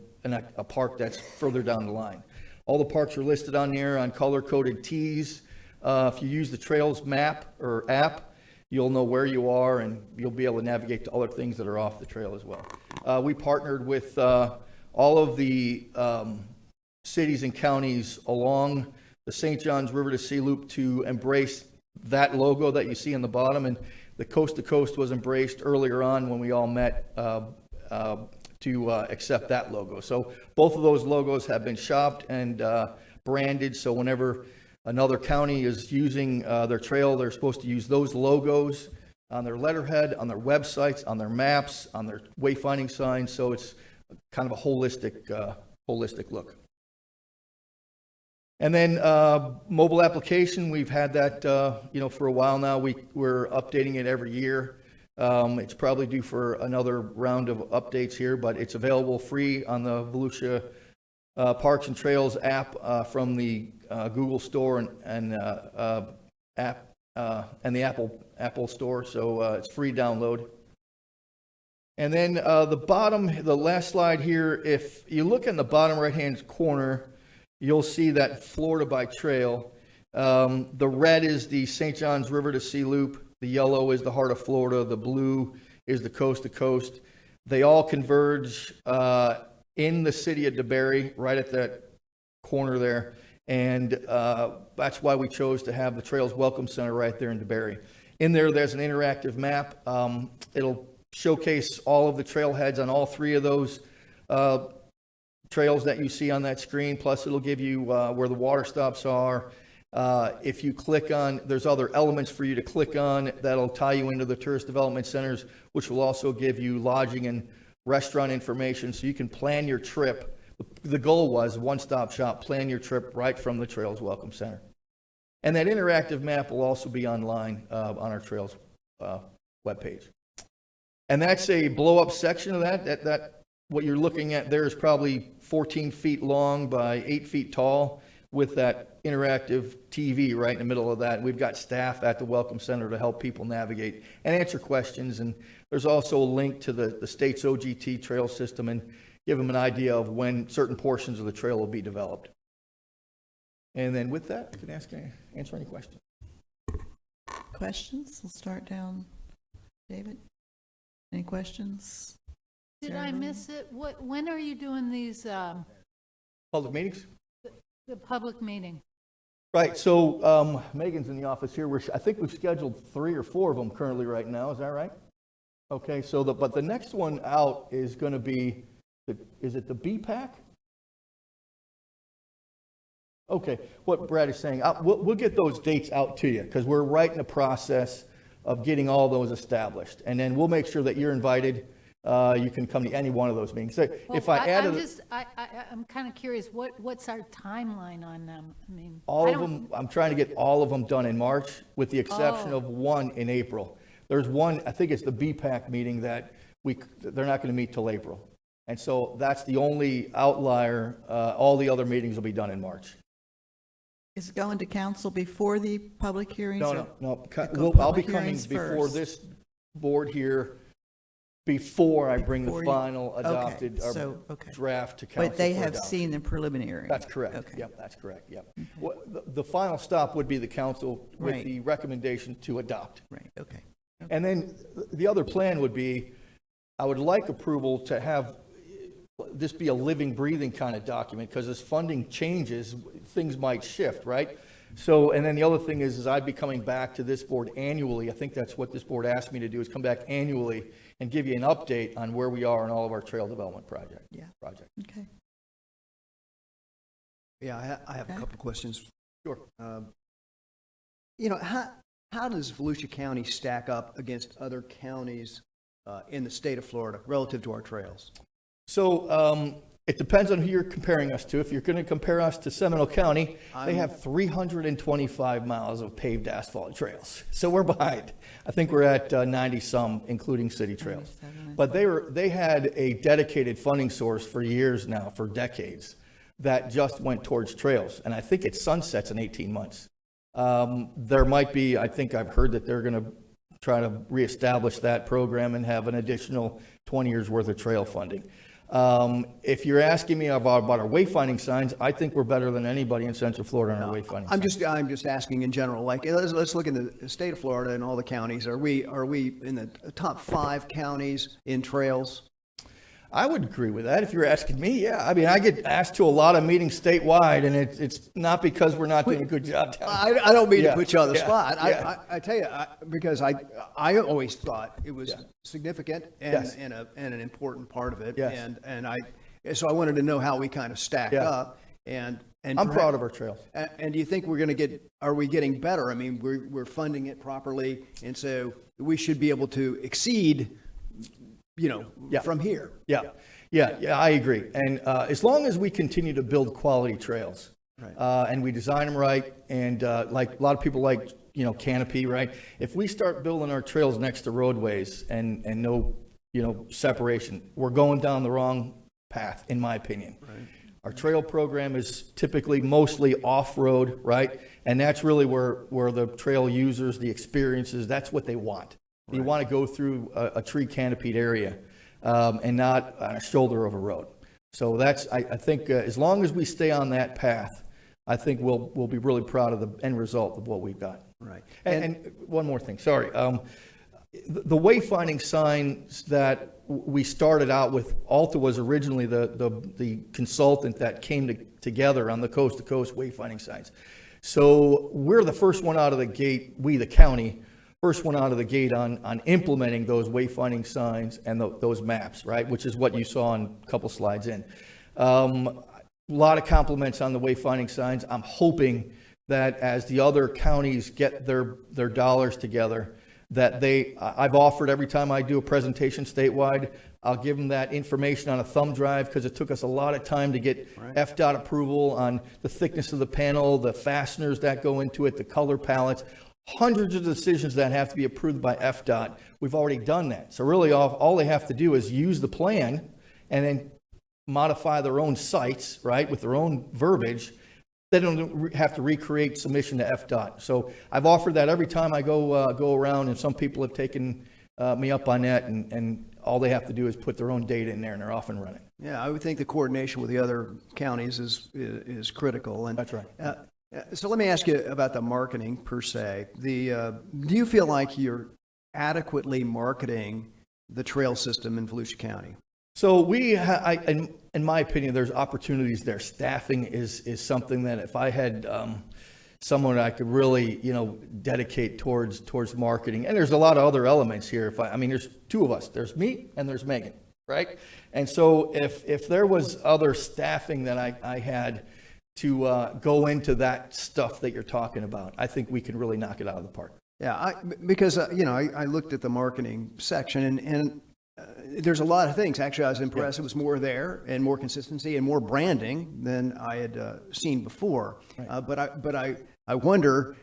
a park that's further down the line. All the parks are listed on there on color-coded T's. If you use the Trails map or app, you'll know where you are, and you'll be able to navigate to other things that are off the trail as well. We partnered with all of the cities and counties along the St. Johns River to Sea Loop to embrace that logo that you see in the bottom, and the coast to coast was embraced earlier on when we all met to accept that logo. So both of those logos have been shopped and branded, so whenever another county is using their trail, they're supposed to use those logos on their letterhead, on their websites, on their maps, on their wayfinding signs, so it's kind of a holistic look. And then mobile application, we've had that for a while now. We're updating it every year. It's probably due for another round of updates here, but it's available free on the Volusia Parks and Trails app from the Google Store and app and the Apple Store. So it's free download. And then the last slide here. If you look in the bottom right-hand corner, you'll see that Florida by Trail. The red is the St. Johns River to Sea Loop. The yellow is the heart of Florida. The blue is the coast to coast. They all converge in the city of DeBary, right at that corner there. And that's why we chose to have the Trails Welcome Center right there in DeBary. In there's an interactive map. It'll showcase all of the trailheads on all three of those trails that you see on that screen. Plus, it'll give you where the water stops are. If you click on, there's other elements for you to click on that'll tie you into the tourist development centers, which will also give you lodging and restaurant information so you can plan your trip. The goal was one-stop shop, plan your trip right from the Trails Welcome Center. And that interactive map will also be online on our Trails webpage. And that's a blow-up section of that. What you're looking at there is probably 14 feet long by 8 feet tall with that interactive TV right in the middle of that. We've got staff at the Welcome Center to help people navigate and answer questions. And there's also a link to the state's OGT trail system and give them an idea of when certain portions of the trail will be developed. And then with that, I can answer any questions. Questions? We'll start down. David, any questions? Did I miss it? When are you doing these, Public meetings? the public meeting? Right, so Megan's in the office here. I think we've scheduled 3 or 4 of them currently right now. Is that right? Okay, so but the next one out is going to be, is it the BPAC? Okay, what Brad is saying, we'll get those dates out to you because we're right in the process of getting all those established. And then we'll make sure that you're invited you can come to any one of those meetings. So if Well, I added. I'm kind of curious, what's our timeline on them? I mean, All I of don't- them, I'm trying to get all of them done in March, with the exception Oh. of one in April. There's one, I think it's the BPAC meeting that they're not going to meet till April. And so that's the only outlier. All the other meetings will be done in March. Is it going to council before the public hearings? No, or- no, no. Go I'll be public coming hearings before first? this board here, before I bring the Before you- final okay, adopted or so, okay. draft to council. But they for have adoption. seen the preliminary? That's correct. Okay. Yep, that's correct. Yep. The final stop would be the council with Right. the recommendation to adopt. Right, okay. And then the other plan would be, I would like approval to have this be a living, breathing kind of document, because as funding changes, things might shift, right? So, and then the other thing is I'd be coming back to this board annually. I think that's what this board asked me to do, is come back annually and give you an update on where we are in all of our trail development project. Okay. Yeah, I have a couple questions. Sure. You know, how does Volusia County stack up against other counties in the state of Florida relative to our trails? So it depends on who you're comparing us to. If you're going to compare us to Seminole County, they have 325 miles of paved asphalt trails. So we're behind. I think we're at 90-some, including city trails. But they had a dedicated funding source for years now, for decades, that just went towards trails. And I think it sunsets in 18 months. There might be, I think I've heard that they're going to try to reestablish that program and have an additional 20 years worth of trail funding. If you're asking me about our wayfinding signs, I think we're better than anybody in Central Florida on our wayfinding signs. I'm just asking in general, like, let's look in the state of Florida and all the counties. Are we in the top 5 counties in trails? I would agree with that if you're asking me, yeah. I mean, I get asked to a lot of meetings statewide, and it's not because we're not doing a good job down I don't mean Yeah, to put you on the yeah, spot. yeah. I tell you, because I always thought it was significant and, Yes. and an important part of it. Yes. So I wanted to know how we kind of stack Yeah. up. And I'm proud of our trails. And do you think are we getting better? I mean, we're funding it properly, and so we should be able to exceed, from here. Yeah, I agree. And as long as we continue to build quality trails, and we design them right, and like a lot of people like, canopy, right? If we start building our trails next to roadways and no, separation, we're going down the wrong path, in my opinion. Our trail program is typically mostly off-road, right? And that's really where the trail users, the experiences, that's what they want. You want to go through a tree canopied area and not on a shoulder of a road. So that's, I think, as long as we stay on that path, I think we'll be really proud of the end result of what we've got. Right. And one more thing, sorry. The wayfinding signs that we started out with, Alta was originally the consultant that came together on the coast-to-coast wayfinding signs. So we're the first one out of the gate, we, the county, first one out of the gate on implementing those wayfinding signs and those maps, right? Which is what you saw on a couple slides in. A lot of compliments on the wayfinding signs. I'm hoping that as the other counties get their dollars together, that I've offered every time I do a presentation statewide, I'll give them that information on a thumb drive, because it took us a lot of time to get FDOT approval on the thickness of the panel, the fasteners that go into it, the color palettes, hundreds of decisions that have to be approved by FDOT. We've already done that. So really all they have to do is use the plan and then modify their own sites, right, with their own verbiage. They don't have to recreate submission to FDOT. So I've offered that every time I go around, and some people have taken me up on that, and all they have to do is put their own data in there, and they're off and running. Yeah, I would think the coordination with the other counties is critical. And that's right. So let me ask you about the marketing per se. Do you feel like you're adequately marketing the trail system in Volusia County? So in my opinion, there's opportunities there. Staffing is something that if I had someone I could really, dedicate towards marketing. And there's a lot of other elements here. There's two of us. There's me and there's Megan, right? And so if there was other staffing that I had to go into that stuff that you're talking about, I think we can really knock it out of the park. Yeah, because I looked at the marketing section, and there's a lot of things. Actually, I was impressed. It was more there and more consistency and more branding than I had seen before. But I wonder,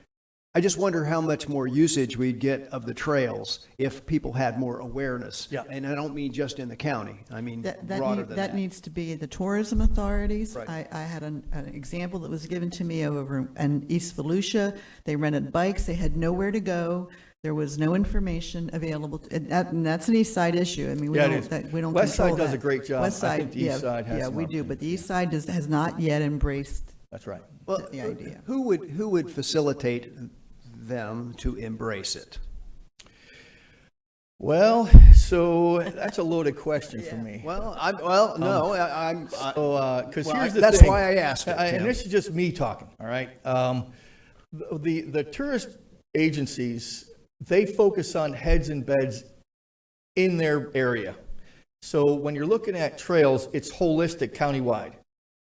I just wonder how much more usage we'd get of the trails if people had more awareness. Yeah. And I don't mean just in the county. I mean That broader than that. needs to be the tourism authorities. Right. I had an example that was given to me over in East Volusia. They rented bikes. They had nowhere to go. There was no information available, and that's an East Side issue. I mean, we Yeah, it don't, is. that, we don't West control Side does that. a great job. West I Side, think the East yeah, Side has yeah, some we do, opportunity. but the East Side has not yet embraced That's right. Well, the idea. who would facilitate them to embrace it? Well, so that's a loaded question for me. Well, I'm Because well, here's the that's thing. why I asked it, And Tim. this is just me talking, all right? The tourist agencies, they focus on heads and beds in their area. So when you're looking at trails, it's holistic countywide.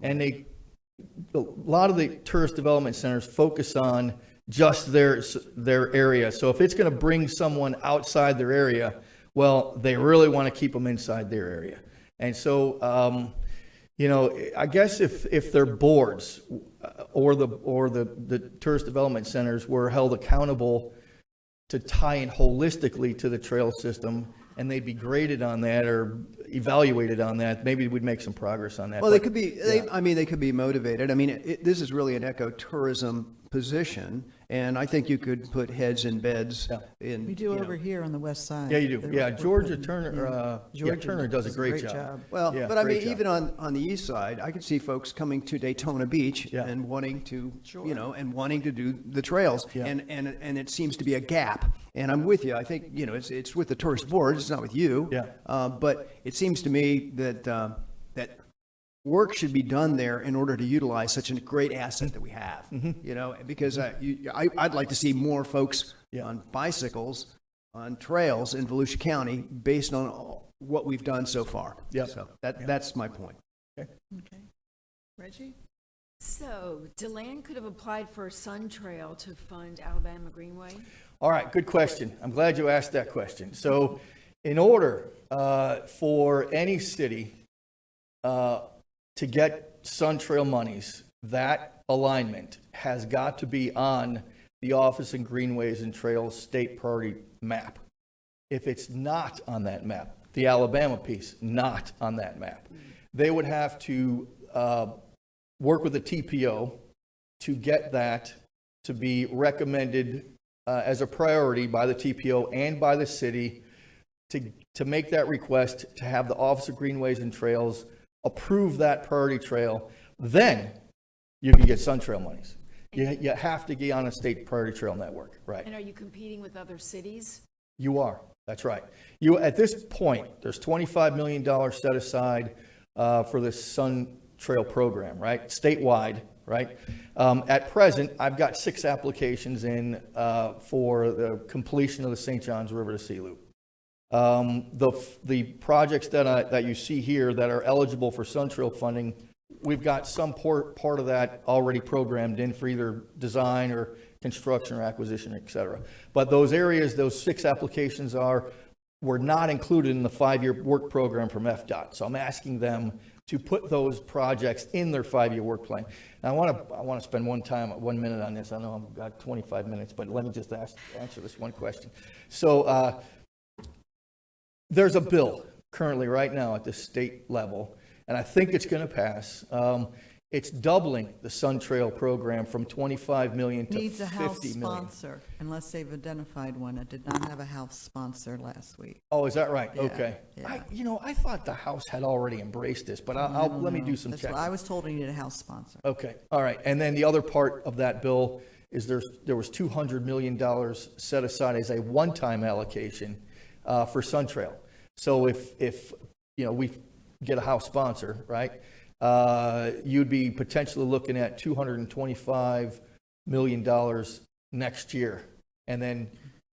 And a lot of the tourist development centers focus on just their area. So if it's going to bring someone outside their area, well, they really want to keep them inside their area. And so, I guess if their boards or the tourist development centers were held accountable to tie in holistically to the trail system, and they'd be graded on that or evaluated on that, maybe we'd make some progress on that. Well, they But- could be, yeah. they could be motivated. I mean, this is really an ecotourism position, and I think you could put heads in beds in. We do over here on the west side. Yeah, you do. They're- Yeah, we're Georgia putting- Turner, Georgia Turner does a great job. Well, Yeah, but I mean, great job. even on the east side, I could see folks coming to Daytona Beach and wanting to, and wanting to do the trails. Yeah. And it seems to be a gap. And I'm with you. I think, it's with the tourist board, it's not with you. Yeah. But it seems to me that, that work should be done there in order to utilize such a great asset that we have. Because I'd like to see more folks on bicycles on trails in Volusia County based on what we've done so far. Yep. So that's my point. Okay. Reggie? So DeLand could have applied for a Sun Trail to fund Alabama Greenway? All right, good question. I'm glad you asked that question. So in order for any city to get Sun Trail monies, that alignment has got to be on the Office of Greenways and Trails state priority map. If it's not on that map, the Alabama piece, not on that map, they would have to work with the TPO to get that to be recommended as a priority by the TPO and by the city to make that request, to have the Office of Greenways and Trails approve that priority trail. Then you can get Sun Trail monies. You have to get on a state priority trail network, right? And are you competing with other cities? You are. That's right. At this point, there's $25 million set aside for the Sun Trail program, right? Statewide, right? At present, I've got 6 applications in for the completion of the St. Johns River to Sea Loop. The projects that you see here that are eligible for Sun Trail funding, we've got some part of that already programmed in for either design or construction or acquisition, et cetera. But those areas, those 6 applications were not included in the 5-year work program from FDOT. So I'm asking them to put those projects in their 5-year work plan. Now, I want to spend 1 minute on this. I know I've got 25 minutes, but let me just answer this one question. So there's a bill currently right now at the state level, and I think it's going to pass. It's doubling the Sun Trail program from $25 million to Needs a House $50 million. sponsor, unless they've identified one. It did not have a House sponsor last week. Oh, is that right? Yeah, Okay. yeah. I thought the House had already embraced this, but let me do some That's checking. what I was told. We needed a House sponsor. Okay, all right. And then the other part of that bill is there was $200 million set aside as a one-time allocation for Sun Trail. So if we get a House sponsor, right, you'd be potentially looking at $225 million next year. And then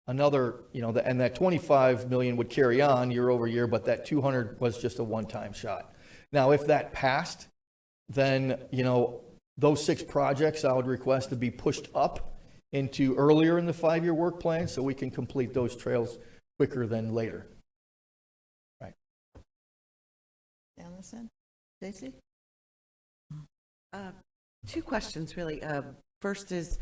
another, and that 25 million would carry on year over year, but that 200 was just a one-time shot. Now, if that passed, then, those 6 projects I would request to be pushed up into earlier in the 5-year work plan so we can complete those trails quicker than later. Right. Allison? Stacy? Two questions, really. First is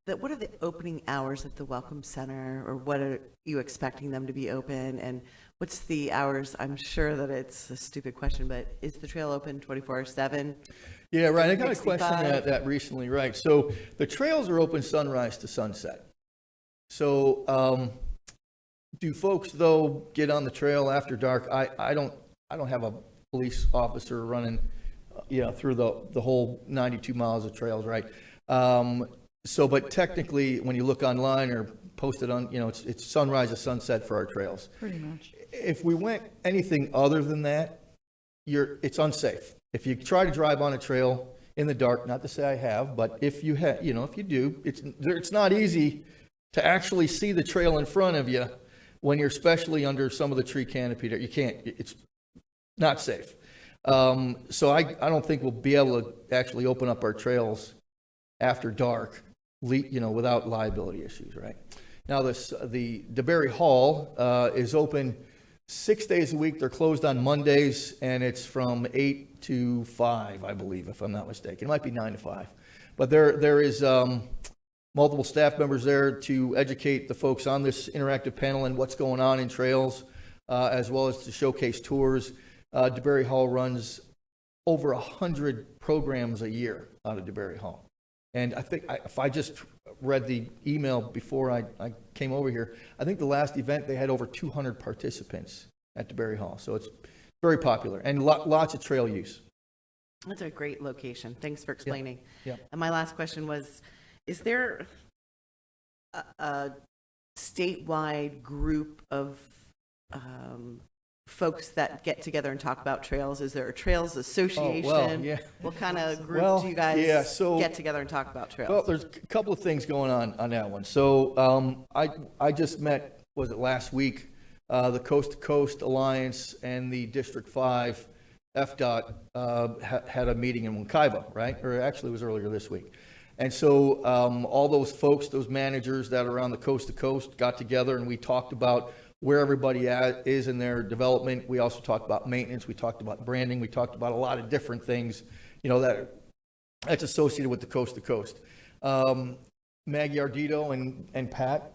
that what are the opening hours at the Welcome Center, or what are you expecting them to be open? And what's the hours? I'm sure that it's a stupid question, but is the trail open 24/7? Yeah, right. I got a 365? question about that recently, right? So the trails are open sunrise to sunset. So do folks, though, get on the trail after dark? I don't have a police officer running, through the whole 92 miles of trails, right? But technically, when you look online or post it on, it's sunrise to sunset for our trails. Pretty much. If we went anything other than that, it's unsafe. If you try to drive on a trail in the dark, not to say I have, but if you if you do, it's not easy to actually see the trail in front of you when you're especially under some of the tree canopy there. You can't, it's not safe. So I don't think we'll be able to actually open up our trails after dark, without liability issues, right? Now, the DeBerry Hall is open 6 days a week. They're closed on Mondays, and it's from 8 to 5, I believe, if I'm not mistaken. It might be 9 to 5. But there is multiple staff members there to educate the folks on this interactive panel and what's going on in trails, as well as to showcase tours. DeBerry Hall runs over 100 programs a year out of DeBerry Hall. And I think if I just read the email before I came over here, I think the last event they had over 200 participants at DeBerry Hall. So it's very popular and lots of trail use. That's a great location. Thanks for explaining. Yeah. And my last question was, is there a statewide group of folks that get together and talk about trails? Is there a trails association? Yeah. What kind of group do you guys get together and talk about trails? Well, there's a couple of things going on that one. So I just met, was it last week, the Coast to Coast Alliance and the District 5 FDOT had a meeting in Wekiva, right? Or actually it was earlier this week. And so all those folks, those managers that are on the Coast to Coast got together and we talked about where everybody is in their development. We also talked about maintenance. We talked about branding. We talked about a lot of different things, that's associated with the Coast to Coast. Maggie Ardito and Pat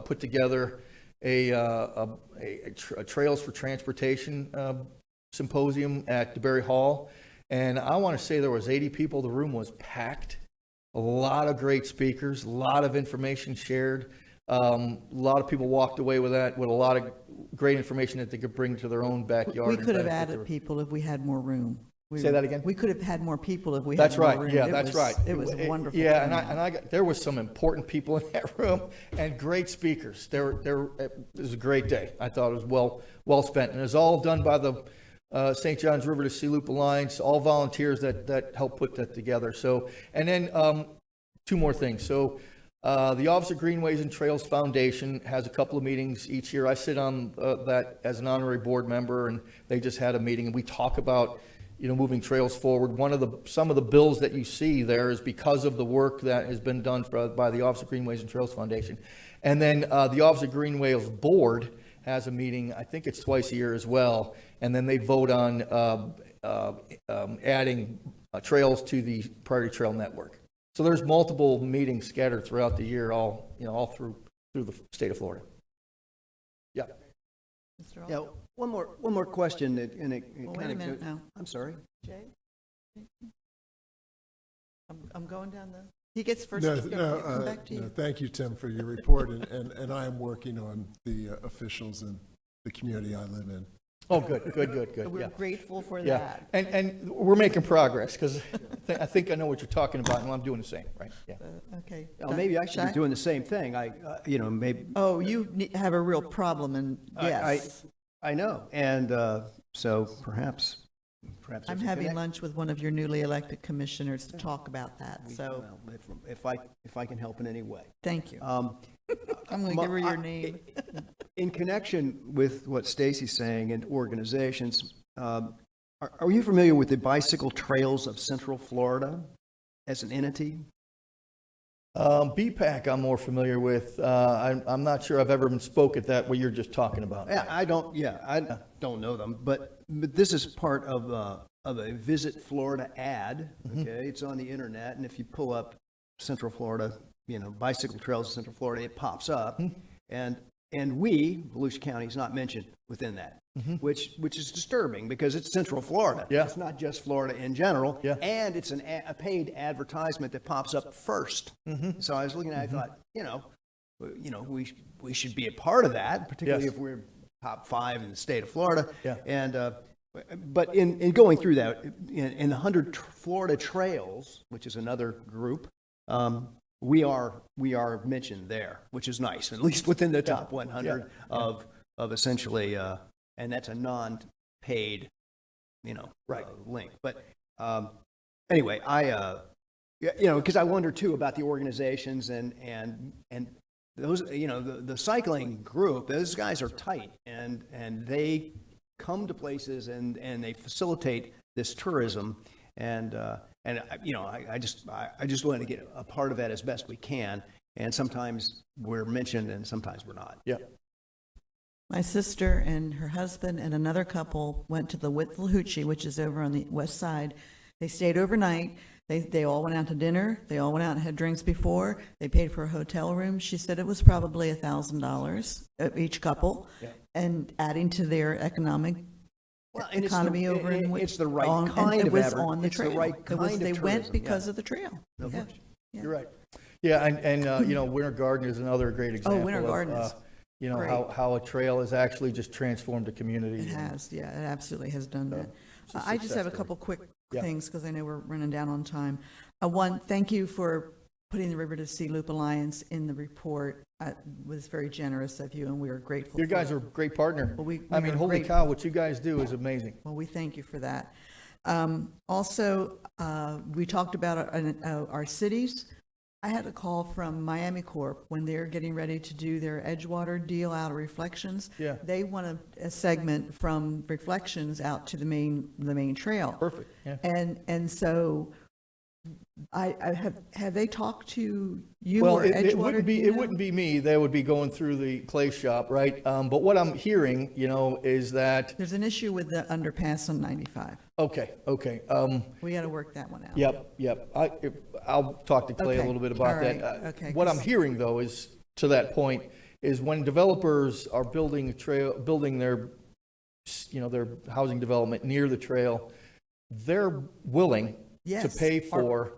put together a Trails for Transportation symposium at DeBerry Hall. And I want to say there was 80 people. The room was packed. A lot of great speakers, a lot of information shared. A lot of people walked away with that, with a lot of great information that they could bring to their own backyard. We could have added people if we had more room. Say that again? We could have had more people if we had more room. That's right. Yeah, that's right. It was wonderful. Yeah, there was some important people in that room and great speakers. It was a great day. I thought it was well spent, and it was all done by the St. John's River to Sea Loop Alliance, all volunteers that helped put that together. So, and then two more things. So, the Office of Greenways and Trails Foundation has a couple of meetings each year. I sit on that as an honorary board member, and they just had a meeting, and we talk about moving trails forward. Some of the bills that you see there is because of the work that has been done by the Office of Greenways and Trails Foundation. And then the Office of Greenways Board has a meeting, I think it's twice a year as well, and then they vote on adding trails to the Priority Trail Network. So there's multiple meetings scattered throughout the year, all through the state of Florida. Yeah. Yeah. One more question, and it Well, wait kind a of minute goes. now. I'm sorry. Jay? I'm going down the, he gets first. No, Come back to you. thank you, Tim, for your report, and I am working on the officials in the community I live in. Oh, good. We're Yeah. grateful for Yeah, that. and we're making progress, because I think I know what you're talking about, and I'm doing the same, right? Yeah. Okay. Maybe I should Shai? be doing the same thing. Maybe. Oh, you have a real problem, and yes. I know, and so perhaps I'm there's a having connect- lunch with one of your newly elected commissioners to talk about that, so Well, if I can help in any way. thank you. I'm going to give her your name. In connection with what Stacy's saying and organizations, are you familiar with the Bicycle Trails of Central Florida as an entity? BPAC I'm more familiar with. I'm not sure I've ever spoke at that, what you're just talking about. I don't know them, but this is part of a Visit Florida ad, okay? It's on the internet, and if you pull up Central Florida, bicycle trails in Central Florida, it pops up. And Volusia County is not mentioned within that, which is disturbing because it's Central Florida. Yeah. It's not just Florida in general. Yeah. And it's a paid advertisement that pops up first. So I was looking at it, I thought, we should be a part of that, particularly Yes. if we're top 5 in the state of Florida. Yeah. And but in going through that, in the 100 Florida Trails, which is another group, we are mentioned there, which is nice, at least within the top 100 of essentially, and that's a non-paid, link. But anyway, because I wonder too about the organizations and those, the cycling group, those guys are tight and they come to places and they facilitate this tourism and I just want to get a part of that as best we can. And sometimes we're mentioned and sometimes we're not. Yeah. My sister and her husband and another couple went to the Withlahoochee, which is over on the west side. They stayed overnight. They all went out to dinner. They all went out and had drinks before. They paid for a hotel room. She said it was probably $1,000 each couple, and adding to their economy over in it's the right on, kind and it of was on the it's trail. the right It was- kind they of went tourism, because yeah. of the trail. No Yeah. question. You're right. Yeah, and Winter Garden is another great example. Winter Garden is great. How a trail has actually just transformed a community. It has, yeah, it absolutely has done that. it's a I just have a success couple quick Yeah. things, because I know we're running down on time. One, thank you for putting the River to Sea Loop Alliance in the report. It was very generous of you, and we are grateful. You for guys it. are a great partner. Well, we I mean, are holy grateful. cow, what you guys do is amazing. Well, we thank you for that. Also, we talked about our cities. I had a call from Miami Corp when they're getting ready to do their Edgewater deal out of Reflections. Yeah. They want a segment from Reflections out to the main trail. Perfect, yeah. And so have they talked to you Well, or it Edgewater? wouldn't be me. They would be going through the clay shop, right? But what I'm hearing, is that, There's an issue with the underpass on 95. okay. We got to work that one out. Yep. I'll talk to Clay a Okay. little bit about All that. right. Okay. What I'm hearing though is, to that point, is when developers are building a trail, building their housing development near the trail, they're willing to Yes. pay for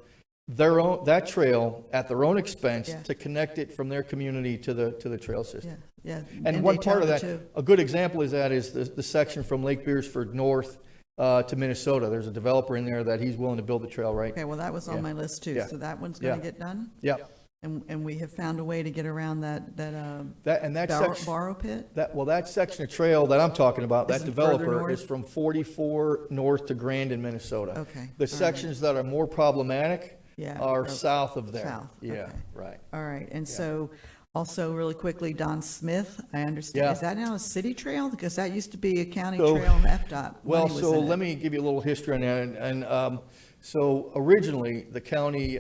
that trail at their own expense Yeah. to connect it from their community to the trail system. Yeah. And one part of Daytona, that, too. a good example is the section from Lake Beersford north to Minnesota. There's a developer in there that he's willing to build the trail, right? Okay, well, that was on Yeah. my list too, Yeah. so that one's going Yeah. to get done? Yep. And we have found a way to get around that That section, borrow pit? that section of trail that I'm talking about, that Is it further developer north? is from 44 north to Grandin, Minnesota. Okay, The all sections that are more problematic Yeah, are oh, south of there. south, Yeah, okay. right. All right, and so, also really quickly, Don Smith, I understand, Yeah. is that now a city trail? Because that used to be a county So- trail and FDOT. Well, money was so in it. let me give you a little history on that. And so originally, the county,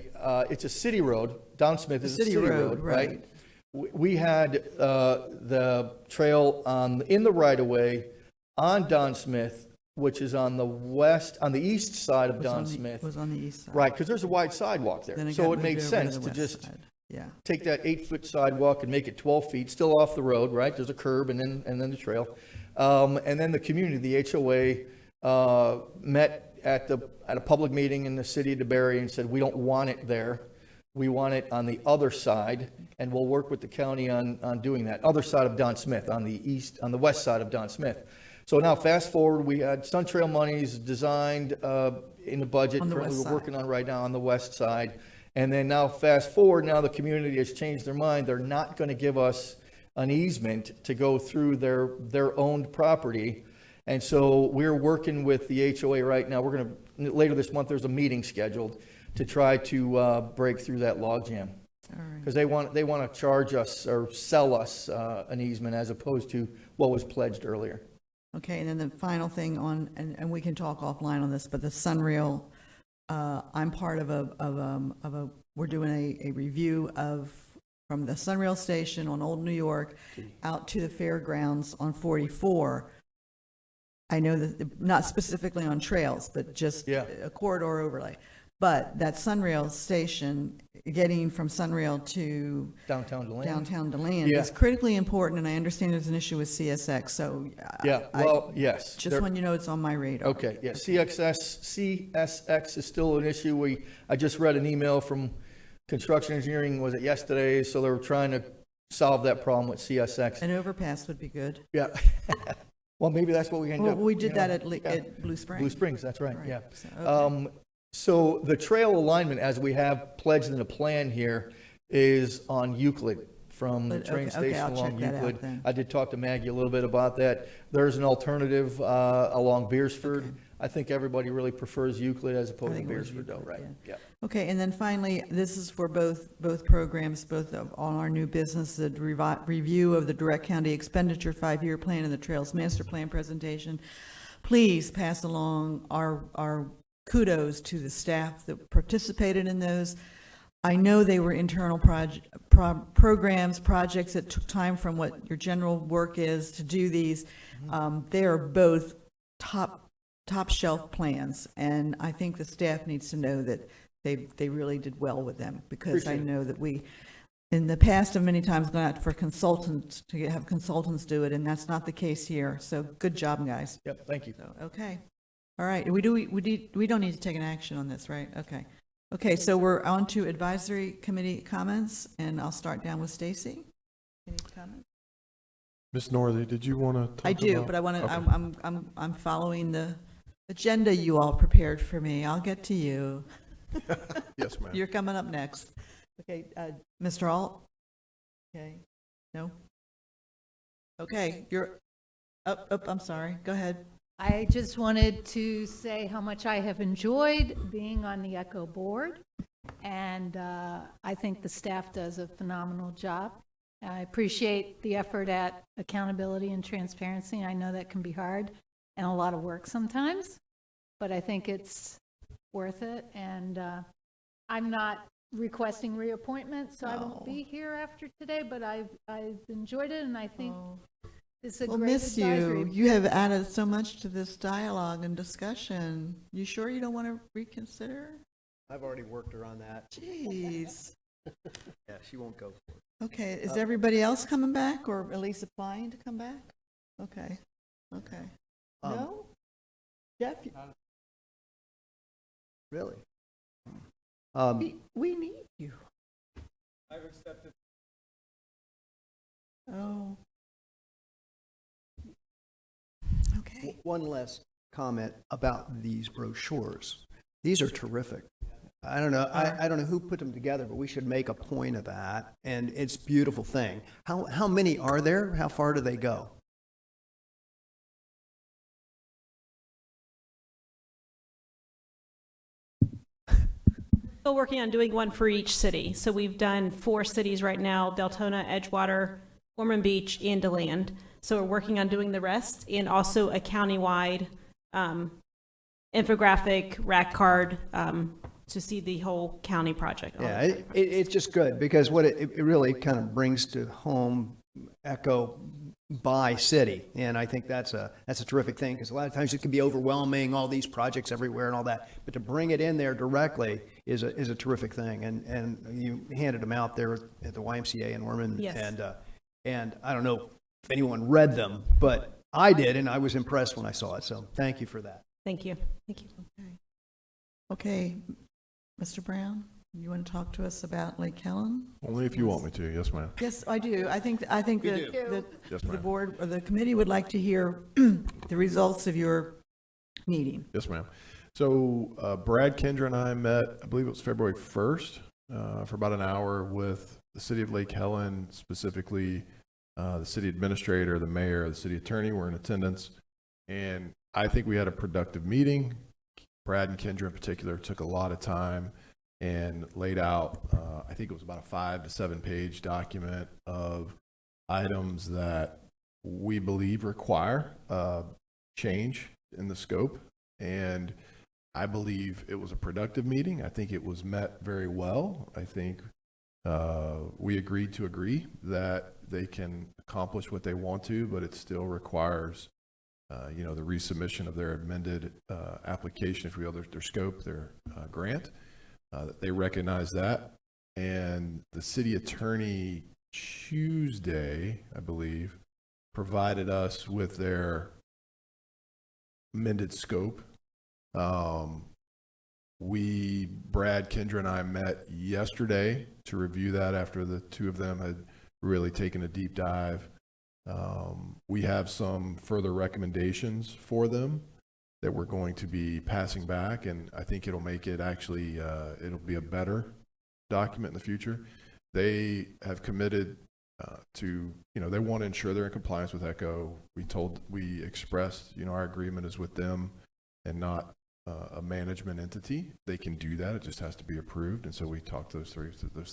it's a city road. Don Smith is a city road, right? We had the trail in the right-of-way on Don Smith, which is on the east side of Was Don on the- Smith. Was on the east side. Right, because there's a wide sidewalk Then there. it So got it moved makes over to sense the to west just side. Yeah. take that 8-foot sidewalk and make it 12 feet, still off the road, right? There's a curb and then the trail. And then the community, the HOA, met at a public meeting in the city of DeBerry and said, we don't want it there. We want it on the other side, and we'll work with the county on doing that. Other side of Don Smith, on the west side of Don Smith. So now fast forward, we had Sun Trail monies designed in the budget. On the Currently, west we're side. working on right now on the west side. And then now fast forward, now the community has changed their mind. They're not going to give us an easement to go through their owned property. And so we're working with the HOA right now. We're going to, later this month, there's a meeting scheduled to try to break through that logjam. All right. Because they want to charge us or sell us an easement as opposed to what was pledged earlier. Okay, and then the final thing and we can talk offline on this, but the Sunrail, I'm part of a we're doing a review of, from the Sunrail station on Old New York out to the fairgrounds on 44. I know that, not specifically on trails, but just a corridor overlay. But that Sunrail station, getting from Sunrail to Downtown DeLand. downtown DeLand Yeah. is critically important, and I understand there's an issue with CSX, so. Yes. Just want you to know it's on my radar. Okay, yeah, CSX is still an issue. I just read an email from Construction Engineering, was it yesterday? So they were trying to solve that problem with CSX. An overpass would be good. Yeah. Well, maybe that's what we can do. Well, we did you that know. at Blue Springs. Blue Springs, that's right, yeah. So, okay. So the trail alignment, as we have pledged in the plan here, is on Euclid from the But, train okay, station I'll along check that out Euclid. then. I did talk to Maggie a little bit about that. There's an alternative along Beersford. Okay. I think everybody really prefers Euclid as opposed to think it was Beersford, though, Euclid, right? Yeah. Okay, and then finally, this is for both programs, on our new business, the review of the Direct County Expenditure 5-year plan and the Trails Master Plan presentation. Please pass along our kudos to the staff that participated in those. I know they were internal programs, projects that took time from what your general work is to do these. They are both top shelf plans, and I think the staff needs to know that they really did well with them, because I know that we, in the past, have many times gone out for consultants, to have consultants do it, and that's not the case here. So good job, guys. Yep, thank you. Okay. All right. We don't need to take an action on this, right? Okay. Okay, so we're on to advisory committee comments, and I'll start down with Stacy. Any comments? Ms. Northey, did you want to talk about? I do, but I want to, Okay. I'm following the agenda you all prepared for me. I'll get to you. Yes, ma'am. You're coming up next. Okay, Mr. Alt? Okay, no? Okay, you're, I'm sorry, go ahead. I just wanted to say how much I have enjoyed being on the ECHO board, and I think the staff does a phenomenal job. I appreciate the effort at accountability and transparency. I know that can be hard and a lot of work sometimes, but I think it's worth it, and I'm not requesting reappointment, so I won't be here after today, but I've enjoyed it, and I think it's a We'll great miss you. advisory. You have added so much to this dialogue and discussion. You sure you don't want to reconsider? I've already worked her on that. Jeez. Yeah, she won't go for it. Okay, is everybody else coming back, or at least applying to come back? Okay, okay. No? Jeff, Really? we need you. I've accepted. Oh. Okay. One last comment about these brochures. These are terrific. I don't know, I don't know who put them together, but we should make a point of that, and it's a beautiful thing. How many are there? How far do they go? Still working on doing one for each city. So we've done 4 cities right now: Deltona, Edgewater, Ormond Beach, and DeLand. So we're working on doing the rest, and also a countywide infographic, rack card, to see the whole county project. Yeah, it's just good, because what it really kind of brings to home ECHO by city, and I think that's a terrific thing, because a lot of times it can be overwhelming, all these projects everywhere and all that, but to bring it in there directly is a terrific thing, and you handed them out there at the YMCA in Ormond. Yes. And I don't know if anyone read them, but I did, and I was impressed when I saw it, so thank you for that. Thank you. Thank you. Okay, Mr. Brown, you want to talk to us about Lake Helen? Only if you want me to, yes, ma'am. Yes, I do. I think that Yes, the ma'am. board or the committee would like to hear the results of your meeting. Yes, ma'am. So Brad Kendra and I met, I believe it was February 1st, for about an hour with the city of Lake Helen, specifically the city administrator, the mayor, the city attorney were in attendance. And I think we had a productive meeting. Brad and Kendra in particular took a lot of time and laid out, I think it was about a 5 to 7 page document of items that we believe require change in the scope. And I believe it was a productive meeting. I think it was met very well. I think we agreed to agree that they can accomplish what they want to, but it still requires, the resubmission of their amended application, if we will, their scope, their grant. They recognize that. And the city attorney Tuesday, I believe, provided us with their amended scope. Brad, Kendra, and I met yesterday to review that after the two of them had really taken a deep dive. We have some further recommendations for them that we're going to be passing back, and I think it'll make it actually, it'll be a better document in the future. They have committed to, they want to ensure they're in compliance with ECHO. We expressed, our agreement is with them and not a management entity. They can do that. It just has to be approved. And so we talked those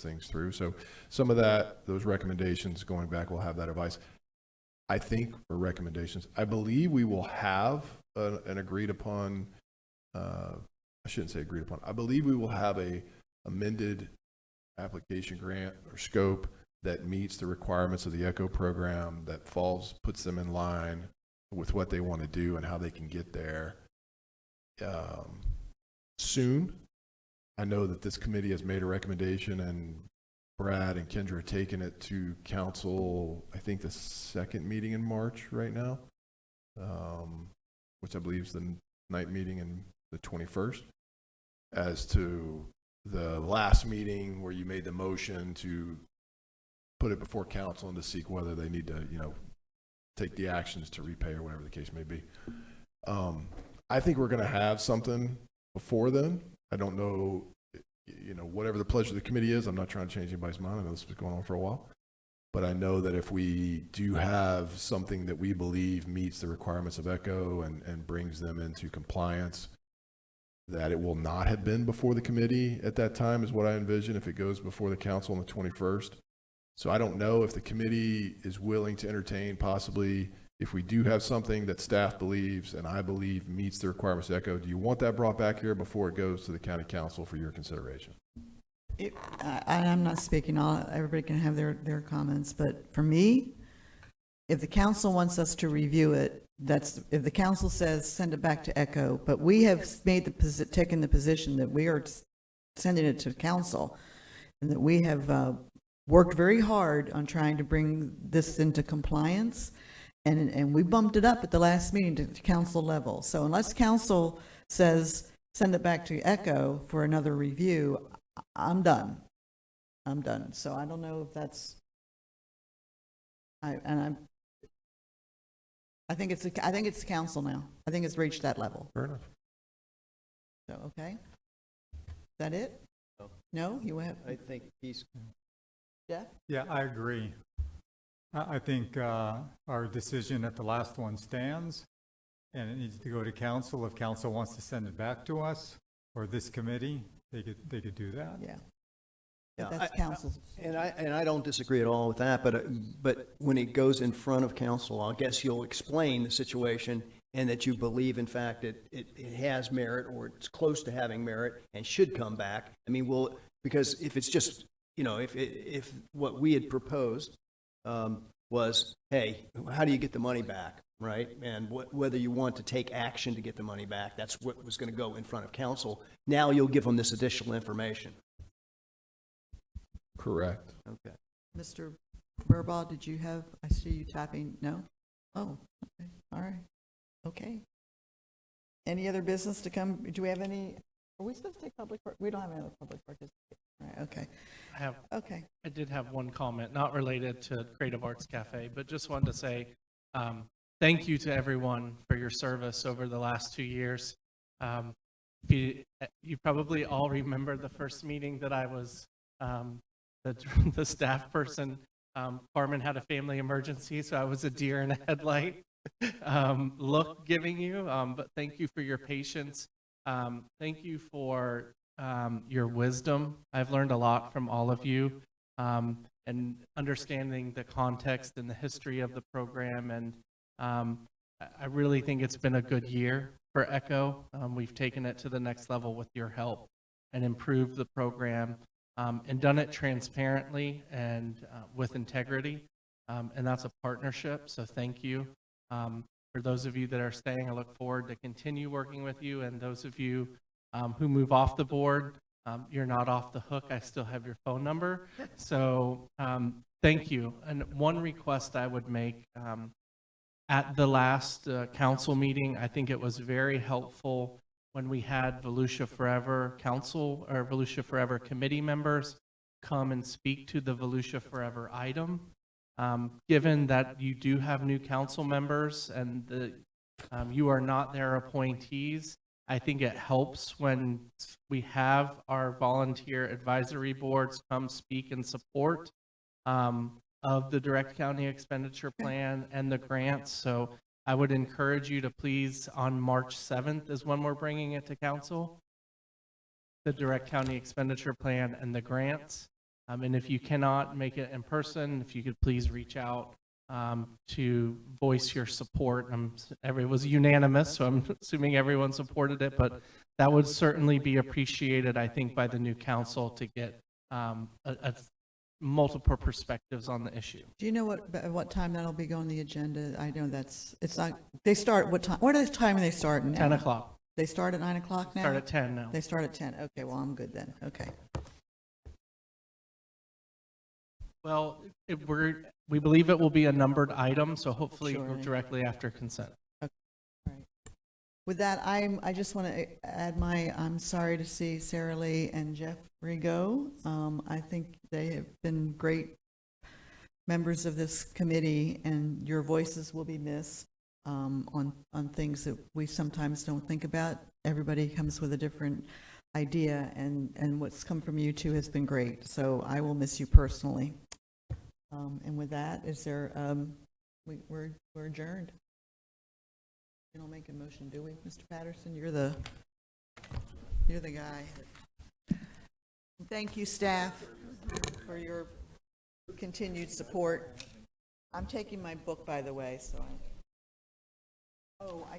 things through. So some of those recommendations going back, we'll have that advice. I think, or recommendations, I believe we will have an agreed upon, I shouldn't say agreed upon. I believe we will have a amended application grant or scope that meets the requirements of the ECHO program, that puts them in line with what they want to do and how they can get there soon. I know that this committee has made a recommendation, and Brad and Kendra are taking it to council, I think the second meeting in March right now, which I believe is the night meeting in the 21st, as to the last meeting where you made the motion to put it before council and to seek whether they need to, take the actions to repay or whatever the case may be. I think we're going to have something before then. I don't know, whatever the pleasure of the committee is. I'm not trying to change anybody's mind. I know this has been going on for a while. But I know that if we do have something that we believe meets the requirements of ECHO and brings them into compliance, that it will not have been before the committee at that time is what I envision if it goes before the council on the 21st. So I don't know if the committee is willing to entertain possibly, if we do have something that staff believes and I believe meets the requirements of ECHO, do you want that brought back here before it goes to the county council for your consideration? I'm not speaking, everybody can have their comments, but for me, if the council wants us to review it, if the council says send it back to ECHO, but we have taken the position that we are sending it to council, and that we have worked very hard on trying to bring this into compliance, and we bumped it up at the last meeting to council level. So unless council says send it back to ECHO for another review, I'm done. So I don't know if that's, I think it's council now. I think it's reached that level. Fair enough. So, okay. Is that it? No, you have, I think he's. Jeff? Yeah, I agree. I think our decision at the last one stands, and it needs to go to council. If council wants to send it back to us or this committee, they could do that. Yeah. Yeah, That's council's. And I don't disagree at all with that, but when it goes in front of council, I guess you'll explain the situation and that you believe, in fact, it has merit or it's close to having merit and should come back. I mean, because if it's just, if what we had proposed was, hey, how do you get the money back, right? And whether you want to take action to get the money back, that's what was going to go in front of council. Now you'll give them this additional information. Correct. Okay. Mr. Burbaugh, did you have, I see you tapping, no? Oh, okay, all right, okay. Any other business to come? Do we have any, are we supposed to take public, we don't have any other public participation, right, okay. I did have one comment, not related to Creative Arts Cafe, but just wanted to say thank you to everyone for your service over the last 2 years. You probably all remember the first meeting that I was the staff person. Carmen had a family emergency, so I was a deer in a headlight look giving you, but thank you for your patience. Thank you for your wisdom. I've learned a lot from all of you, and understanding the context and the history of the program, and I really think it's been a good year. for ECHO. We've taken it to the next level with your help and improved the program and done it transparently and with integrity. And that's a partnership, so thank you. For those of you that are staying, I look forward to continue working with you. And those of you who move off the board, you're not off the hook. I still have your phone number. So thank you. And one request I would make, at the last council meeting, I think it was very helpful when we had Volusia Forever Council or Volusia Forever committee members come and speak to the Volusia Forever item. Given that you do have new council members and you are not their appointees, I think it helps when we have our volunteer advisory boards come speak in support of the direct county expenditure plan and the grants. So I would encourage you to please, on March 7th is when we're bringing it to council, the direct county expenditure plan and the grants. And if you cannot make it in person, if you could please reach out to voice your support. It was unanimous, so I'm assuming everyone supported it, but that would certainly be appreciated, I think, by the new council to get multiple perspectives on the issue. Do you know what time that'll be on the agenda? I know it's not, they start, what time, what is the time they start now? 10 o'clock. They start at 9 o'clock now? Start at 10 now. They start at 10, okay, well, I'm good then, okay. Well, we believe it will be a numbered item, so hopefully Sure. directly after consent. With that, I just want to add I'm sorry to see Sarah Lee and Jeffrey go. I think they have been great members of this committee, and your voices will be missed on things that we sometimes don't think about. Everybody comes with a different idea, and what's come from you two has been great. So I will miss you personally. And with that, is there, we're adjourned. We don't make a motion, do we, Mr. Patterson? You're the guy. Thank you, staff, for your continued support. I'm taking my book, by the way, so I